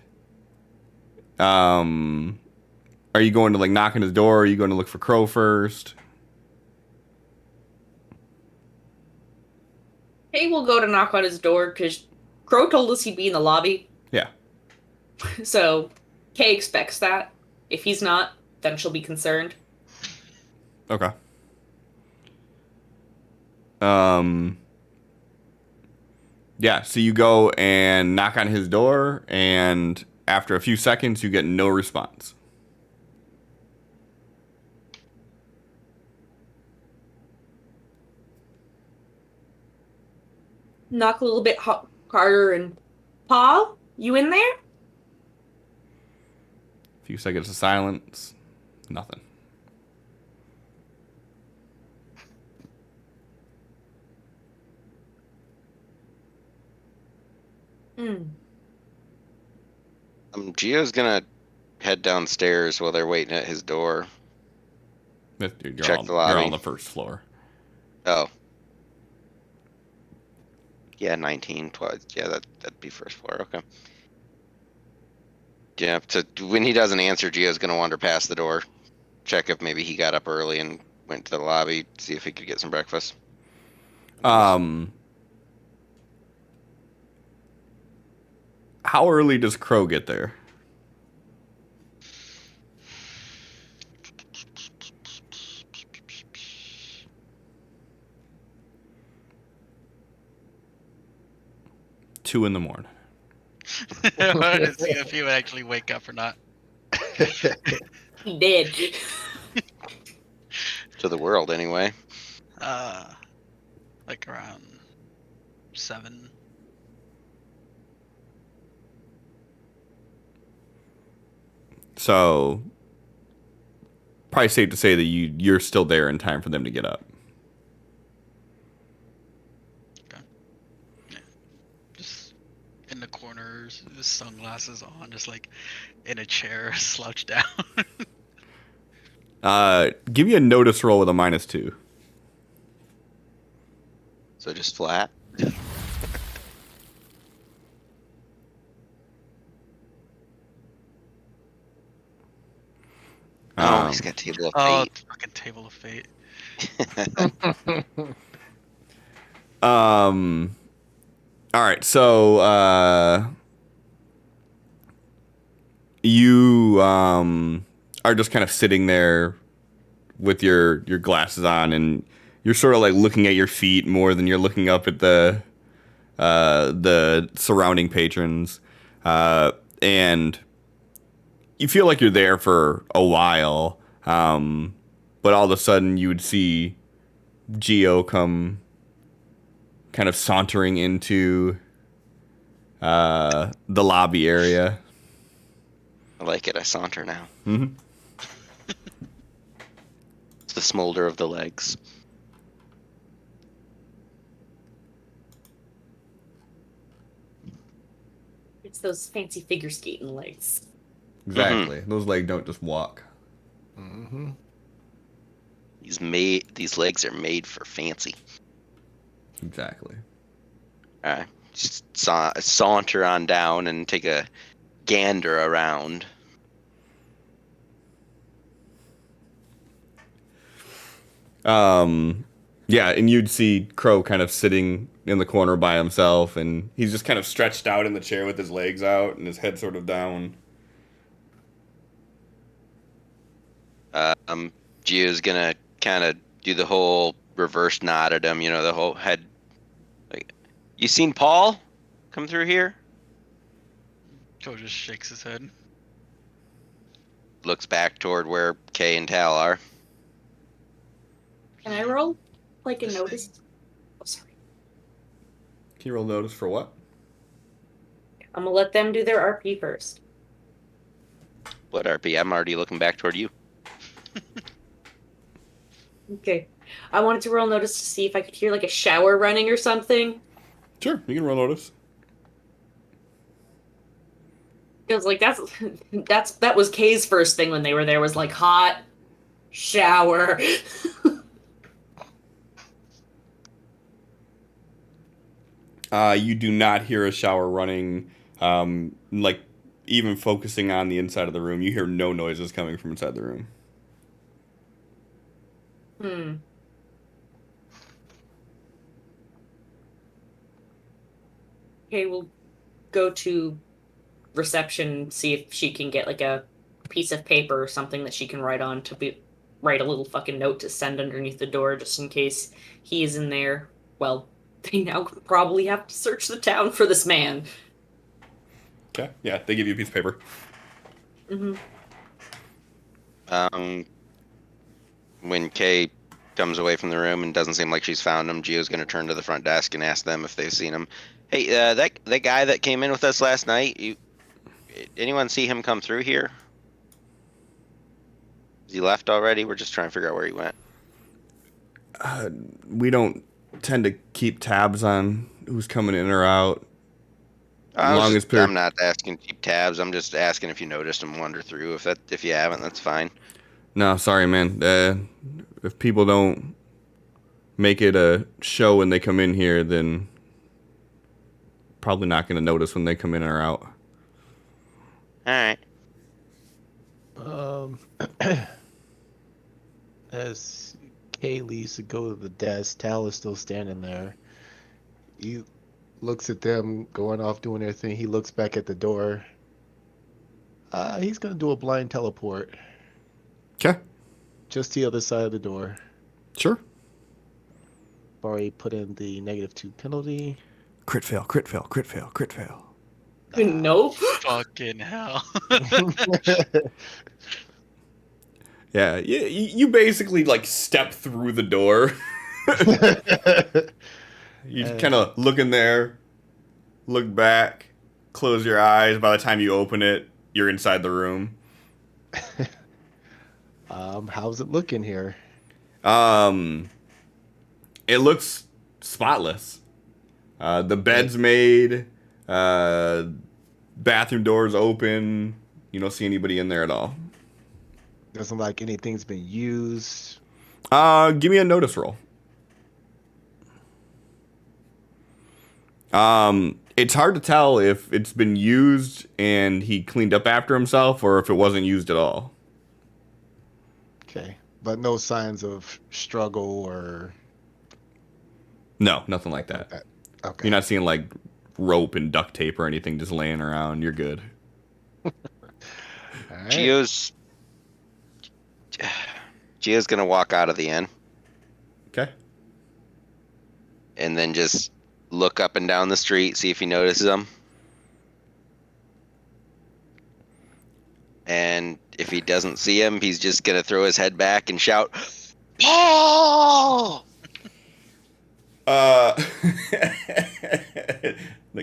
are you going to like knock on his door? Or are you going to look for Crow first? Hey, we'll go to knock on his door because Crow told us he'd be in the lobby. Yeah. So Kay expects that. If he's not, then she'll be concerned. Okay. Yeah, so you go and knock on his door, and after a few seconds, you get no response. Knock a little bit harder and, Paul, you in there? A few seconds of silence. Nothing. Geo's gonna head downstairs while they're waiting at his door. Dude, Check the you're lobby. on the first floor. Oh. Yeah, 19, 12. Yeah, that'd be first floor. Okay. Yeah, so when he doesn't answer, Geo's gonna wander past the door, check if maybe he got up early and went to the lobby, see if he could get some breakfast. How early does Crow get there? Two in the morning. I wanted to see if he would actually wake up or not. He did. To the world, anyway. Like around 7. So, probably safe to say that you're still there in time for them to get up. Okay. the corner, sunglasses on, just like in a chair, slouched down. Give me a notice roll with a -2. So just flat. Oh, he's got Table of Oh, Fate. fucking Table of Fate. All right, so you are just kind of sitting there with your glasses on, and you're sort of like looking at your feet more than you're looking up at the surrounding patrons, and you feel like you're there for a while, but all of a sudden you would see Geo come kind of sauntering into the lobby area. I like it. I saunter now. Mm-hmm. It's the smolder of the legs. It's those fancy figure skating legs. Exactly. Those legs don't just walk. Mm-hmm. These legs are made for fancy. Exactly. Just saunter on down and take a gander around. Yeah, and you'd see Crow kind of sitting in the corner by himself, and he's just kind of stretched out in the chair with his legs out and his head sort of down. Gio's gonna kind of do the whole reverse nod at him, the whole head. Like, you seen Paul come through here? Joe just shakes his head. Looks back toward where Kay and Tal are. Can I roll like a This notice? Oh, sorry. Can you roll notice for what? I'm gonna let them do their RP first. What RP? I'm already looking back toward you. Okay. I wanted to roll notice to see if I could hear like a shower running or something. Sure, you can roll notice. Because like that was Kay's first thing when they were there was like hot shower. You do not hear a shower running, like even focusing on the inside of the room. You hear no noises coming from inside the room. Okay, we'll go to reception, see if she can get like a piece of paper or something that she can write on write a little fucking note to send underneath the door just in case he is in there. Well, they now probably have to search the town for this man. Okay, yeah, they give you a piece of paper. When Kay comes away from the room and doesn't seem like she's found him, Gio's gonna turn to the front desk and ask them if they've seen him. Hey, that guy that came in with us last night, anyone see him come through here? Is he left already? We're just trying to figure out where he went. We don't tend to keep tabs on who's coming in or out. I'm not asking to keep tabs. I'm just asking if you noticed him wander through. If you haven't, that's fine. No, sorry, man. If people don't make it a show when they come in here, then probably not going to notice when they come in or out. All right. As Kay leaves to go to the desk, Tal is still standing there. He looks at them going off doing their thing. He looks back at the door. He's gonna do a blind teleport. Okay. Just the other side of the door. Sure. Already put in the -2 penalty. Crit fail, crit fail, crit fail, crit fail. Nope. Fucking hell. Yeah, you basically like step through the door. You kind of look in there, look back, close your eyes. By the time you open it, you're inside the room. How's it looking here? It looks spotless. The bed's made. Bathroom doors open. You don't see anybody in there at all. Doesn't like anything's been used. Give me a notice roll. It's hard to tell if it's been used and he cleaned up after himself or if it wasn't used at all. Okay, but no signs of struggle or No, nothing like that. that. Okay. You're not seeing like rope and duct tape or anything just laying around. You're good. All right. Geo's gonna walk out of the inn Okay. and then just look up and down the street, see if he notices them. And if he doesn't see him, he's just gonna throw his head back and shout, "Paul!" The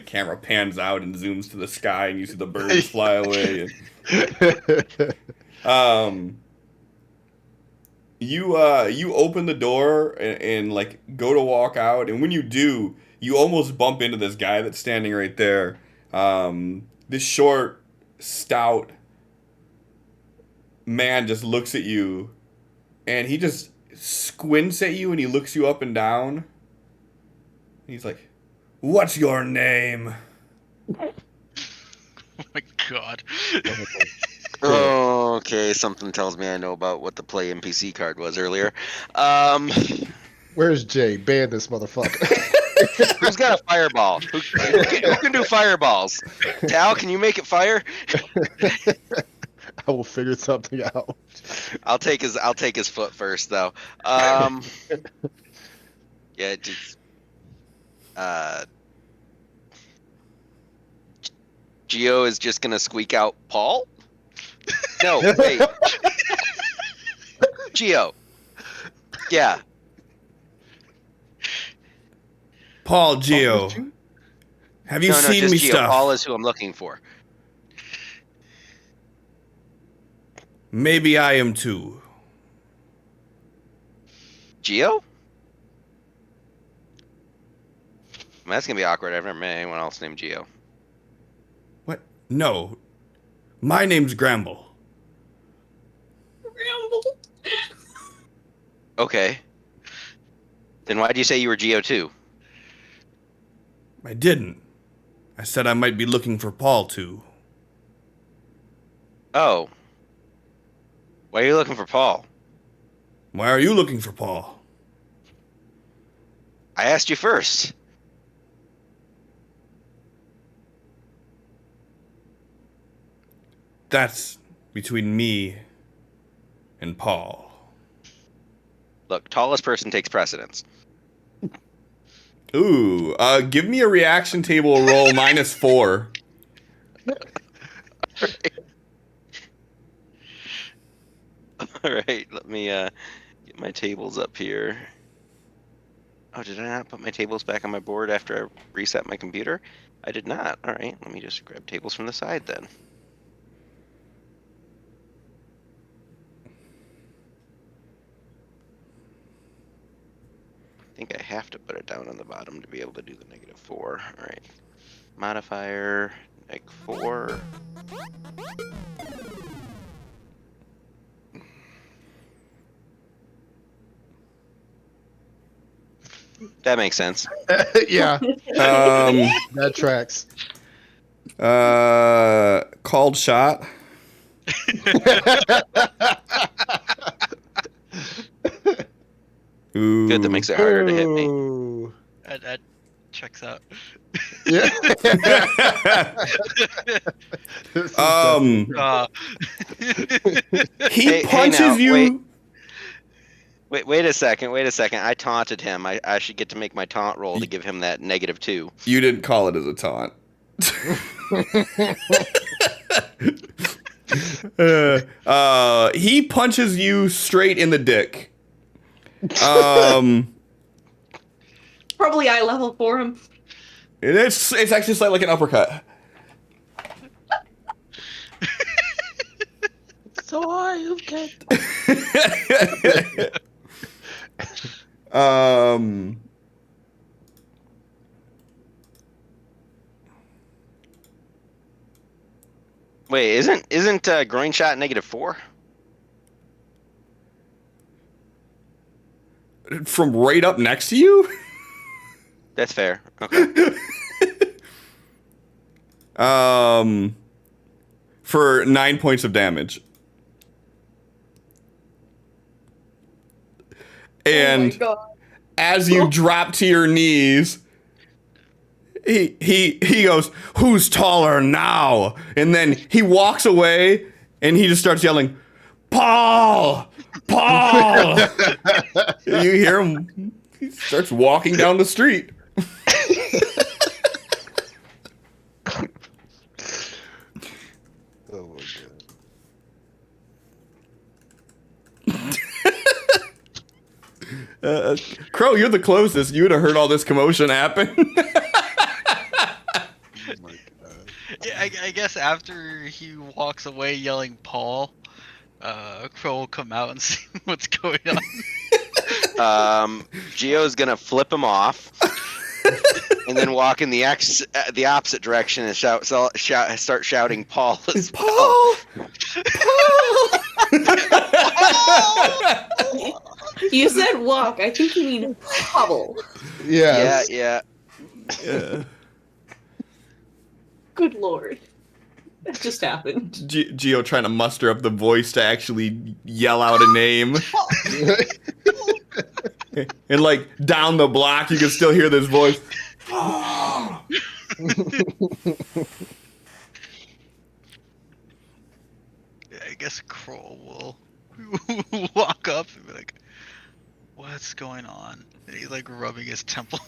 camera pans out and zooms to the sky, and you see the birds fly away. You open the door and like go to walk out, and when you do, you almost bump into this guy that's standing right there. This short, stout man just looks at you, and he just squints at you, and he looks you up and down. He's like, "What's your name?" Oh my god. Oh, okay, something tells me I know about what the play NPC card was earlier. Where's Jay? Ban this motherfucker. Who's got a fireball? Who can do fireballs? Tal, can you make it fire? I will figure something out. I'll take his foot first though. Yeah, just Geo is just gonna squeak out, "Paul?" No, wait. Geo. Yeah. Paul Geo. Have you No, seen just me Geo. stuff? Paul is who I'm looking for. Maybe I am too. Geo? That's gonna be awkward. I've never met anyone else named Geo. What? No. My name's Gramble. Okay. Then why do you say you were Geo too? I didn't. I said I might be looking for Paul too. Oh. Why are you looking for Paul? Why are you looking for Paul? I asked you first. That's between me and Paul. Look, tallest person takes precedence. Ooh, give me a reaction table roll -4. All right, let me get my tables up here. Oh, did I not put my tables back on my board after I reset my computer? I did not. All right, let me just grab tables from the side then. I think I have to put it down on the bottom to be able to do the -4. All right. Modifier, -4. That makes sense. Yeah, Um, that tracks. called shot. Ooh. Good, that makes it harder to hit me. Ooh. That checks out. Yeah. This is He Hey punches now, you. Wait a second. I taunted him. I should get to make my taunt roll to give him that -2. You didn't call it as a taunt. He punches you straight in the dick. Probably eye level for him. It's actually like an uppercut. so I get. Wait, isn't groin shot -4? From right up next to you? That's fair. Okay. For 9 points of damage. And oh my God. as you drop to your knees, he goes, "Who's taller now?" And then he walks away and he just starts yelling, "Paul! Paul!" You hear him. He starts walking down the street. Oh my god. Crow, you're the closest. You would have heard all this commotion happen. Oh my god. Yeah, I guess after he walks away yelling Paul, Crow will come out and see what's going on. Geo's gonna flip him off, and then walk in the opposite direction and start shouting Paul as well. Paul! You said walk. I think you mean hobble. Yes. Yeah. Yeah. Good lord. That just happened. Geo trying to muster up the voice to actually yell out a name. And like down the block, you can still hear this voice. I guess Crow will walk up and be like, "What's going on?" And he's like rubbing his temple.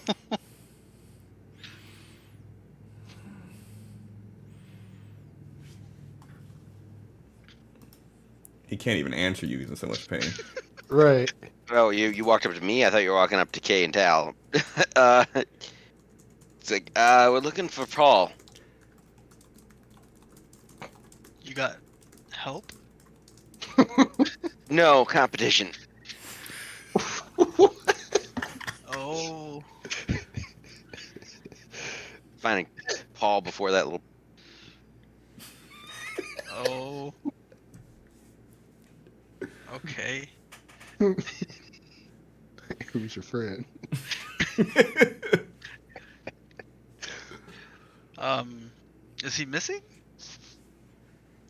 He can't even answer you. He's in so much pain. Right. Oh, you walked up to me? I thought you were walking up to Kay and Tal. It's like, we're looking for Paul. You got help? No, competition. Oh, Finding Paul before that little... oh. Okay. Who's your friend? Is he missing?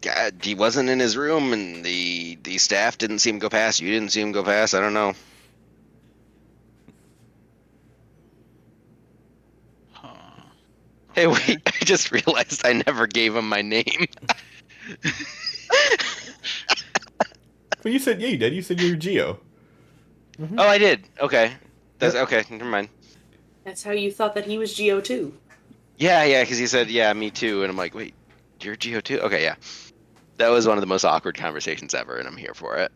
God, he wasn't in his room, and the staff didn't see him go past. You didn't see him go past. I don't know. Huh. Hey, wait! I just realized I never gave him my name. But you said, yeah, you did. You said you were Geo. Oh, I did. Okay, that's okay. Never mind. That's how you thought that he was Geo too. Yeah, because he said, "Yeah, me too," and I'm like, "Wait, you're Geo too?" Okay, yeah. That was one of the most awkward conversations ever, and I'm here for it.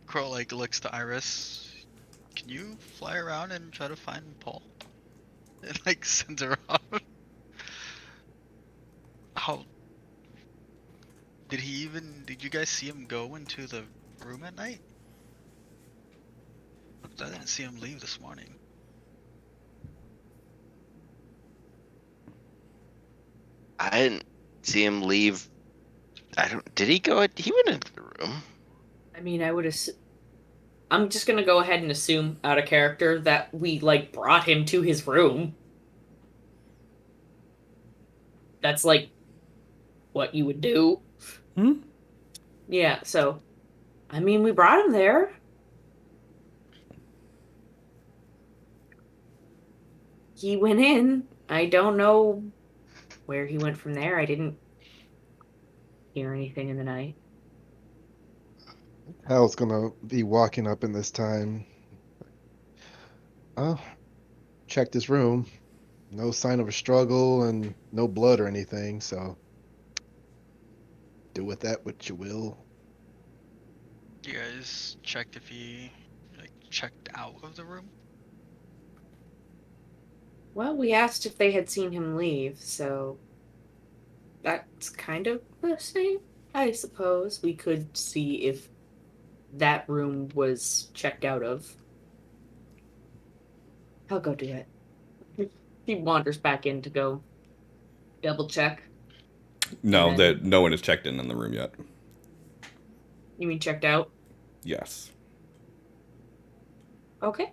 Crow like looks to Iris. Can you fly around and try to find Paul? And like sends her off. How did you guys see him go into the room at night? 'Cause I didn't see him leave this morning. I didn't see him leave. Did he go? He went into the room. I mean, I'm just gonna go ahead and assume out of character that we like brought him to his room. That's like what you would do. Hmm? Yeah, so I mean, we brought him there. He went in. I don't know where he went from there. I didn't hear anything in the night. Hal's gonna be walking up in this time. Oh, check this room. No sign of a struggle and no blood or anything, so do with that what you will. You guys checked if he like checked out of the room? Well, we asked if they had seen him leave, so that's kind of the same. I suppose we could see if that room was checked out of. I'll go do it. He wanders back in to go double check. No, And then- that no one has checked in the room yet. You mean checked out? Yes. Okay.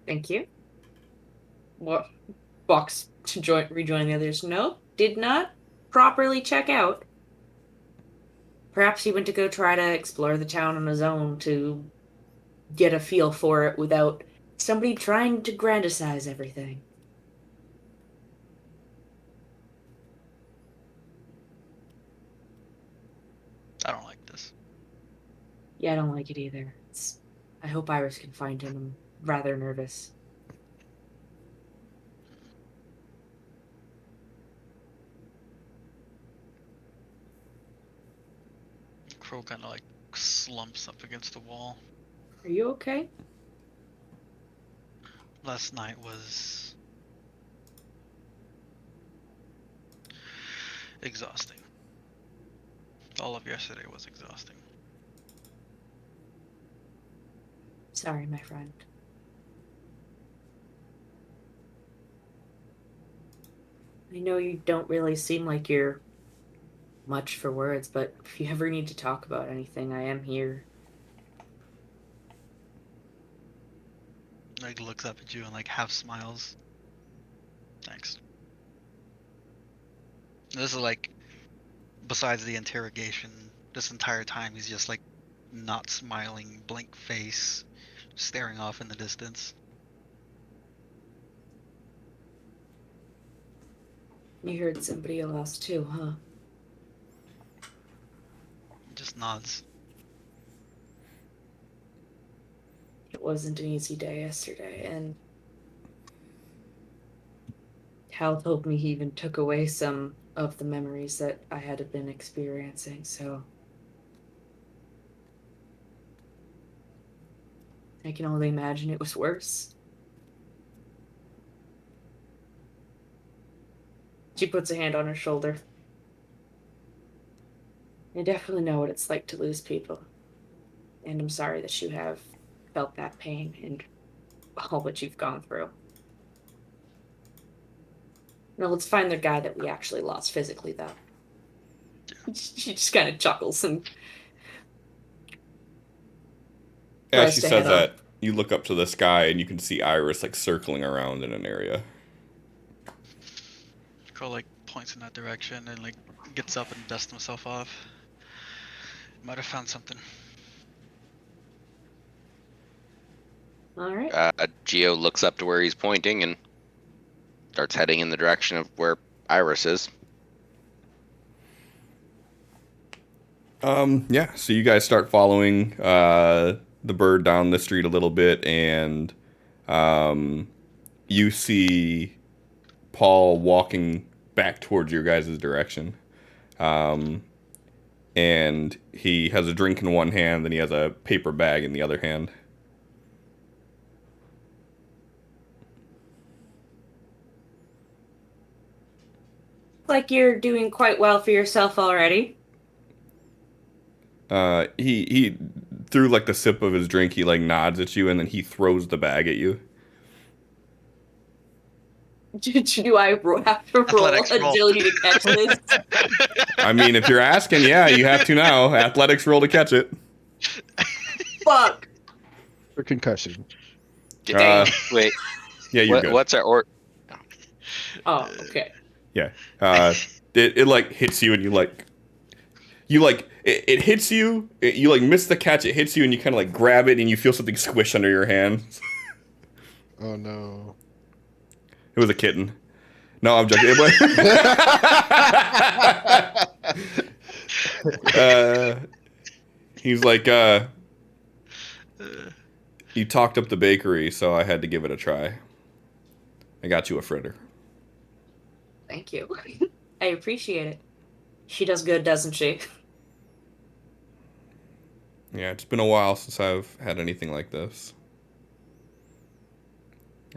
Thank you. What? Walks to rejoin the others. No, did not properly check out. Perhaps he went to go try to explore the town on his own to get a feel for it without somebody trying to grandiose everything. I don't like this. Yeah, I don't like it either. I hope Iris can find him. I'm rather nervous. Crow kind of like slumps up against the wall. Are you okay? Last night was exhausting. All of yesterday was exhausting. Sorry, my friend. I know you don't really seem like you're much for words, but if you ever need to talk about anything, I am here. Like looks up at you and like half smiles. Thanks. This is like, besides the interrogation, this entire time he's just like not smiling, blank face, staring off in the distance. You heard somebody lost too, huh? Just nods. It wasn't an easy day yesterday, and Hal told me he even took away some of the memories that I had been experiencing, so I can only imagine it was worse. She puts a hand on her shoulder. I definitely know what it's like to lose people. And I'm sorry that you have felt that pain and all that you've gone through. Now let's find the guy that we actually lost physically, though. She just kind of chuckles and As tries she to says head on. that, you look up to the sky and you can see Iris like circling around in an area. Crow like points in that direction and like gets up and dusts himself off. Might have found something. All right. Geo looks up to where he's pointing and starts heading in the direction of where Iris is. Yeah, so you guys start following the bird down the street a little bit, and you see Paul walking back towards your guys' direction. And he has a drink in one hand, and he has a paper bag in the other hand. Like you're doing quite well for yourself already. He through like the sip of his drink, he like nods at you, and then he throws the bag at you. Do I have to roll Athletics roll. agility to catch this? I mean, if you're asking, yeah, you have to now. Athletics roll to catch it. Fuck. For concussion. Wait, Yeah, you're good. what's our or? Oh, okay. Yeah. It like hits you, and it hits you. You like miss the catch. It hits you, and you kind of like grab it, and you feel something squish under your hand. Oh no. It was a kitten. No, I'm joking. He's like, you talked up the bakery, so I had to give it a try. I got you a fritter. Thank you. I appreciate it. She does good, doesn't she? Yeah, it's been a while since I've had anything like this.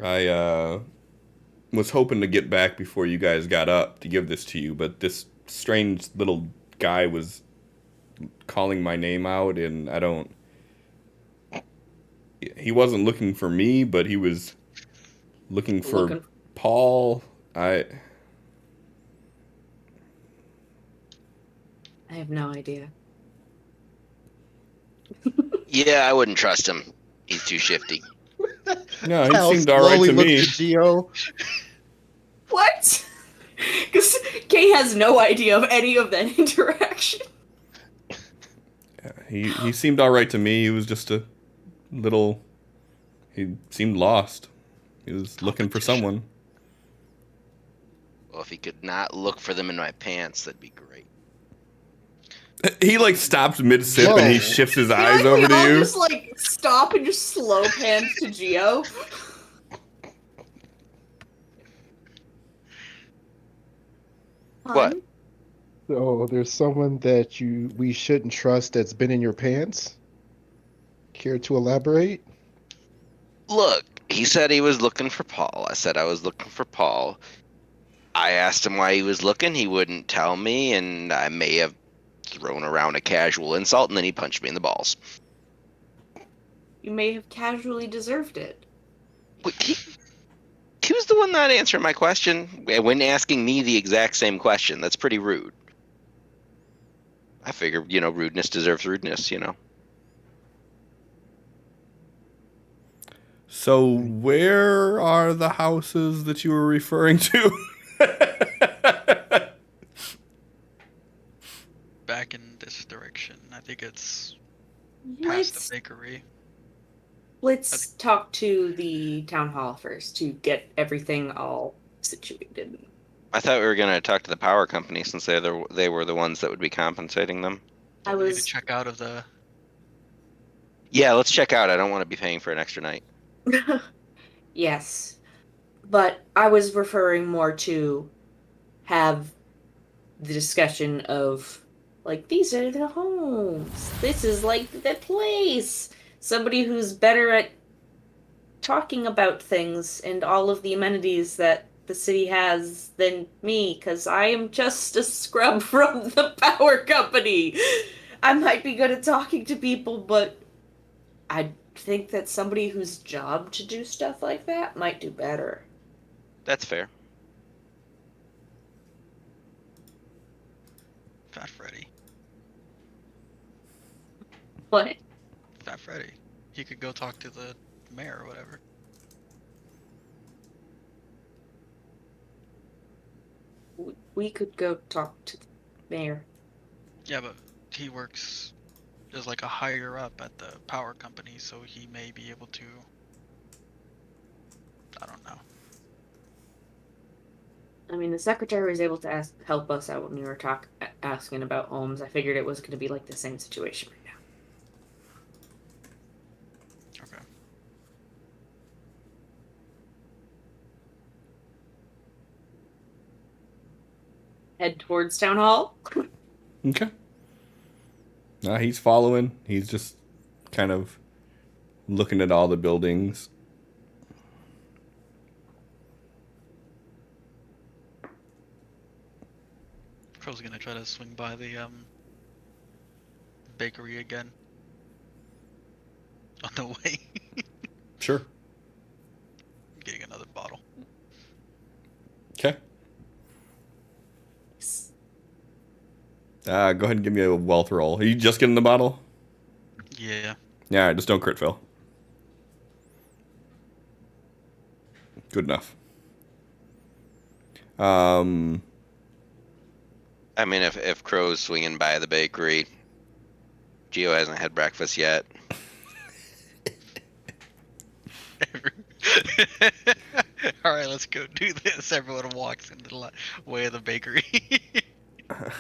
I was hoping to get back before you guys got up to give this to you, but this strange little guy was calling my name out, and I don't he wasn't looking for me, but he was looking for Looking. Paul. I have no idea. Yeah, I wouldn't trust him. He's too shifty. No, he Cal seemed all right slowly to looks me. at Geo. What? Because Kay has no idea of any of that interaction. He seemed all right to me. He was just a little. He seemed lost. He was looking for Competition. someone. Well, if he could not look for them in my pants, that'd be great. He like stops mid sip and he Whoa. shifts his I feel eyes like over we to all you. just like stop and just slow pans to Geo. What? So there's someone that we shouldn't trust that's been in your pants? Care to elaborate? Look, he said he was looking for Paul. I said I was looking for Paul. I asked him why he was looking. He wouldn't tell me, and I may have thrown around a casual insult, and then he punched me in the balls. You may have casually deserved it. He was the one not answering my question when asking me the exact same question. That's pretty rude. I figure, rudeness deserves rudeness, So where are the houses that you were referring to? Back in this direction. I think it's past Let's the bakery. let's talk to the town hall first to get everything all situated. I thought we were going to talk to the power company since they were the ones that would be compensating them. I We need to was check out of the. Yeah, let's check out. I don't want to be paying for an extra night. yes, but I was referring more to have the discussion of like these are the homes. This is like the place. Somebody who's better at talking about things and all of the amenities that the city has than me, because I am just a scrub from the power company. I might be good at talking to people, but I think that somebody whose job to do stuff like that might do better. That's fair. Fat Freddy. What? Fat Freddy. He could go talk to the mayor or whatever. We could go talk to the mayor. Yeah, but he works as like a higher up at the power company, so he may be able to. I don't know. I mean, the secretary was able to help us out when we were asking about homes. I figured it was going to be like the same situation right now. Okay. Head towards town hall. Okay. He's following. He's just kind of looking at all the buildings. Crow's gonna try to swing by the bakery again. On the way. Sure. Getting another bottle. Okay. Go ahead and give me a wealth roll. Are you just getting the bottle? Yeah. Yeah, all right, just don't crit fail. Good enough. I mean, if Crow's swinging by the bakery, Geo hasn't had breakfast yet. Alright, let's go do this. Everyone walks into the way of the bakery.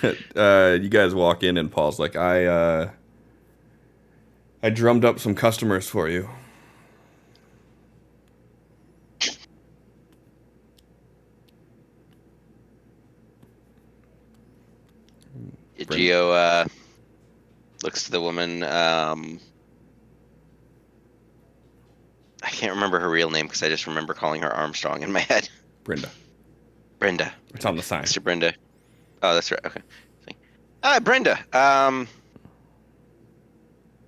You guys walk in and Paul's like, I drummed up some customers for you. Geo looks to the woman. I can't remember her real name because I just remember calling her Armstrong in my head. Brenda. Brenda. It's on the sign. Mr. Brenda. Oh, that's right. Okay. Brenda.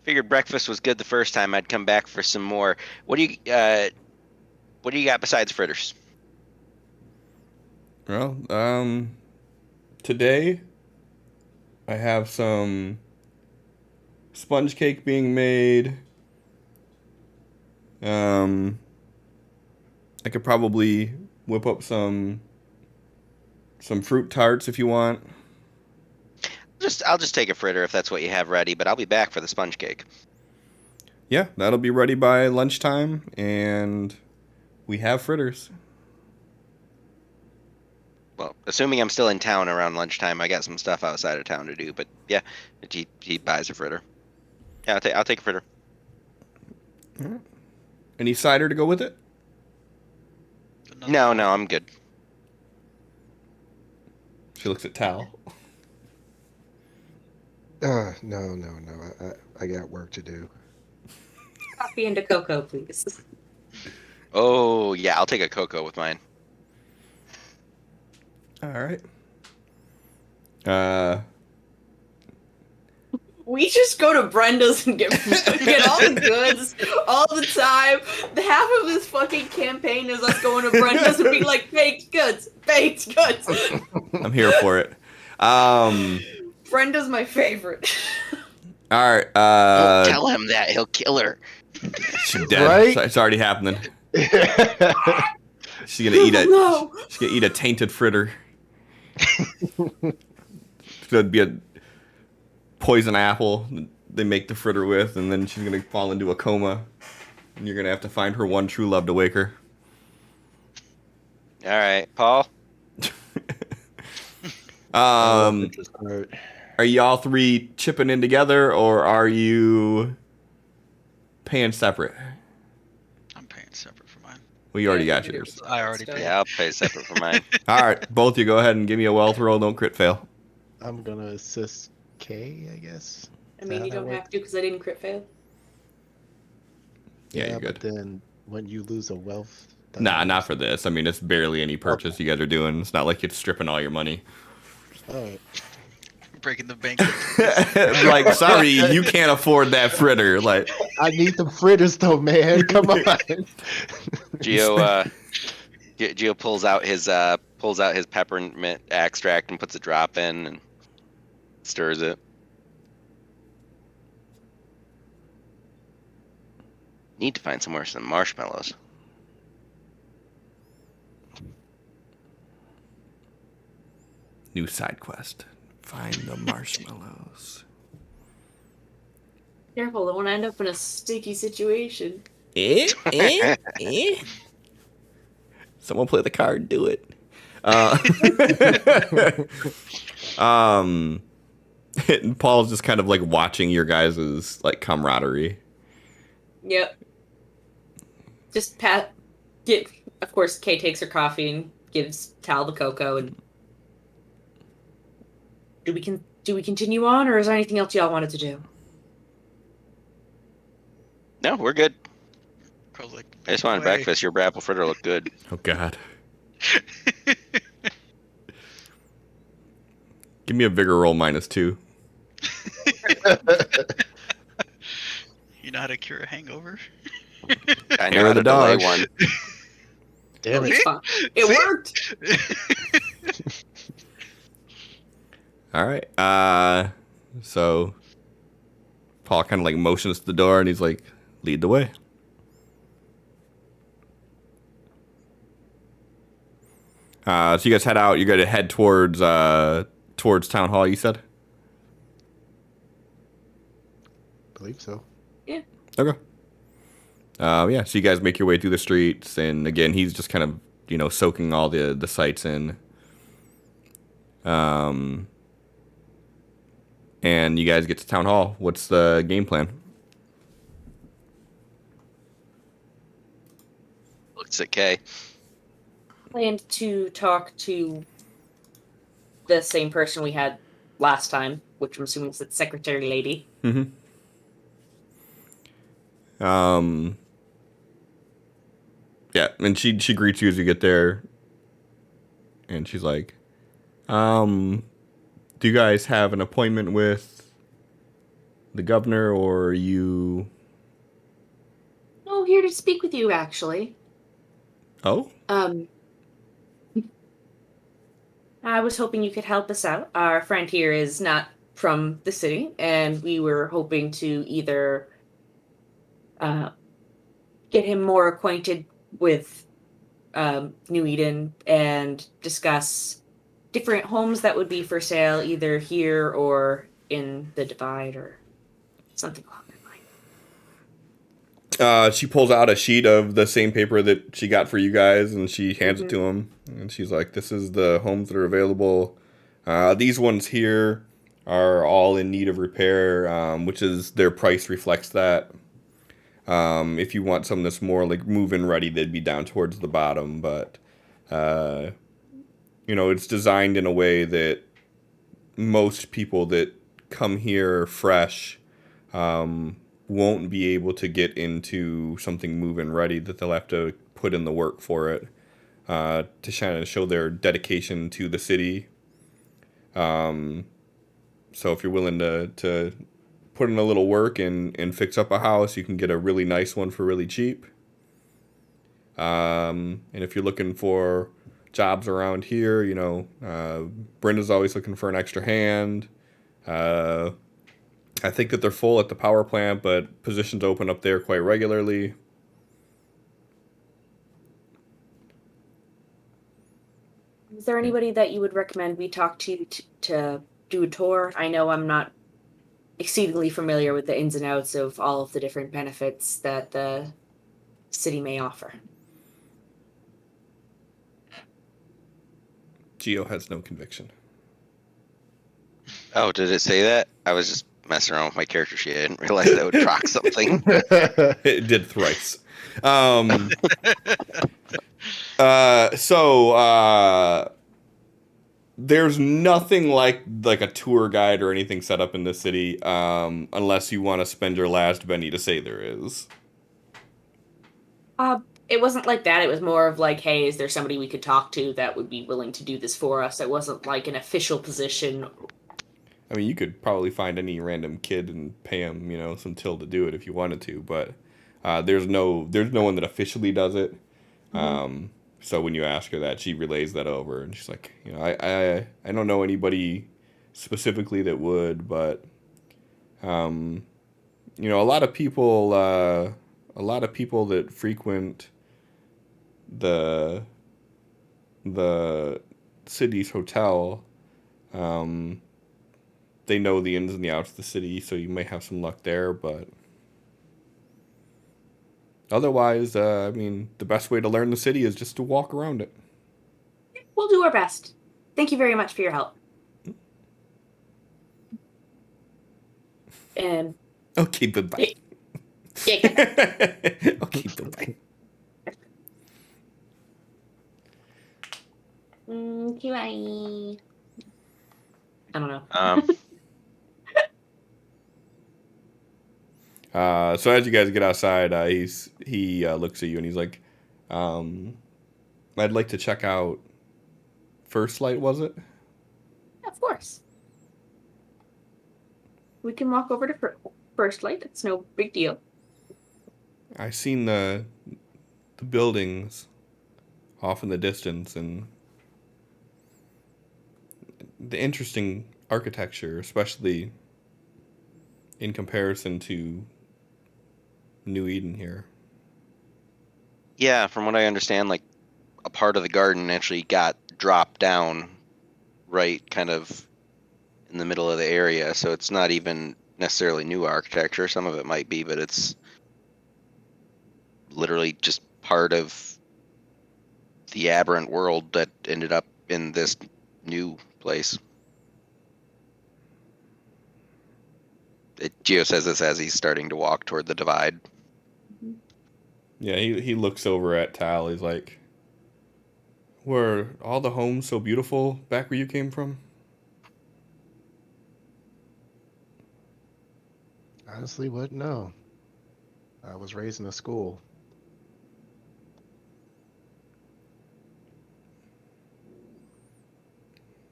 Figured breakfast was good the first time. I'd come back for some more. What do you got besides fritters? Well, today I have some sponge cake being made. I could probably whip up some fruit tarts if you want. I'll just take a fritter if that's what you have ready, but I'll be back for the sponge cake. Yeah, that'll be ready by lunchtime, and we have fritters. Well, assuming I'm still in town around lunchtime, I got some stuff outside of town to do. But yeah, he buys a fritter. Yeah, I'll take a fritter. Any cider to go with it? No, I'm good. She looks at Tal. No. I got work to do. Coffee and a cocoa, please. Oh yeah, I'll take a cocoa with mine. All right. We just go to Brenda's and get all the goods all the time. Half of this fucking campaign is us going to Brenda's and being like, baked goods, baked goods. I'm here for it. Brenda's my favorite. All right. Don't tell him that; he'll kill her. She's dead. Right? It's already happening. She's gonna eat it. No. She's gonna eat a tainted fritter. It's gonna be a poison apple they make the fritter with, and then she's gonna fall into a coma, and you're gonna have to find her one true love to wake her. All right, Paul. Are y'all three chipping in together, or are you paying separate? I'm paying separate for mine. Well, you already got yours. I already paid. Yeah, I'll pay separate for mine. All right, both of you go ahead and give me a wealth roll. Don't crit fail. I'm gonna assist Kay, I guess. I mean, you don't have to because I didn't crit fail. Yeah, you're but good. then when you lose a wealth. Nah, not for this. I mean, it's barely any purchase you guys are doing. It's not like it's stripping all your money. Alright. Breaking the bank. Like, sorry, you can't afford that fritter. Like, I need the fritters though, man. Come on. Gio pulls out his peppermint extract and puts a drop in and stirs it. Need to find somewhere some marshmallows. new side quest. Find the marshmallows. Careful, don't want to end up in a sticky situation. Someone play the card. Do it. And Paul's just kind of like watching your guys' like camaraderie. Yep. Just of course, Kay takes her coffee and gives Tal the cocoa. And do we continue on, or is there anything else y'all wanted to do? No, we're good. Like, I just wanted breakfast. Your apple fritter looked good. Oh God. Give me a vigor roll -2. You know how to cure a hangover? I know how to delay one. Damn it. It worked. All right. So Paul kind of like motions to the door, and he's like, "Lead the way." So you guys head out. You're going to head towards town hall. You said. Believe so. Yeah. Okay. Yeah. So you guys make your way through the streets, and again, he's just kind of soaking all the sights in. And you guys get to town hall. What's the game plan? Looks at Kay. Planned to talk to the same person we had last time, which I'm assuming is the secretary lady. Mm-hmm. Yeah, and she greets you as you get there, and she's like, "Do you guys have an appointment with the governor, or are you? Oh, here to speak with you, actually. Oh, I was hoping you could help us out. Our friend here is not from the city, and we were hoping to either get him more acquainted with New Eden and discuss different homes that would be for sale either here or in the Divide or something along that line. she pulls out a sheet of the same paper that she got for you guys, and she hands it Mhm. to him. And she's like, "This is the homes that are available. These ones here are all in need of repair, which is their price reflects that. If you want something that's more like move-in ready, they'd be down towards the bottom, but uh, it's designed in a way that most people that come here fresh won't be able to get into something move-in ready, that they'll have to put in the work for it to kind of show their dedication to the city. So if you're willing to put in a little work and fix up a house, you can get a really nice one for really cheap. And if you're looking for jobs around here, Brenda's always looking for an extra hand. I think that they're full at the power plant, but positions open up there quite regularly. Is there anybody that you would recommend we talk to do a tour? I know I'm not exceedingly familiar with the ins and outs of all of the different benefits that the city may offer. Geo has no conviction. Oh, did it say that? I was just messing around with my character sheet. I didn't realize that would proc something. It did thrice. So there's nothing like a tour guide or anything set up in the city, unless you want to spend your last penny to say there is. It wasn't like that. It was more of like, hey, is there somebody we could talk to that would be willing to do this for us? It wasn't like an official position. I mean, you could probably find any random kid and pay him, some till to do it if you wanted to, but there's no one that officially does it. So when you ask her that, she relays that over, and she's like, I don't know anybody specifically that would, but a lot of people that frequent the the city's hotel, they know the ins and the outs of the city, so you may have some luck there, but otherwise, I mean, the best way to learn the city is just to walk around it. We'll do our best. Thank you very much for your help. And Okay, bye-bye. yeah. Okay, bye-bye. QI. I don't know. So as you guys get outside, he looks at you and he's like, I'd like to check out First Light, was it? Of course. We can walk over to First Light. It's no big deal. I seen the buildings off in the distance and the interesting architecture, especially in comparison to New Eden here. Yeah, from what I understand, like a part of the garden actually got dropped down right kind of in the middle of the area, so it's not even necessarily new architecture. Some of it might be, but it's literally just part of the aberrant world that ended up in this new place. Geo says this as he's starting to walk toward the divide. Yeah, he looks over at Tal. He's like, were all the homes so beautiful back where you came from? Honestly, wouldn't know. I was raised in a school.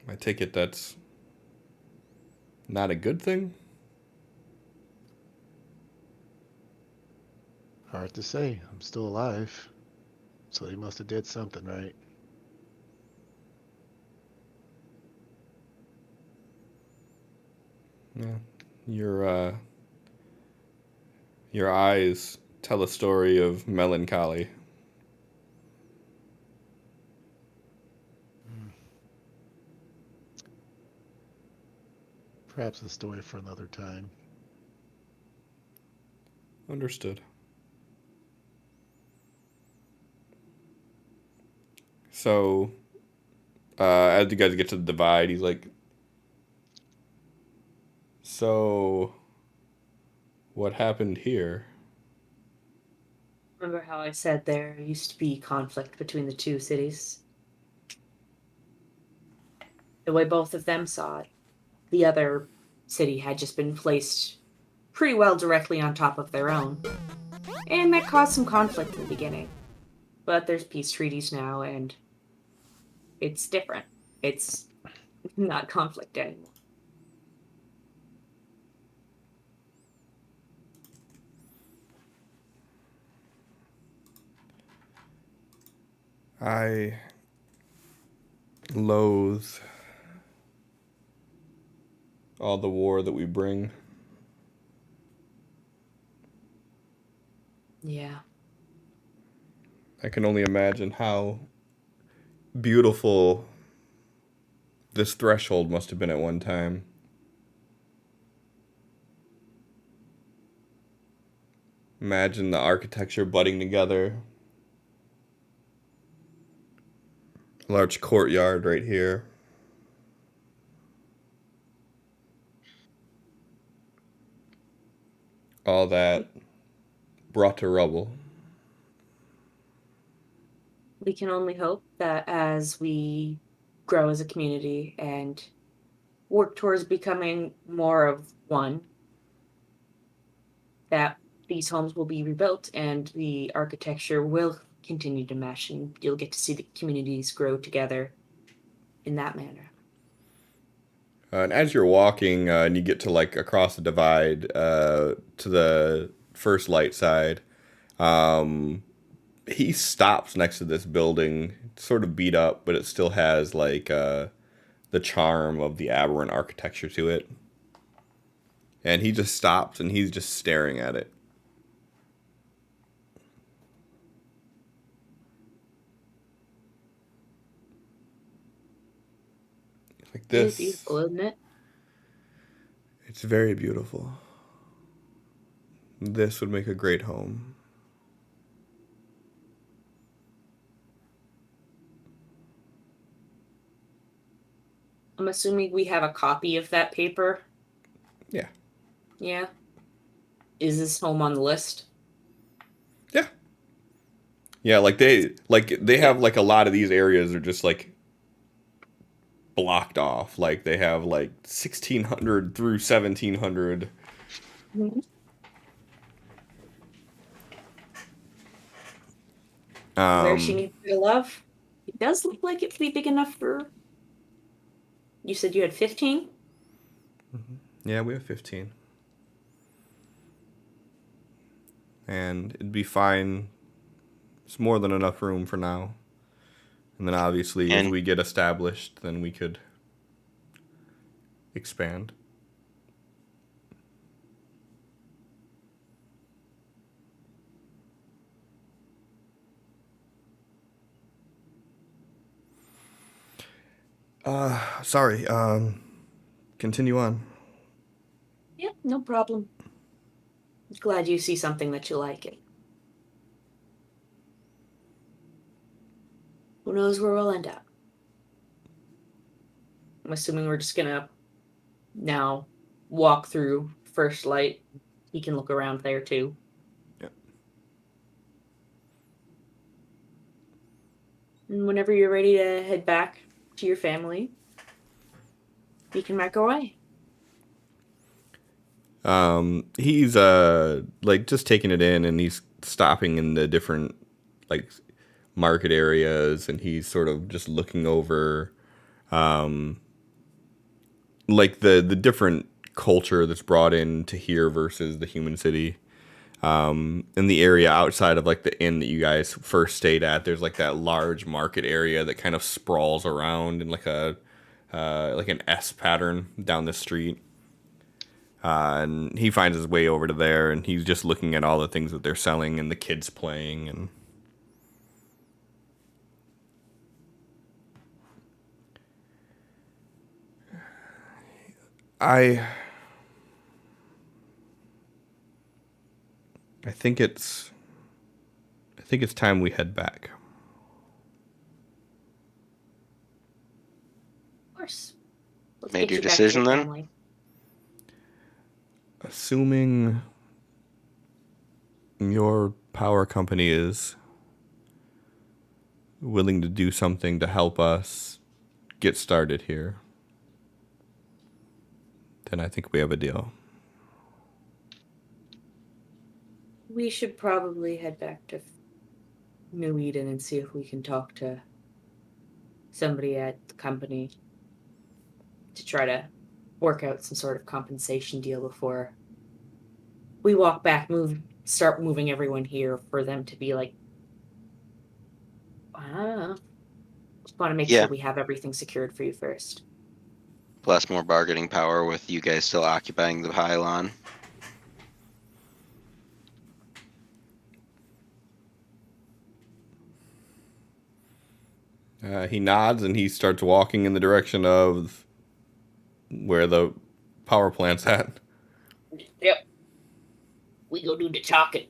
I take it that's not a good thing? Hard to say. I'm still alive. So he must have did something right. Yeah. Your eyes tell a story of melancholy. Perhaps a story for another time. Understood. So, as you guys get to the divide, he's like, "So, what happened here?" Remember how I said there used to be conflict between the two cities? The way both of them saw it, the other city had just been placed pretty well directly on top of their own. And that caused some conflict in the beginning. But there's peace treaties now, and it's different. It's not conflict anymore. I loathe all the war that we bring. Yeah. I can only imagine how beautiful this threshold must have been at one time. Imagine the architecture budding together. Large courtyard right here. All that brought to rubble. We can only hope that as we grow as a community and work towards becoming more of one, that these homes will be rebuilt and the architecture will continue to mesh, and you'll get to see the communities grow together in that manner. And as you're walking and you get to like across the divide to the first light side, he stops next to this building, sort of beat up, but it still has like the charm of the aberrant architecture to it. And he just stops and he's just staring at it. Like this. It's beautiful, isn't it? It's very beautiful. This would make a great home. I'm assuming we have a copy of that paper. Yeah. Yeah. Is this home on the list? Yeah. Yeah, like they have like a lot of these areas are just like blocked off. Like they have like 1600 through 1700. Mm-hmm. Where she needs to love. It does look like it'd be big enough for. You said you had 15? Yeah, we have 15. And it'd be fine. It's more than enough room for now. And then obviously, as we get established, then we could expand. Sorry. Continue on. Yeah, no problem. Glad you see something that you like it. Who knows where we'll end up? I'm assuming we're just gonna now walk through first light. He can look around there too. Yep. And whenever you're ready to head back to your family, you can make our way. He's like just taking it in, and he's stopping in the different like market areas, and he's sort of just looking over like the different culture that's brought in to here versus the human city. In the area outside of like the inn that you guys first stayed at, there's like that large market area that kind of sprawls around in like a like an S pattern down the street. And he finds his way over to there, and he's just looking at all the things that they're selling and the kids playing. And I think it's time we head back. Of course. Let's Made get your you back to decision then? family. Assuming your power company is willing to do something to help us get started here, then I think we have a deal. We should probably head back to New Eden and see if we can talk to somebody at the company to try to work out some sort of compensation deal before we walk back, start moving everyone here for them to be like, I don't know. Just want to make Yeah. sure we have everything secured for you first. Plus more bargaining power with you guys still occupying the pylon. He nods and he starts walking in the direction of where the power plant's at. Yep. We go do the talking.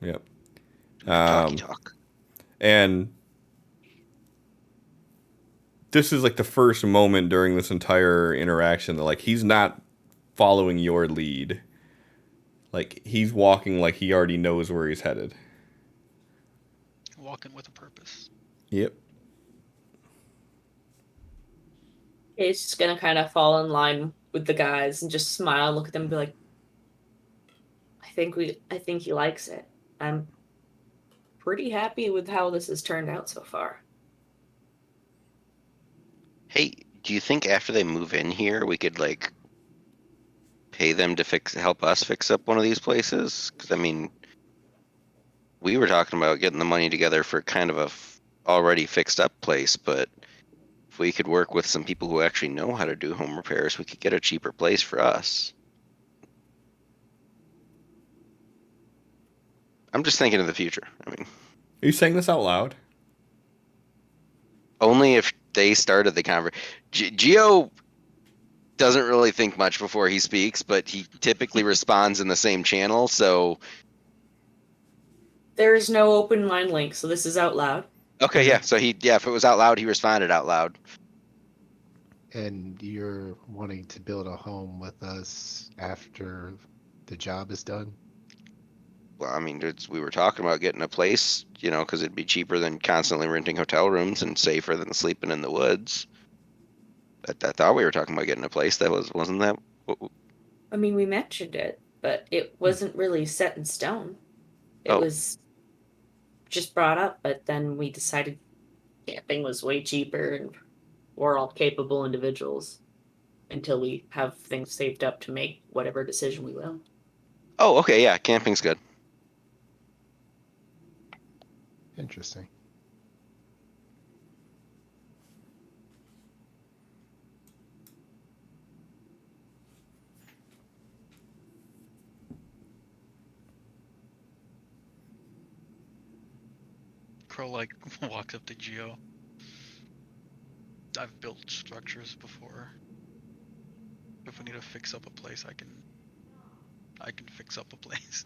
Yep. Talky talk. And this is like the first moment during this entire interaction that like he's not following your lead. Like he's walking like he already knows where he's headed. Walking with a purpose. Yep. He's just gonna kind of fall in line with the guys and just smile and look at them and be like, I think he likes it. I'm pretty happy with how this has turned out so far. Hey, do you think after they move in here, we could like pay them to help us fix up one of these places? Because I mean, we were talking about getting the money together for kind of a already fixed up place, but if we could work with some people who actually know how to do home repairs, we could get a cheaper place for us. I'm just thinking of the future. I mean, Are you saying this out loud? only if they started the conversation. Geo doesn't really think much before he speaks, but he typically responds in the same channel, so... There's no open line link, so this is out loud. Okay, yeah, so if it was out loud, he responded out loud. And you're wanting to build a home with us after the job is done? Well, I mean, we were talking about getting a place, because it'd be cheaper than constantly renting hotel rooms and safer than sleeping in the woods. I thought we were talking about getting a place. Wasn't that? I mean, we mentioned it, but it wasn't really set in stone. It was just brought up, but then we decided camping was way cheaper and we're all capable individuals until we have things saved up to make whatever decision we will. Oh, okay, yeah, camping's good. Interesting. Crow walks up to Geo. I've built structures before. If we need to fix up a place, I can fix up a place.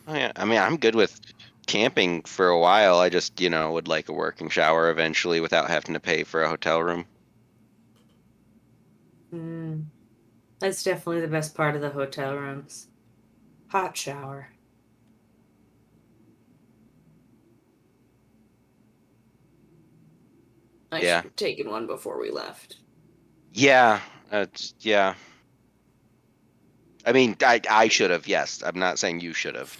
Oh, yeah, I mean, I'm good with camping for a while. I just, would like a working shower eventually without having to pay for a hotel room. That's definitely the best part of the hotel rooms. Hot shower. I should have taken one before we left. Yeah, yeah. I mean, I should have, yes. I'm not saying you should have.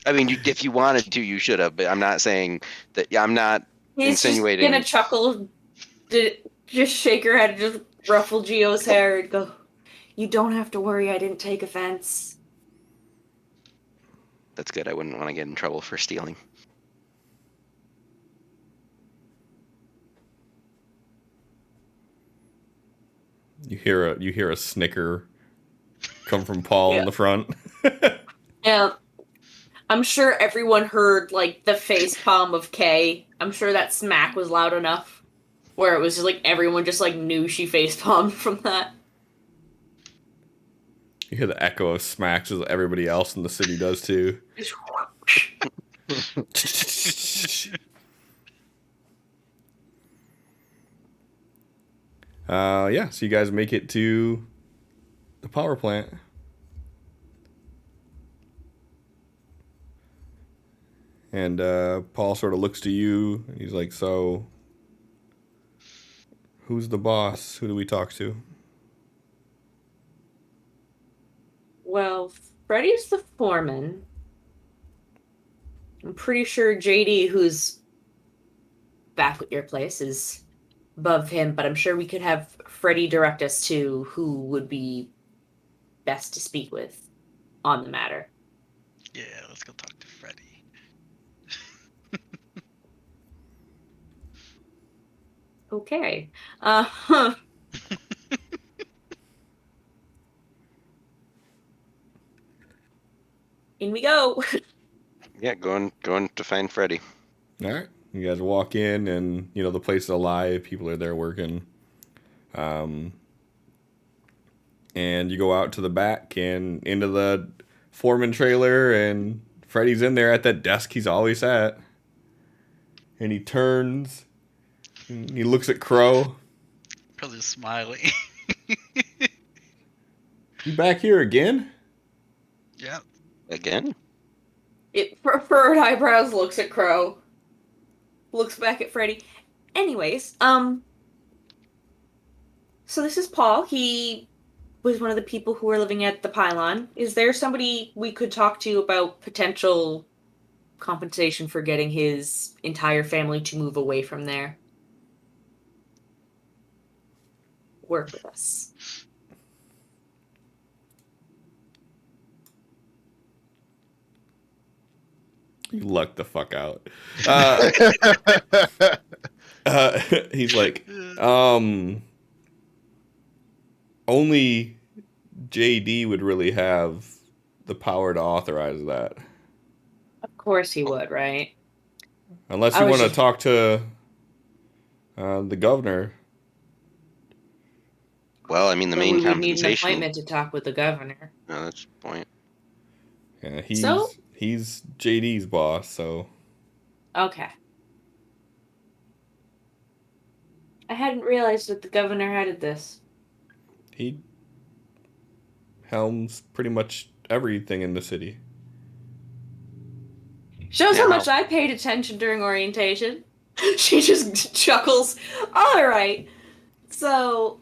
I mean, if you wanted to, you should have, but I'm not saying that. Yeah, I'm not insinuating. He's just gonna chuckle, just shake her head, just ruffle Geo's hair and go, You don't have to worry, I didn't take offense. That's good. I wouldn't want to get in trouble for stealing. You hear a snicker come from Paul in the front. Yeah. I'm sure everyone heard, like, the face palm of Kay. I'm sure that smack was loud enough where it was just, like, everyone just, like, knew she face palmed from that. You hear the echo of smacks as everybody else in the city does too. Yeah, so you guys make it to the power plant. And Paul sort of looks to you. And he's like, so, who's the boss? Who do we talk to? Well, Freddy's the foreman. I'm pretty sure JD, who's back at your place, is above him, but I'm sure we could have Freddy direct us to who would be best to speak with on the matter. Yeah, let's go talk to Freddy. Okay. In we go. Yeah, going to find Freddy. All right. You guys walk in, and the place is alive. People are there working. And you go out to the back and into the foreman trailer, and Freddy's in there at that desk he's always at. And he turns, and he looks at Crow. Probably smiling. You back here again? Yeah. Again? Furrowed eyebrows looks at Crow. Looks back at Freddy. Anyways, so this is Paul. He was one of the people who were living at the pylon. Is there somebody we could talk to about potential compensation for getting his entire family to move away from there? Work with us. You lucked the fuck out. He's like, only JD would really have the power to authorize that. Of course he would, right? Unless you want to talk to the governor. Well, I mean, the But main we would need an compensation. appointment to talk with the governor. No, that's the point. Yeah, So? he's JD's boss, so. Okay. I hadn't realized that the governor had this. He helms pretty much everything in the city. Shows Yeah, how much I paid attention during orientation. She just chuckles. All right. So,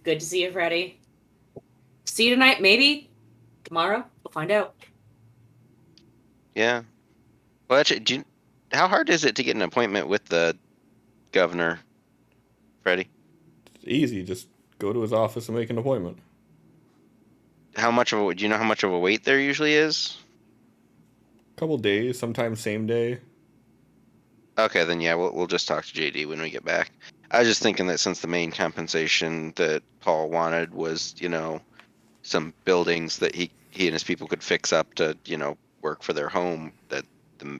good to see you, Freddy. See you tonight, maybe tomorrow. We'll find out. Yeah. Well, actually, how hard is it to get an appointment with the governor, Freddy? It's easy. Just go to his office and make an appointment. Do you know how much of a wait there usually is? Couple days, sometimes same day. Okay, then yeah, we'll just talk to JD when we get back. I was just thinking that since the main compensation that Paul wanted was, some buildings that he and his people could fix up to, work for their home, that the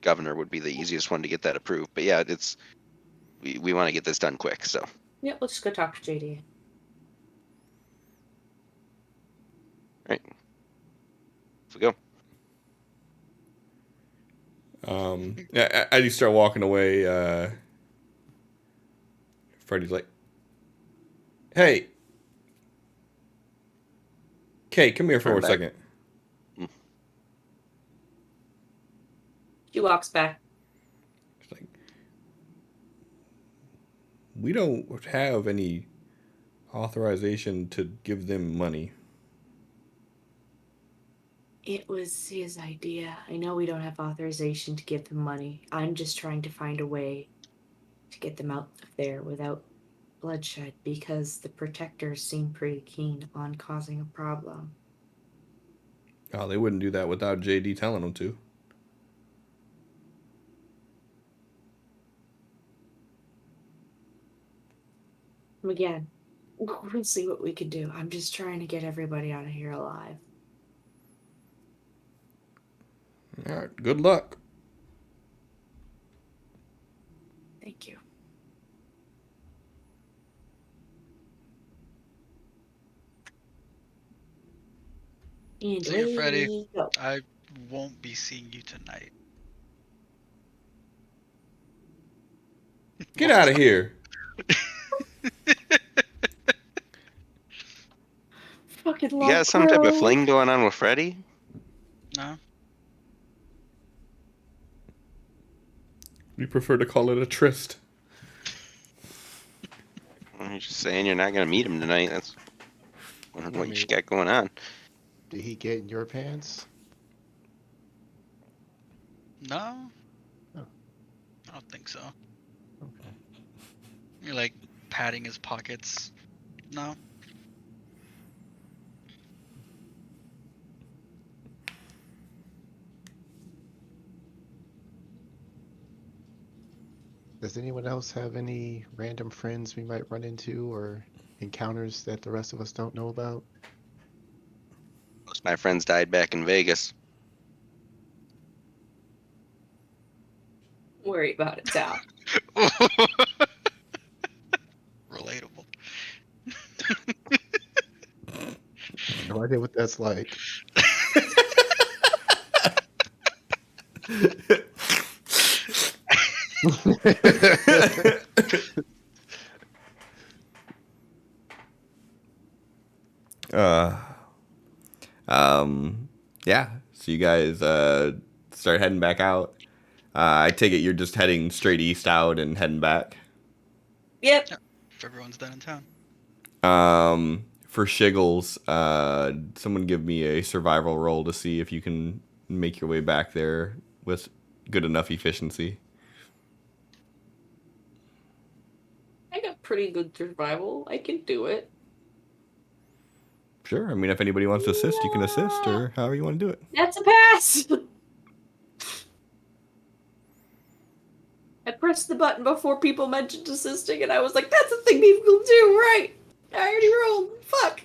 governor would be the easiest one to get that approved. But yeah, we want to get this done quick, so. Yeah, let's just go talk to JD. Right. Let's go. As you start walking away, Freddy's like, "Hey, Kate, come here for a second." She walks back. It's like, we don't have any authorization to give them money. It was his idea. I know we don't have authorization to give them money. I'm just trying to find a way to get them out of there without bloodshed because the protectors seem pretty keen on causing a problem. Oh, they wouldn't do that without JD telling them to. Again, we'll see what we can do. I'm just trying to get everybody out of here alive. All right, good luck. Thank you. And See you, Freddy. we go. I won't be seeing you tonight. Get out of here. Fucking You love got some type of Crow. fling going on with Freddy? No? We prefer to call it a tryst. I'm just saying you're not gonna meet him tonight. That's what mean- you got going on. Did he get in your pants? No? Oh. I don't think so. Okay. You're like patting his pockets. No? Does anyone else have any random friends we might run into or encounters that the rest of us don't know about? Most of my friends died back in Vegas. Worry about it, Sal. Relatable. No idea what that's like. Uh, yeah. So you guys start heading back out. I take it you're just heading straight east out and heading back. Yep. If everyone's done in town. For Shiggles, someone give me a survival roll to see if you can make your way back there with good enough efficiency. I got pretty good survival. I can do it. Sure. I mean, if anybody wants to assist, you can assist, or however you want to do it. That's a pass! I pressed the button before people mentioned assisting, and I was like, that's a thing people do, right? I already rolled. Fuck.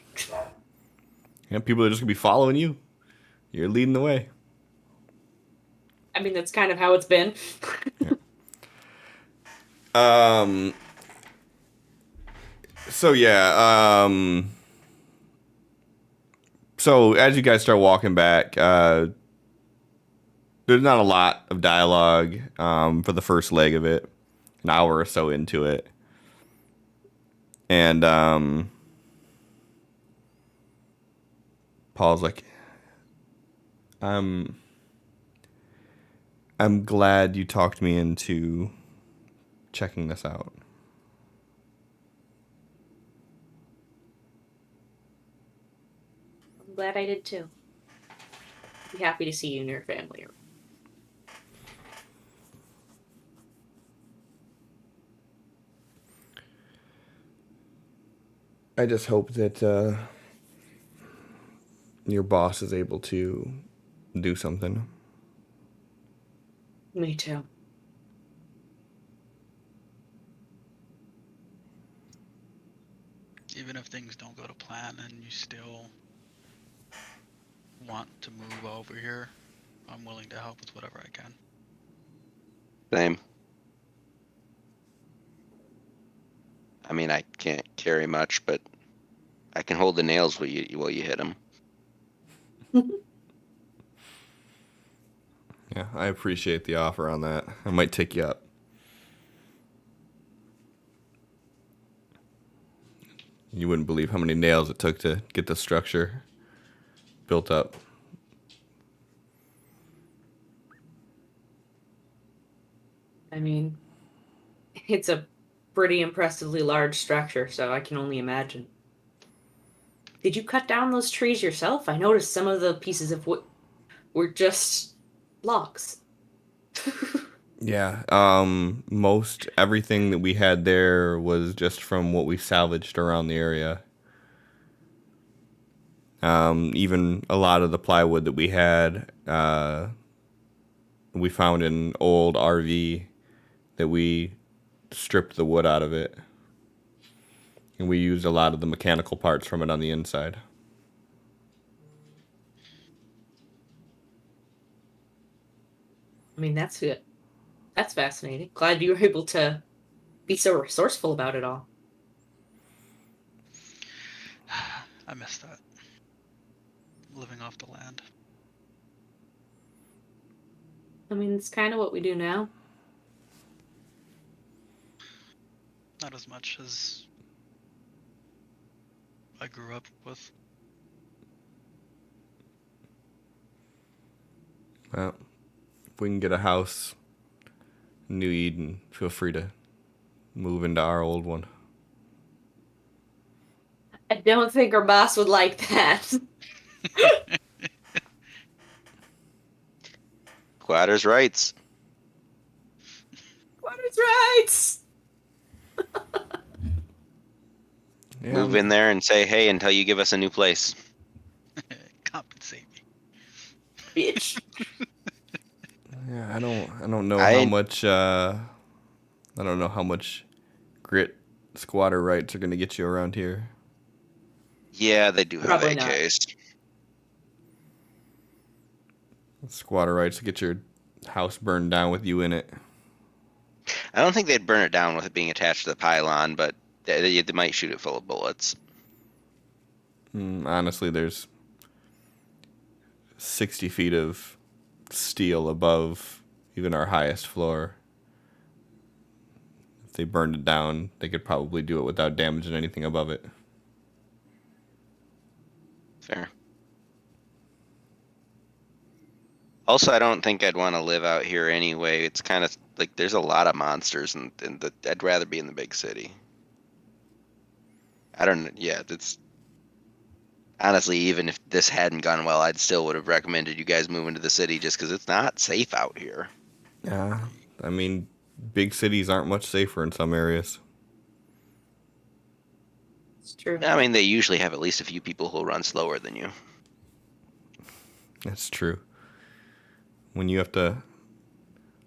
Yeah, people are just gonna be following you. You're leading the way. I mean, that's kind of how it's been. So yeah. So as you guys start walking back, there's not a lot of dialogue for the first leg of it, an hour or so into it, and Paul's like, I'm glad you talked me into checking this out. I'm glad I did too. Be happy to see you and your family. I just hope that your boss is able to do something. Me too. Even if things don't go to plan and you still want to move over here, I'm willing to help with whatever I can. Same. I mean, I can't carry much, but I can hold the nails while you hit them. Yeah, I appreciate the offer on that. I might take you up. You wouldn't believe how many nails it took to get the structure built up. I mean, it's a pretty impressively large structure, so I can only imagine. Did you cut down those trees yourself? I noticed some of the pieces of wood were just logs. Yeah. Most everything that we had there was just from what we salvaged around the area. Even a lot of the plywood that we had, we found an old RV that we stripped the wood out of it. And we used a lot of the mechanical parts from it on the inside. I mean, that's good. That's fascinating. Glad you were able to be so resourceful about it all. I miss that. Living off the land. I mean, it's kind of what we do now. Not as much as I grew up with. Well, if we can get a house in New Eden, feel free to move into our old one. I don't think our boss would like that. Squatters' rights. What is rights? Yeah, Move in there and say, hey, until you give us a new place. Compensate me. Bitch. Yeah, I don't know I- how much I don't know how much grit squatter rights are gonna get you around here. Yeah, they do have Probably not. AKs. Squatter rights to get your house burned down with you in it. I don't think they'd burn it down with it being attached to the pylon, but they might shoot it full of bullets. Honestly, there's 60 feet of steel above even our highest floor. If they burned it down, they could probably do it without damaging anything above it. Fair. Also, I don't think I'd want to live out here anyway. It's kind of like there's a lot of monsters, and I'd rather be in the big city. I don't. Yeah, that's honestly, even if this hadn't gone well, I'd still would have recommended you guys move into the city just because it's not safe out here. Yeah, I mean, big cities aren't much safer in some areas. It's true. I mean, they usually have at least a few people who'll run slower than you. That's true. When you have to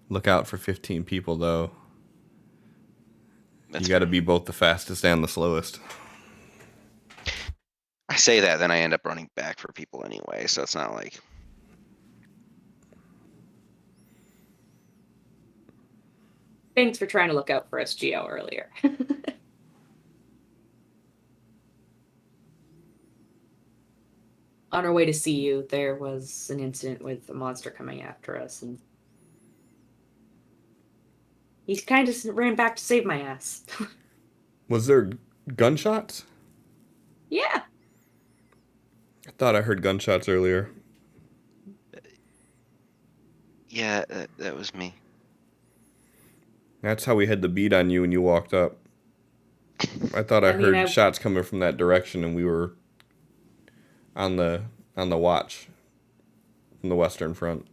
look out for 15 people, though, That's you got to be both the fastest and the slowest. I say that, then I end up running back for people anyway, so it's not like. Thanks for trying to look out for SGO earlier. On our way to see you, there was an incident with a monster coming after us, and he kind of ran back to save my ass. Was there gunshots? Yeah. I thought I heard gunshots earlier. Yeah, that was me. That's how we had the beat on you when you walked up. I thought I heard shots coming from that direction, and we were on the watch from the western front.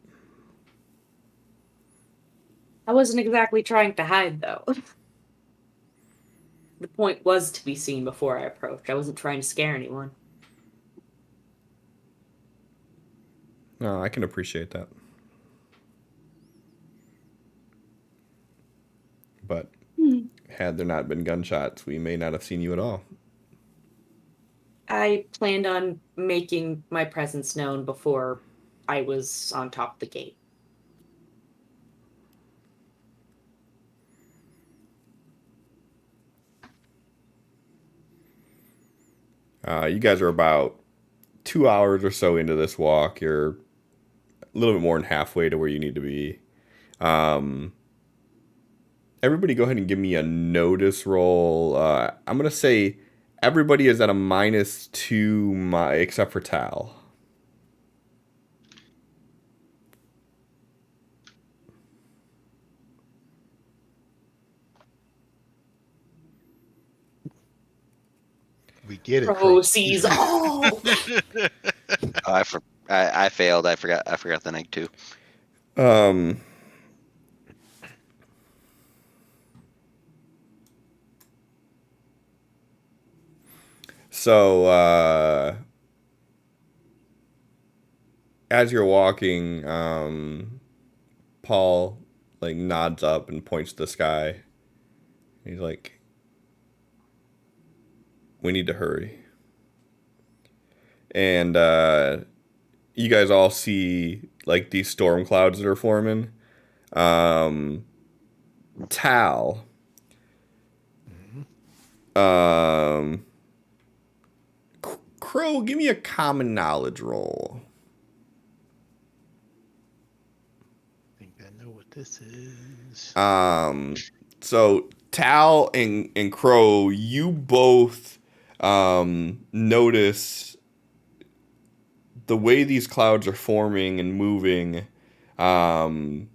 I wasn't exactly trying to hide, though. The point was to be seen before I approached. I wasn't trying to scare anyone. No, I can appreciate that. But had there not been gunshots, we may not have seen you at all. I planned on making my presence known before I was on top of the gate. You guys are about 2 hours or so into this walk. You're a little bit more than halfway to where you need to be. Everybody go ahead and give me a notice roll. I'm going to say everybody is at a -2 except for Tal. We get it. Pro sees all. Oh, I failed. I forgot the neg too. So as you're walking, Paul like nods up and points to the sky. He's like, "We need to hurry." And you guys all see like these storm clouds that are forming. Um, Tal, um, Crow, give me a common knowledge roll. I think I know what this is. So Tal and Crow, you both notice the way these clouds are forming and moving, that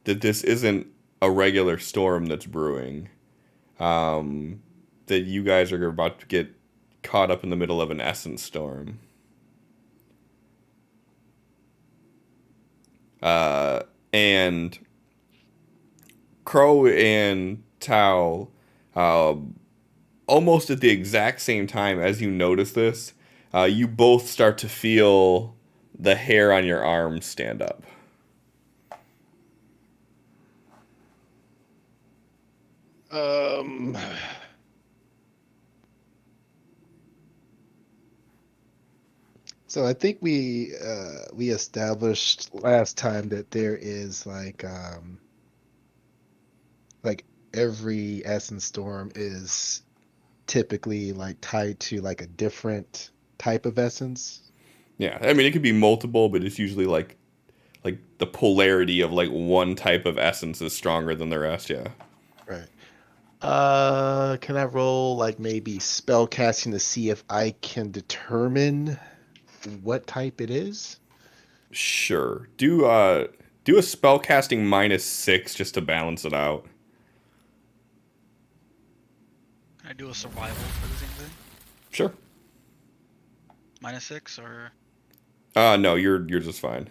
this isn't a regular storm that's brewing. That you guys are about to get caught up in the middle of an essence storm. And Crow and Tao, almost at the exact same time as you notice this, you both start to feel the hair on your arms stand up. Um. So I think we established last time that there is like every essence storm is typically like tied to like a different type of essence. Yeah, I mean it could be multiple, but it's usually like the polarity of like one type of essence is stronger than the rest. Yeah. Right. Can I roll like maybe spell casting to see if I can determine what type it is? Sure. Do a spell casting -6 just to balance it out. Can I do a survival for the same thing? Sure. -6 or No, you're just fine.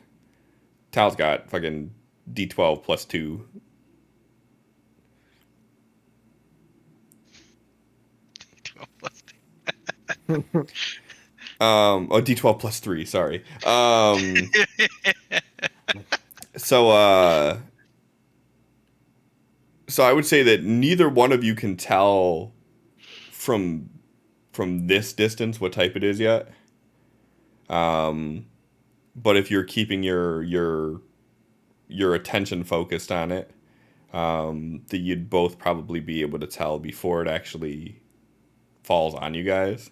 Tal's got fucking D12 plus 2. 12 plus D12 plus 3, sorry. So so I would say that neither one of you can tell from this distance what type it is yet. But if you're keeping your attention focused on it, that you'd both probably be able to tell before it actually falls on you guys.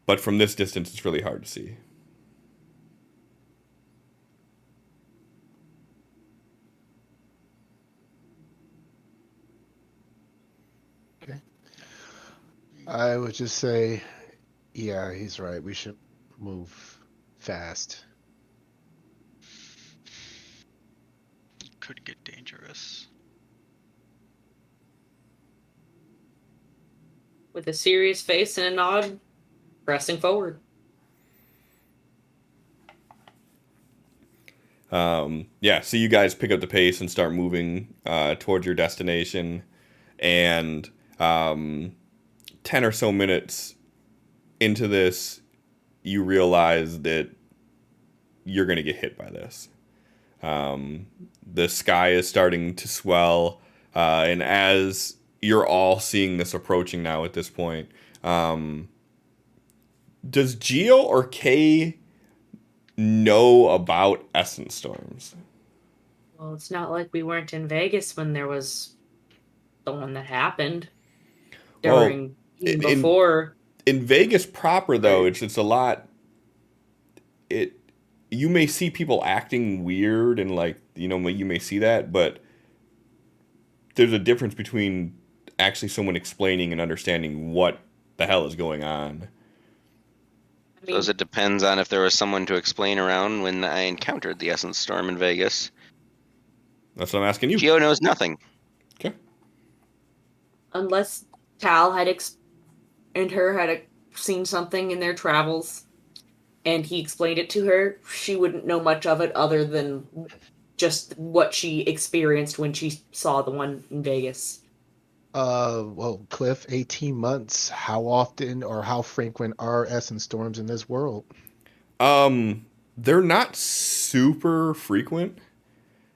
But from this distance, it's really hard to see. Okay. I would just say, yeah, he's right. We should move fast. could get dangerous. With a serious face and a nod, pressing forward. Yeah, so you guys pick up the pace and start moving towards your destination, and 10 or so minutes into this, you realize that you're going to get hit by this. The sky is starting to swell, and as you're all seeing this approaching now at this point, does Geo or Kay know about essence storms? Well, it's not like we weren't in Vegas when there was the one that happened during in- before. In Vegas proper, though, Right. it's a lot. You may see people acting weird and like you may see that, but there's a difference between actually someone explaining and understanding what the hell is going on. I Suppose it depends on if there was someone to explain around when I encountered the Essence Storm in Vegas. That's what I'm asking you. Geo knows nothing. Okay. Unless Tal had seen something in their travels and he explained it to her, she wouldn't know much of it other than just what she experienced when she saw the one in Vegas. Well, Cliff, 18 months. How often or how frequent are essence storms in this world? They're not super frequent.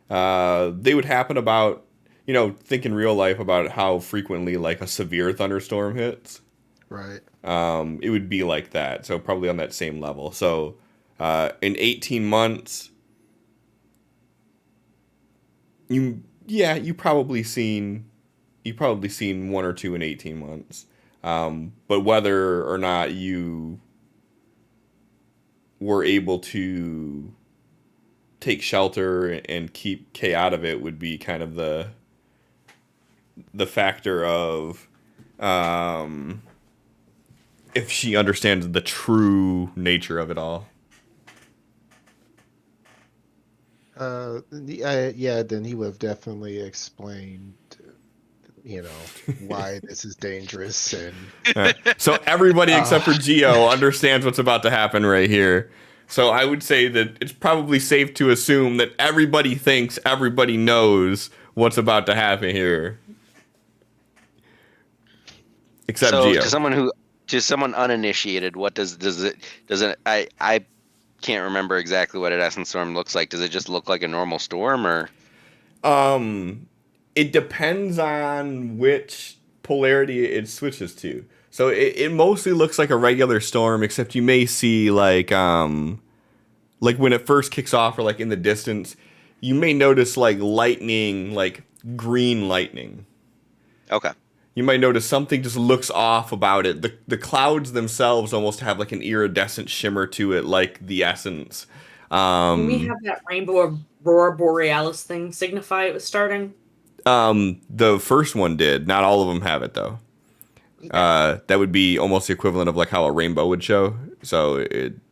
They would happen about, think in real life about how frequently like a severe thunderstorm hits. Right. It would be like that. So probably on that same level. So, in 18 months, you probably seen one or two in 18 months. But whether or not you were able to take shelter and keep Kay out of it would be kind of the factor of if she understands the true nature of it all. Yeah, then he would have definitely explained, why this is dangerous and So everybody except for uh, Geo understands what's about to happen right here. So I would say that it's probably safe to assume that everybody thinks everybody knows what's about to happen here. Except So Geo. to someone uninitiated, what does it I can't remember exactly what an essence storm looks like. Does it just look like a normal storm or? Um, it depends on which polarity it switches to. So it mostly looks like a regular storm, except you may see like when it first kicks off or like in the distance, you may notice like lightning, like green lightning. Okay. You might notice something just looks off about it. The clouds themselves almost have like an iridescent shimmer to it, like the essence. Can we have that rainbow aurora borealis thing signify it was starting? The first one did. Not all of them have it though. That would be almost the equivalent of like how a rainbow would show. So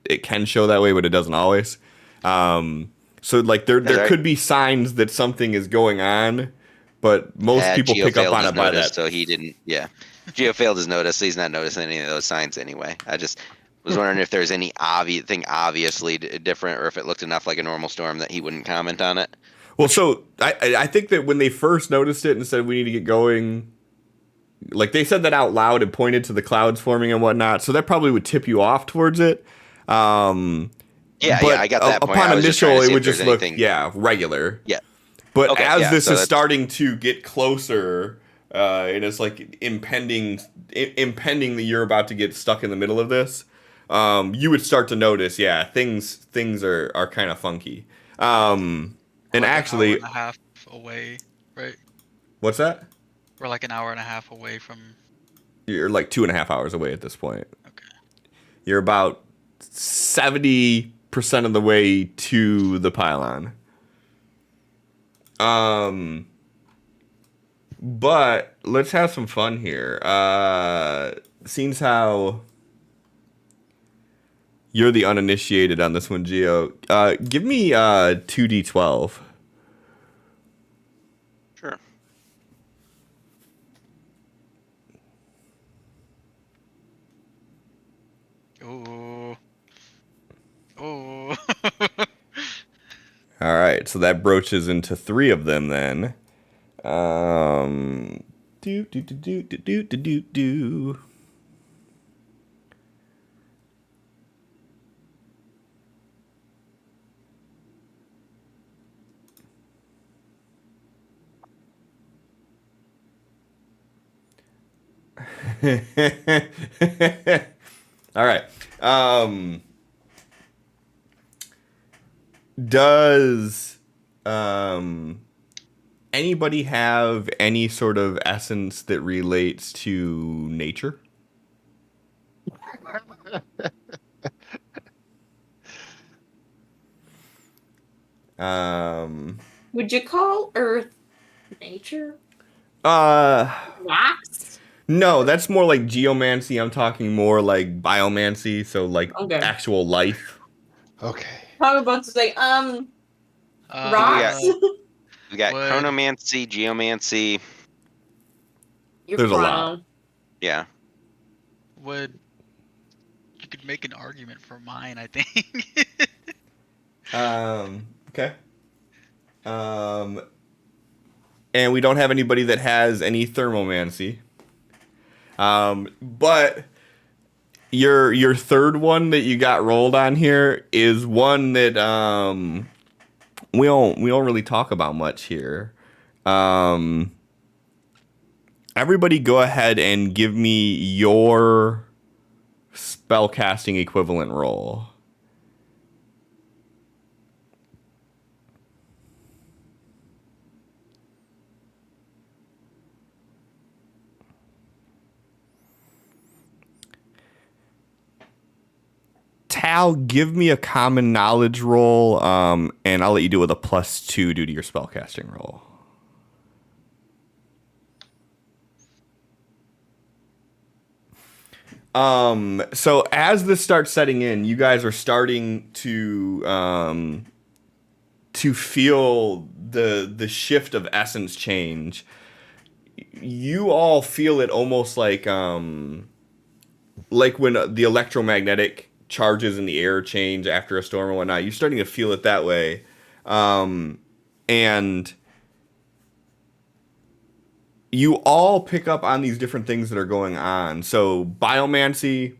it can show that way, but it doesn't always. So like there I- could be signs that something is going on, but most people Geo pick up failed on his it by notice, that. so he didn't. Yeah, Geo failed his notice, so he's not noticing any of those signs anyway. I just was wondering if there's any obviously different, or if it looked enough like a normal storm that he wouldn't comment on it. Well, so I think that when they first noticed it and said we need to get going, like they said that out loud and pointed to the clouds forming and whatnot, so that probably would tip you off towards it. Yeah, But I got that point. upon I was just trying initial, to it see would if there's just look anything. regular. Yeah. But Okay, as yeah, this so is that's- starting to get closer, and it's like impending that you're about to get stuck in the middle of this, you would start to notice, things are kind of funky. We're And like an hour actually, and a half away, right? what's that? We're like an hour and a half away from. You're like 2.5 hours away at this point. Okay. You're about 70% of the way to the pylon. But let's have some fun here. Seems how you're the uninitiated on this one, Geo. Give me 2d12. Sure. Ooh. Ooh. All right, so that broaches into 3 of them then. Do do do do do do do do do. All right. Does anybody have any sort of essence that relates to nature? Would you call Earth nature? Uh, Rocks? no, that's more like geomancy. I'm talking more like biomancy, so like Okay. actual life. Okay. I was about to say, rocks? We got Would- chronomancy, geomancy. You're There's a lot. chrono. Yeah. Would you could make an argument for mine? I think. Okay. and we don't have anybody that has any thermomancy. But your third one that you got rolled on here is one that we don't really talk about much here. Everybody go ahead and give me your spellcasting equivalent roll. Tal, give me a common knowledge roll, and I'll let you do it with a +2 due to your spellcasting roll. So as this starts setting in, you guys are starting to feel the shift of essence change. You all feel it almost like when the electromagnetic charges in the air change after a storm or whatnot. You're starting to feel it that way, and you all pick up on these different things that are going on. So biomancy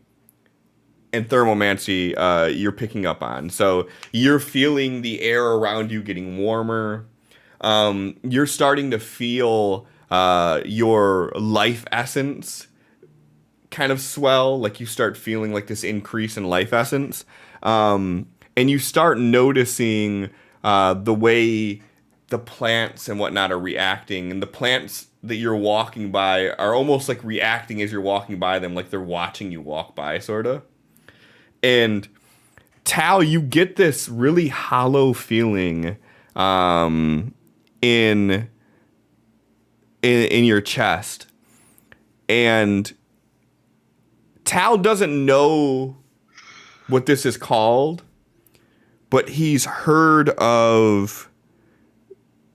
and thermomancy, you're picking up on. So you're feeling the air around you getting warmer. You're starting to feel your life essence kind of swell. Like you start feeling like this increase in life essence. And you start noticing the way the plants and whatnot are reacting. And the plants that you're walking by are almost like reacting as you're walking by them, like they're watching you walk by, sort of. And Tal, you get this really hollow feeling in your chest, and Tal doesn't know what this is called, but he's heard of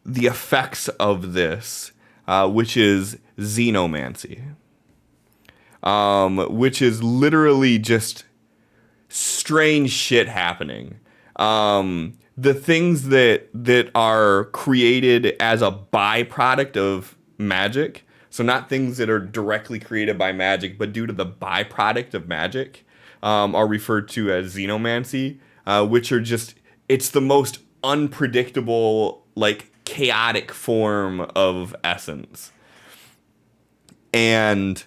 the effects of this, which is xenomancy, which is literally just strange shit happening. The things that are created as a byproduct of magic, so not things that are directly created by magic, but due to the byproduct of magic, are referred to as xenomancy, which are just, it's the most unpredictable, like, chaotic form of essence. And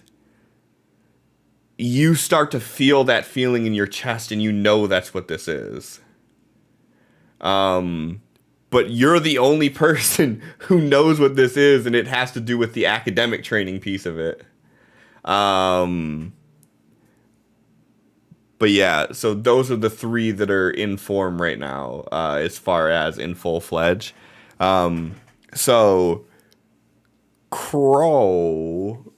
you start to feel that feeling in your chest, and you know that's what this is. But you're the only person who knows what this is, and it has to do with the academic training piece of it. But yeah, so those are the three that are in form right now, as far as in full-fledged. So Crow,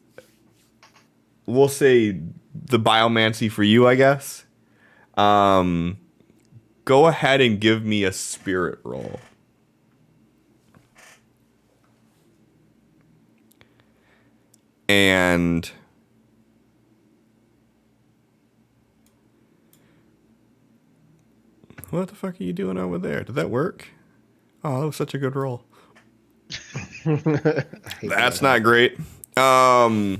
we'll say the biomancy for you, I guess. Go ahead and give me a spirit roll. And what the fuck are you doing over there? Did that work? Oh, that was such a good roll. That's not great. So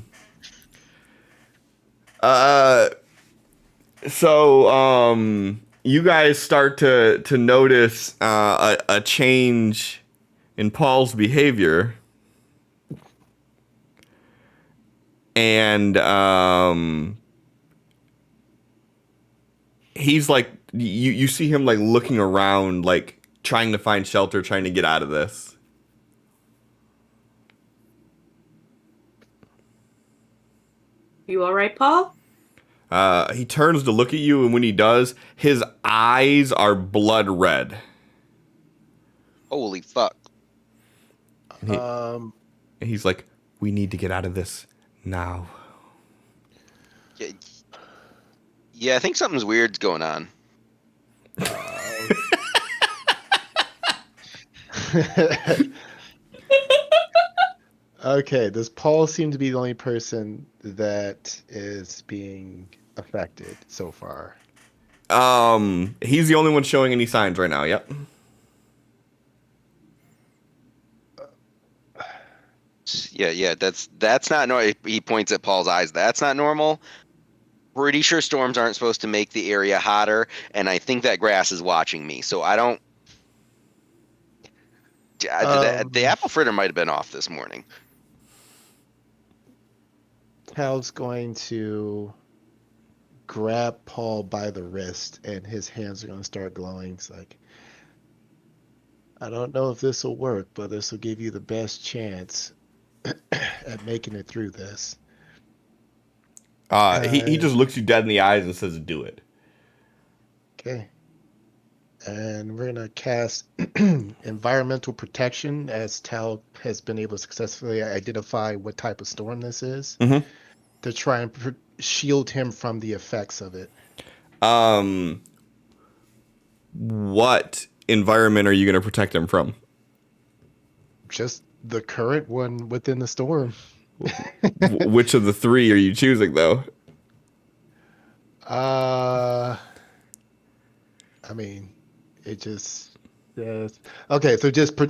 you guys start to notice a change in Paul's behavior. And he's like, you see him like looking around, like trying to find shelter, trying to get out of this. You all right, Paul? He turns to look at you, and when he does, his eyes are blood red. Holy fuck. And he's like, we need to get out of this now. Yeah, I think something's weird's going on. Okay, does Paul seem to be the only person that is being affected so far? He's the only one showing any signs right now. Yep. Yeah. That's not normal. He points at Paul's eyes. That's not normal. Pretty sure storms aren't supposed to make the area hotter, and I think that grass is watching me. So I don't. The Um, apple fritter might have been off this morning. Cal's going to grab Paul by the wrist, and his hands are going to start glowing. It's like, I don't know if this will work, but this will give you the best chance at making it through this. He just looks you dead in the eyes and says, "Do it." Okay. And we're gonna cast environmental protection as Tal has been able to successfully identify what type of storm this is Mhm. to try and shield him from the effects of it. What environment are you going to protect him from? Just the current one within the storm. Which of the three are you choosing, though? I mean, it just says okay. So just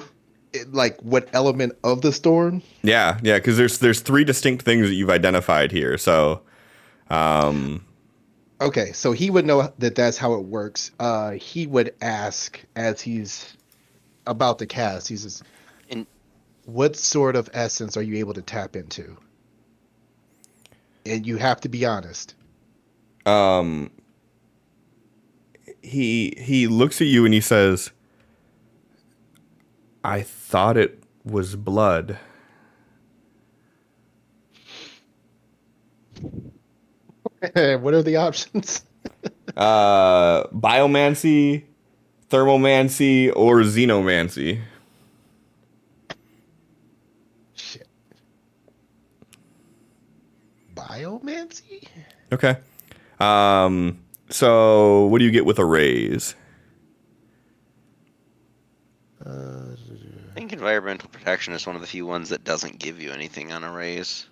like what element of the storm? Yeah, because there's three distinct things that you've identified here. So, Okay, so he would know that that's how it works. He would ask as he's about to cast. He says, And what sort of essence are you able to tap into? And you have to be honest. he looks at you and he says, "I thought it was blood." What are the options? Biomancy, thermomancy, or xenomancy. Shit. Biomancy? Okay. So what do you get with a raise? Uh, I think environmental protection is one of the few ones that doesn't give you anything on a raise.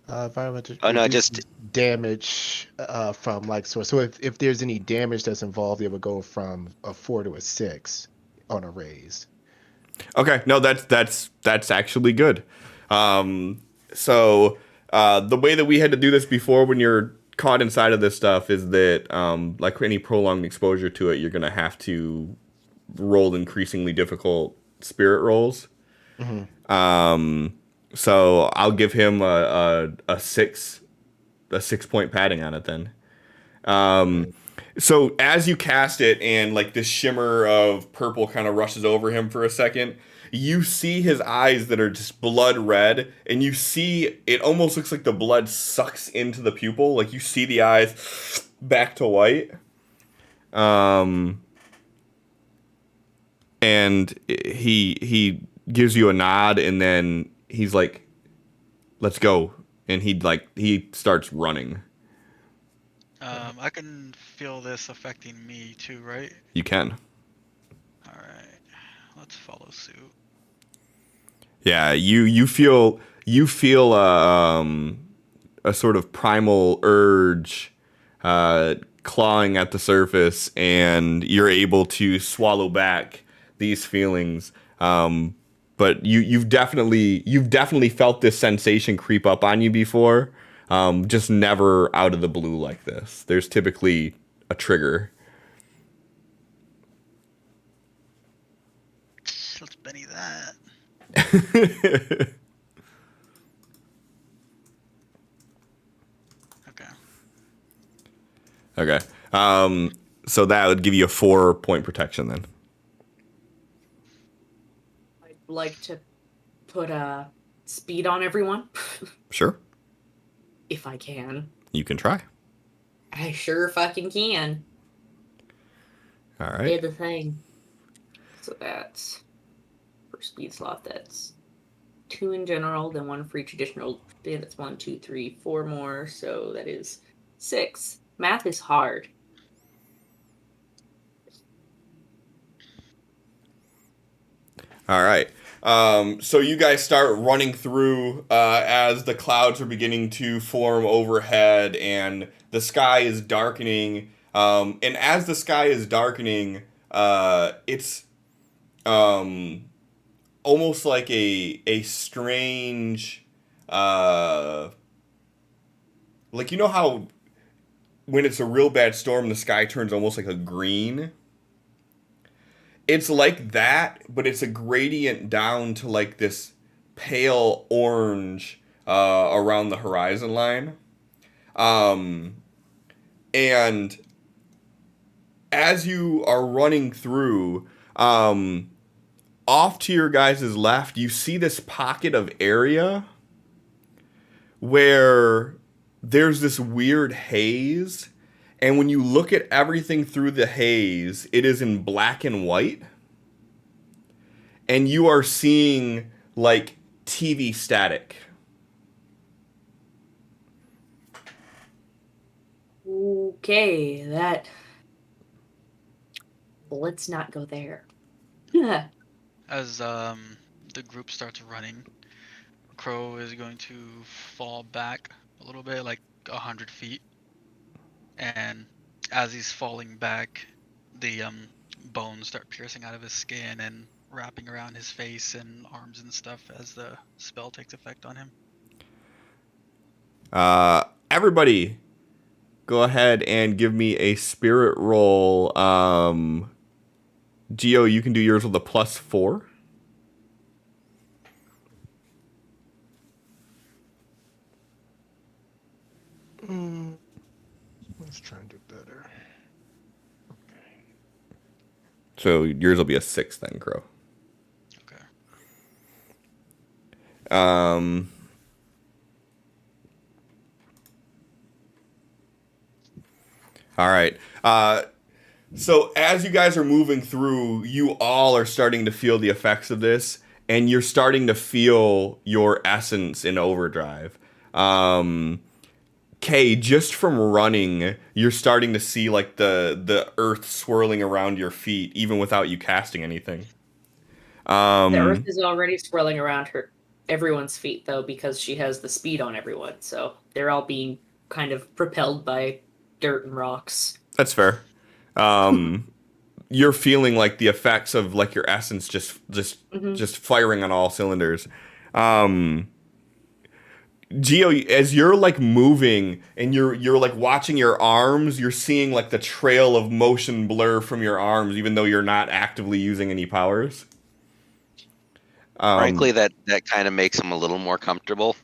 environmental Oh no, reduces just damage from like source. So if there's any damage that's involved, it would go from a 4 to a 6 on a raise. Okay, no, that's actually good. So the way that we had to do this before, when you're caught inside of this stuff, is that like any prolonged exposure to it, you're gonna have to roll increasingly difficult spirit rolls. Mm-hmm. So I'll give him a 6 point padding on it then. So as you cast it and like this shimmer of purple kind of rushes over him for a second, you see his eyes that are just blood red, and you see it almost looks like the blood sucks into the pupil. Like you see the eyes back to white. And he gives you a nod, and then he's like, "Let's go." And he starts running. I can feel this affecting me too, right? You can. All right, let's follow suit. Yeah, you feel a sort of primal urge clawing at the surface, and you're able to swallow back these feelings. But you've definitely felt this sensation creep up on you before, just never out of the blue like this. There's typically a trigger. Let's Benny that. Okay. Okay. So that would give you a 4-point protection then. I'd like to put a speed on everyone. Sure. If I can. You can try. I sure fucking can. All Did right. the thing. So that's for speed slot, that's 2 in general, then 1 for each additional. That's 1, 2, 3, 4 more. So that is 6. Math is hard. All right. So you guys start running through as the clouds are beginning to form overhead and the sky is darkening. And as the sky is darkening, it's almost like a strange, like, you know how when it's a real bad storm, the sky turns almost like a green? It's like that, but it's a gradient down to like this pale orange around the horizon line. Um, and as you are running through, off to your guys' left, you see this pocket of area where there's this weird haze. And when you look at everything through the haze, it is in black and white. And you are seeing like TV static. Okay, that. Let's not go there. As the group starts running, Crow is going to fall back a little bit, like 100 feet. And as he's falling back, the bones start piercing out of his skin and wrapping around his face and arms and stuff as the spell takes effect on him. Everybody, go ahead and give me a spirit roll. Geo, you can do yours with a +4. Let's try and do better. So yours will be a 6 then, Crow. Okay. All right. So as you guys are moving through, you all are starting to feel the effects of this, and you're starting to feel your essence in overdrive. Kay, just from running, you're starting to see like the earth swirling around your feet, even without you casting anything. The earth is already swirling around everyone's feet, though, because she has the speed on everyone. So they're all being kind of propelled by dirt and rocks. That's fair. You're feeling like the effects of like your essence just firing on all cylinders. Geo, as you're like moving and you're like watching your arms, you're seeing like the trail of motion blur from your arms, even though you're not actively using any powers. Frankly, that kind of makes him a little more comfortable.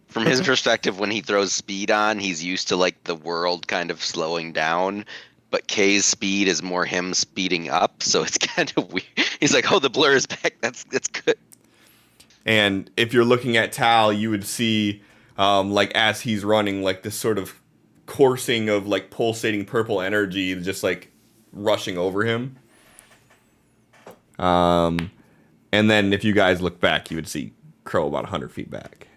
From his perspective, when he throws speed on, he's used to like the world kind of slowing down. But Kay's speed is more him speeding up, so it's kind of weird. He's like, "Oh, the blur is back. That's good." And if you're looking at Tal, you would see, like as he's running, like this sort of coursing of like pulsating purple energy, just like rushing over him. And then if you guys look back, you would see Crow about 100 feet back.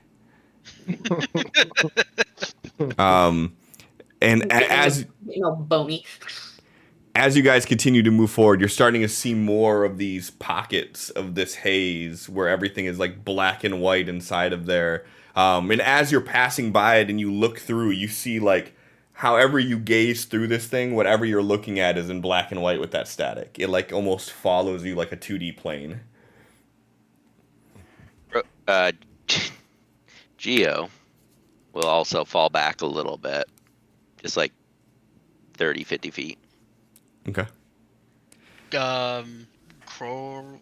And as bony. As you guys continue to move forward, you're starting to see more of these pockets of this haze where everything is like black and white inside of there. And as you're passing by it and you look through, you see like however you gaze through this thing, whatever you're looking at is in black and white with that static. It like almost follows you like a 2D plane. Geo will also fall back a little bit, just like 30, 50 feet. Okay. Crow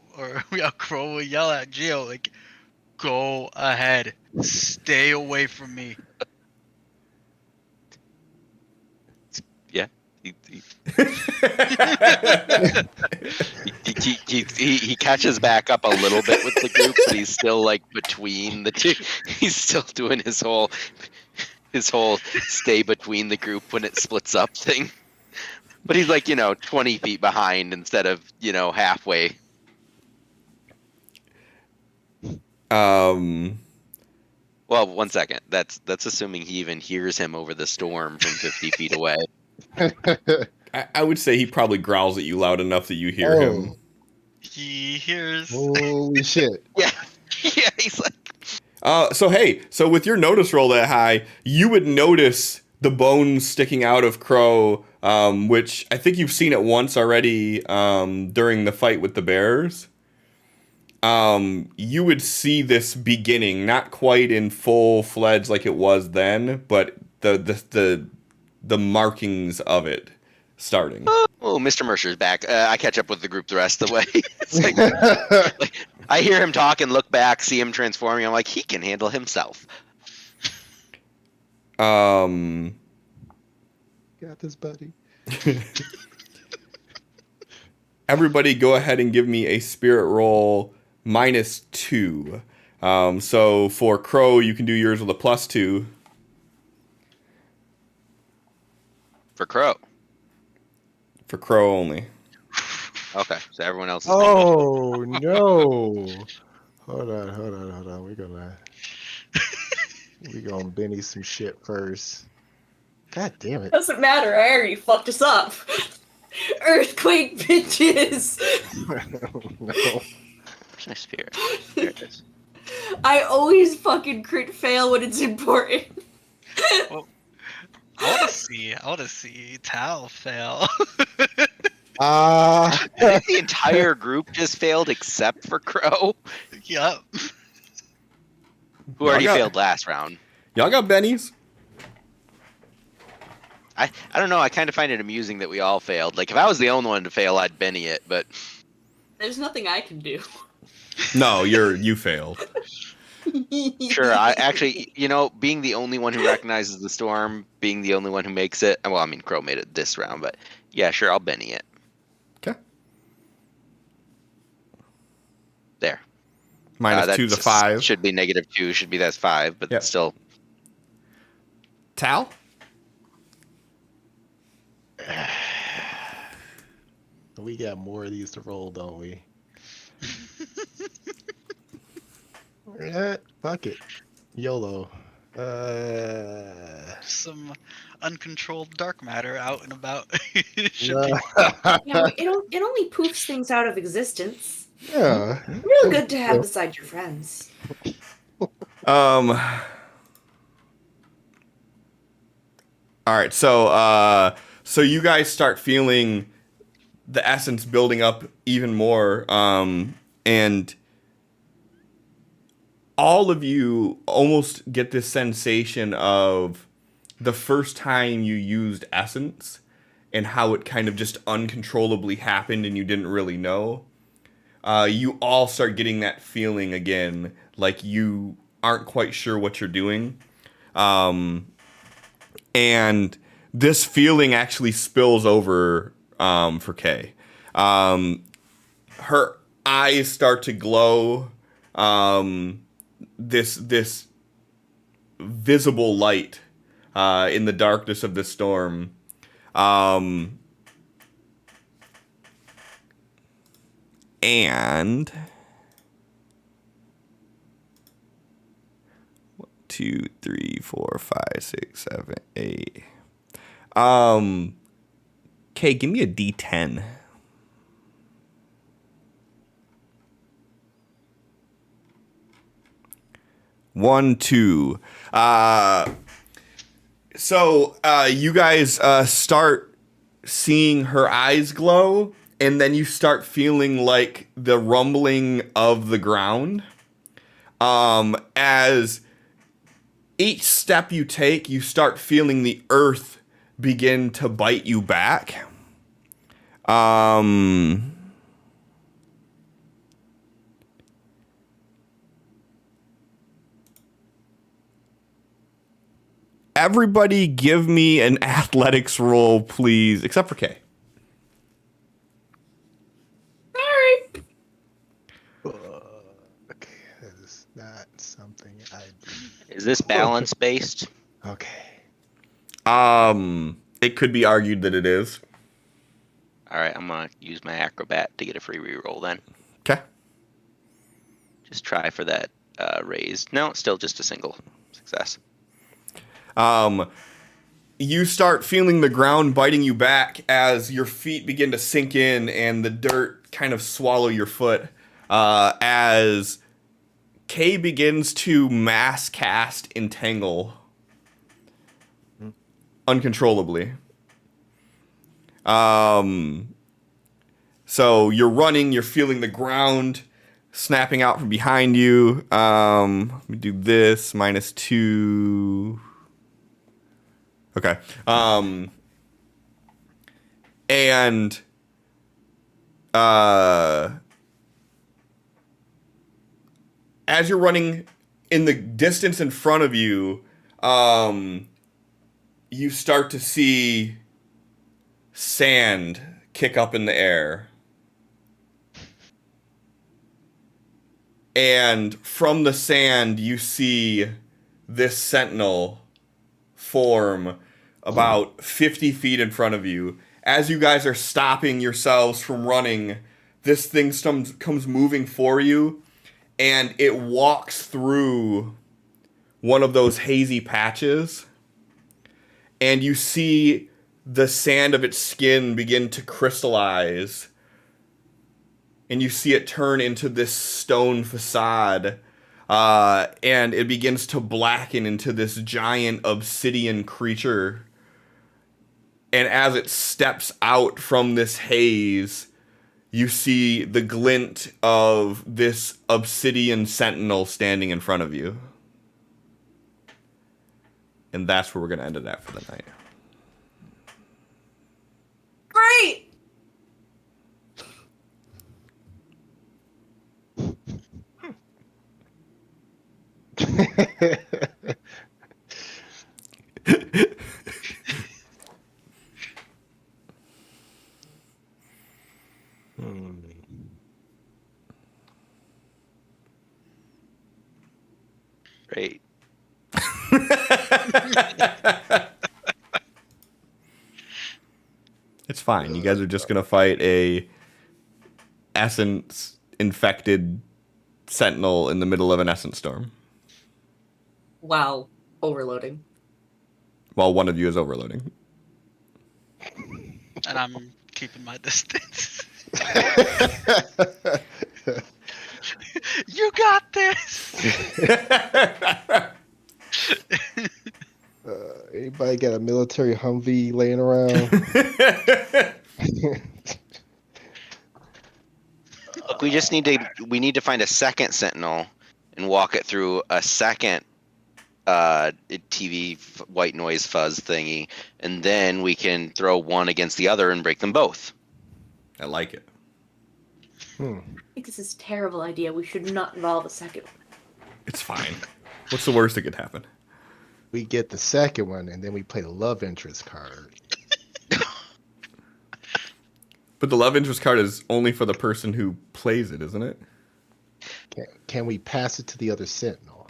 will yell at Geo like, "Go ahead, stay away from me." Yeah. He catches back up a little bit with the group, but he's still like between the two. He's still doing his whole stay between the group when it splits up thing. But he's like, 20 feet behind instead of, halfway. Um, Well, 1 second. That's assuming he even hears him over the storm from 50 feet away. I would say he probably growls at you loud enough that you hear him. He hears. Holy shit. Yeah. Yeah, he's like. So with your notice roll that high, you would notice the bones sticking out of Crow, which I think you've seen it once already during the fight with the bears. you would see this beginning, not quite in full fledged like it was then, but the markings of it starting. Oh, Mr. Mercer's back. I catch up with the group the rest of the way. It's like I hear him talk and look back, see him transforming. I'm like, he can handle himself. Got this, buddy. Everybody go ahead and give me a spirit roll -2. So for Crow, you can do yours with a +2. For Crow. For Crow only. Okay, so everyone else is Oh no! Hold on. We gonna Benny some shit first. God damn it! Doesn't matter. I already fucked us up. Earthquake, bitches. No. Where's my spirit? There it is. I always fucking crit fail when it's important. I want to see Tal fail. I think the entire group just failed except for Crow, Yup. who already failed last round. Y'all got bennies? I don't know. I kind of find it amusing that we all failed. Like, if I was the only one to fail, I'd Benny it, but There's nothing I can do. No, you failed. sure. I actually, being the only one who recognizes the storm, being the only one who makes it. Well, I mean, Crow made it this round, but yeah, sure, I'll Benny it. Okay. There. -2 to 5. Should be -2. Should be that's 5, but Yep. still. Tal? We got more of these to roll, don't we? Fuck it. YOLO. Some uncontrolled dark matter out and about. It only poofs things out of existence. Yeah. Real good to have beside your friends. All right, so you guys start feeling the essence building up even more, and all of you almost get this sensation of the first time you used essence and how it kind of just uncontrollably happened and you didn't really know. You all start getting that feeling again, like you aren't quite sure what you're doing. And this feeling actually spills over for Kay. Her eyes start to glow. This visible light in the darkness of the storm. And 1, 2, 3, 4, 5, 6, 7, 8. Okay, give me a D10. One, two. So you guys start seeing her eyes glow, and then you start feeling like the rumbling of the ground. As each step you take, you start feeling the earth begin to bite you back. Everybody give me an athletics roll, please, except for Kay. Sorry. Fuck. That is not something I do. Is this balance based? Okay. It could be argued that it is. All right, I'm gonna use my acrobat to get a free reroll then. Okay. Just try for that raised. No, still just a single success. You start feeling the ground biting you back as your feet begin to sink in and the dirt kind of swallow your foot, as Kay begins to mass cast Entangle uncontrollably. So you're running, you're feeling the ground snapping out from behind you. Let me do this, -2. Okay. And as you're running in the distance in front of you, you start to see sand kick up in the air. And from the sand, you see this sentinel form about 50 feet in front of you. As you guys are stopping yourselves from running, this thing comes moving for you, and it walks through one of those hazy patches, and you see the sand of its skin begin to crystallize, and you see it turn into this stone facade, and it begins to blacken into this giant obsidian creature. And as it steps out from this haze, you see the glint of this obsidian sentinel standing in front of you. And that's where we're going to end it at for the night. Great! Great. It's fine. You guys are just going to fight a essence infected sentinel in the middle of an essence storm. Wow. Overloading. While one of you is overloading. And I'm keeping my distance. You got this. Anybody got a military Humvee laying around? Look, we need to find a second sentinel and walk it through a second TV white noise fuzz thingy, and then we can throw one against the other and break them both. I like it. I think this is a terrible idea. We should not involve a second one. It's fine. What's the worst that could happen? We get the second one, and then we play the love interest card. But the love interest card is only for the person who plays it, isn't it? Can we pass it to the other sentinel?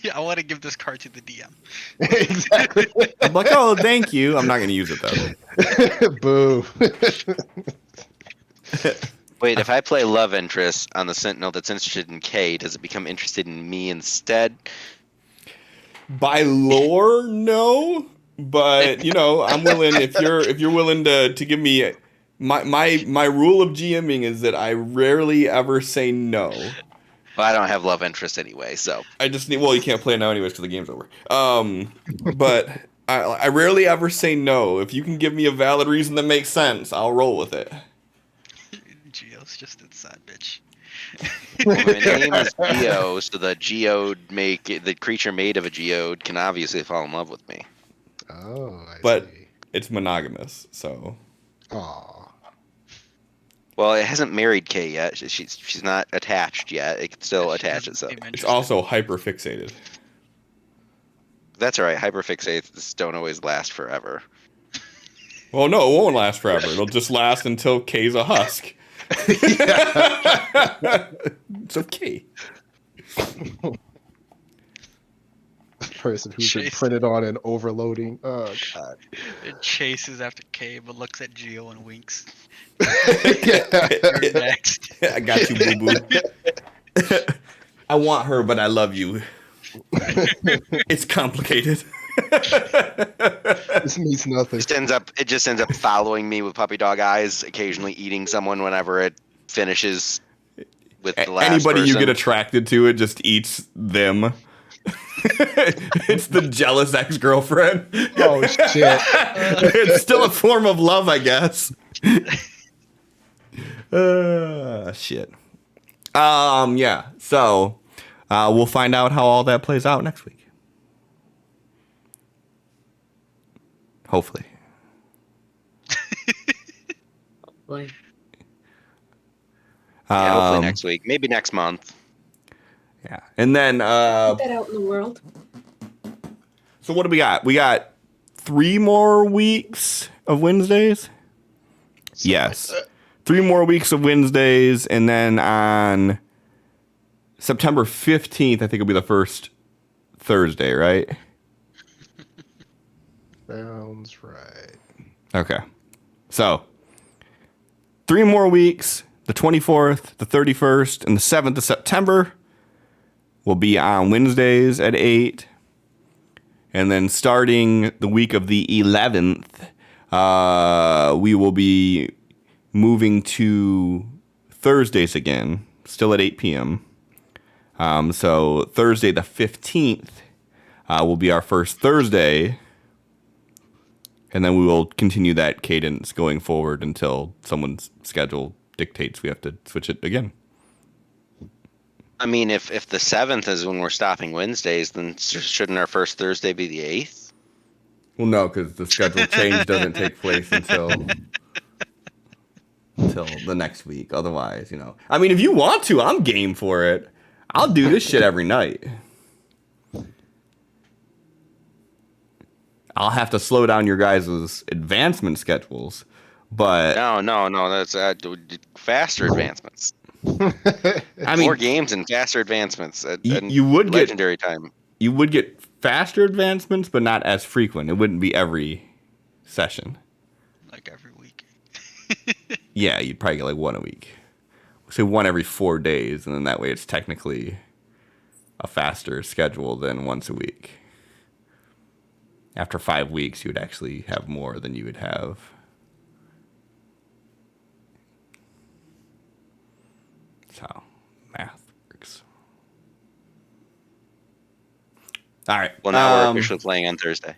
Yeah, I want to give this card to the DM. Exactly. I'm like, oh, thank you. I'm not going to use it, though. Boo. Wait, if I play love interest on the sentinel that's interested in Kay, does it become interested in me instead? By lore, no. But, I'm willing, if you're willing to give me... My rule of GMing is that I rarely ever say no. Well, I don't have love interest anyway, so. I just need... Well, you can't play it now anyways because the game's over. But I rarely ever say no. If you can give me a valid reason that makes sense, I'll roll with it. Geo's just inside, bitch. My name is Geo, so the creature made of a geode can obviously fall in love with me. Oh, I But see. it's monogamous, so... Aw. Well, it hasn't married Kay yet. She's not attached yet. It can still attach itself. It's also hyper-fixated. That's all right. Hyperfixates don't always last forever. Well, no, it won't last forever. It'll just last until Kay's a husk. It's okay. Person who's been Chase. printed on and overloading. Oh, God. It chases after K, but looks at Geo and winks. Yeah. You're next. I got you, boo-boo. I want her, but I love you. It's complicated. This means nothing. It just ends up following me with puppy dog eyes, occasionally eating someone whenever it finishes with the last Anybody person. you get attracted to, it just eats them. It's the jealous ex-girlfriend. Oh, shit. It's still a form of love, I guess. Shit. Yeah. So we'll find out how all that plays out next week. Hopefully. Like, Yeah, hopefully next week, maybe next month. Yeah. And then get that out in the world. so what do we got? We got 3 more weeks of Wednesdays. Yes. 3 more weeks of Wednesdays, and then on September 15th, I think it'll be the first Thursday, right? Sounds right. Okay. So, 3 more weeks, the 24th, the 31st, and the 7th of September will be on Wednesdays at 8. And then starting the week of the 11th, we will be moving to Thursdays again, still at 8 p.m. So Thursday the 15th will be our first Thursday. And then we will continue that cadence going forward until someone's schedule dictates we have to switch it again. I mean, if the 7th is when we're stopping Wednesdays, then shouldn't our first Thursday be the 8th? Well, no, because the schedule change doesn't take place until the next week. Otherwise, I mean, if you want to, I'm game for it. I'll do this shit every night. I'll have to slow down your guys' advancement schedules, but No, that's faster advancements. I mean, More games and faster advancements. You would get legendary time. You would get faster advancements, but not as frequent. It wouldn't be every session. Like every week. Yeah, you'd probably get like 1 a week. Say 1 every 4 days, and then that way it's technically a faster schedule than once a week. After 5 weeks, you would actually have more than you would have. That's how math works. All right. Well, now we're officially playing on Thursday.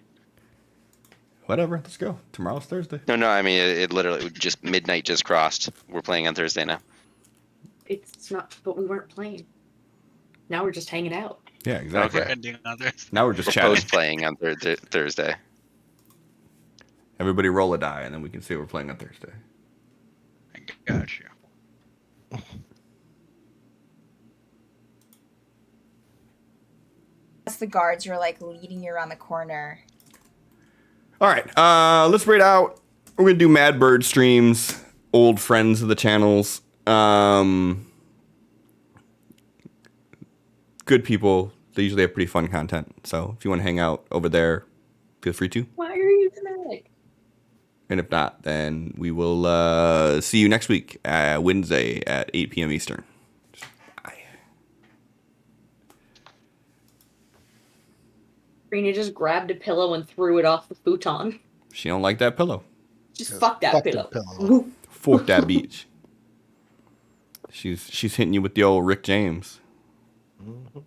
Whatever. Let's go. Tomorrow's Thursday. No. I mean, it literally just midnight just crossed. We're playing on Thursday now. It's not, but we weren't playing. Now we're just hanging out. Yeah, exactly. Okay. Ending on Thursday. Now we're just We're chatting. post playing on Thursday. Everybody roll a die, and then we can see what we're playing on Thursday. I got you. As the guards were like leading you around the corner. All right, let's rate out. We're gonna do Mad Bird streams, old friends of the channels. Good people. They usually have pretty fun content. So if you want to hang out over there, feel free to. Why are you dramatic? And if not, then we will see you next week, Wednesday at 8 p.m. Eastern. Bye. Rena just grabbed a pillow and threw it off the futon. She don't like that pillow. Just fuck that pillow. pillow. Fork that beach. She's hitting you with the old Rick James. Mhm.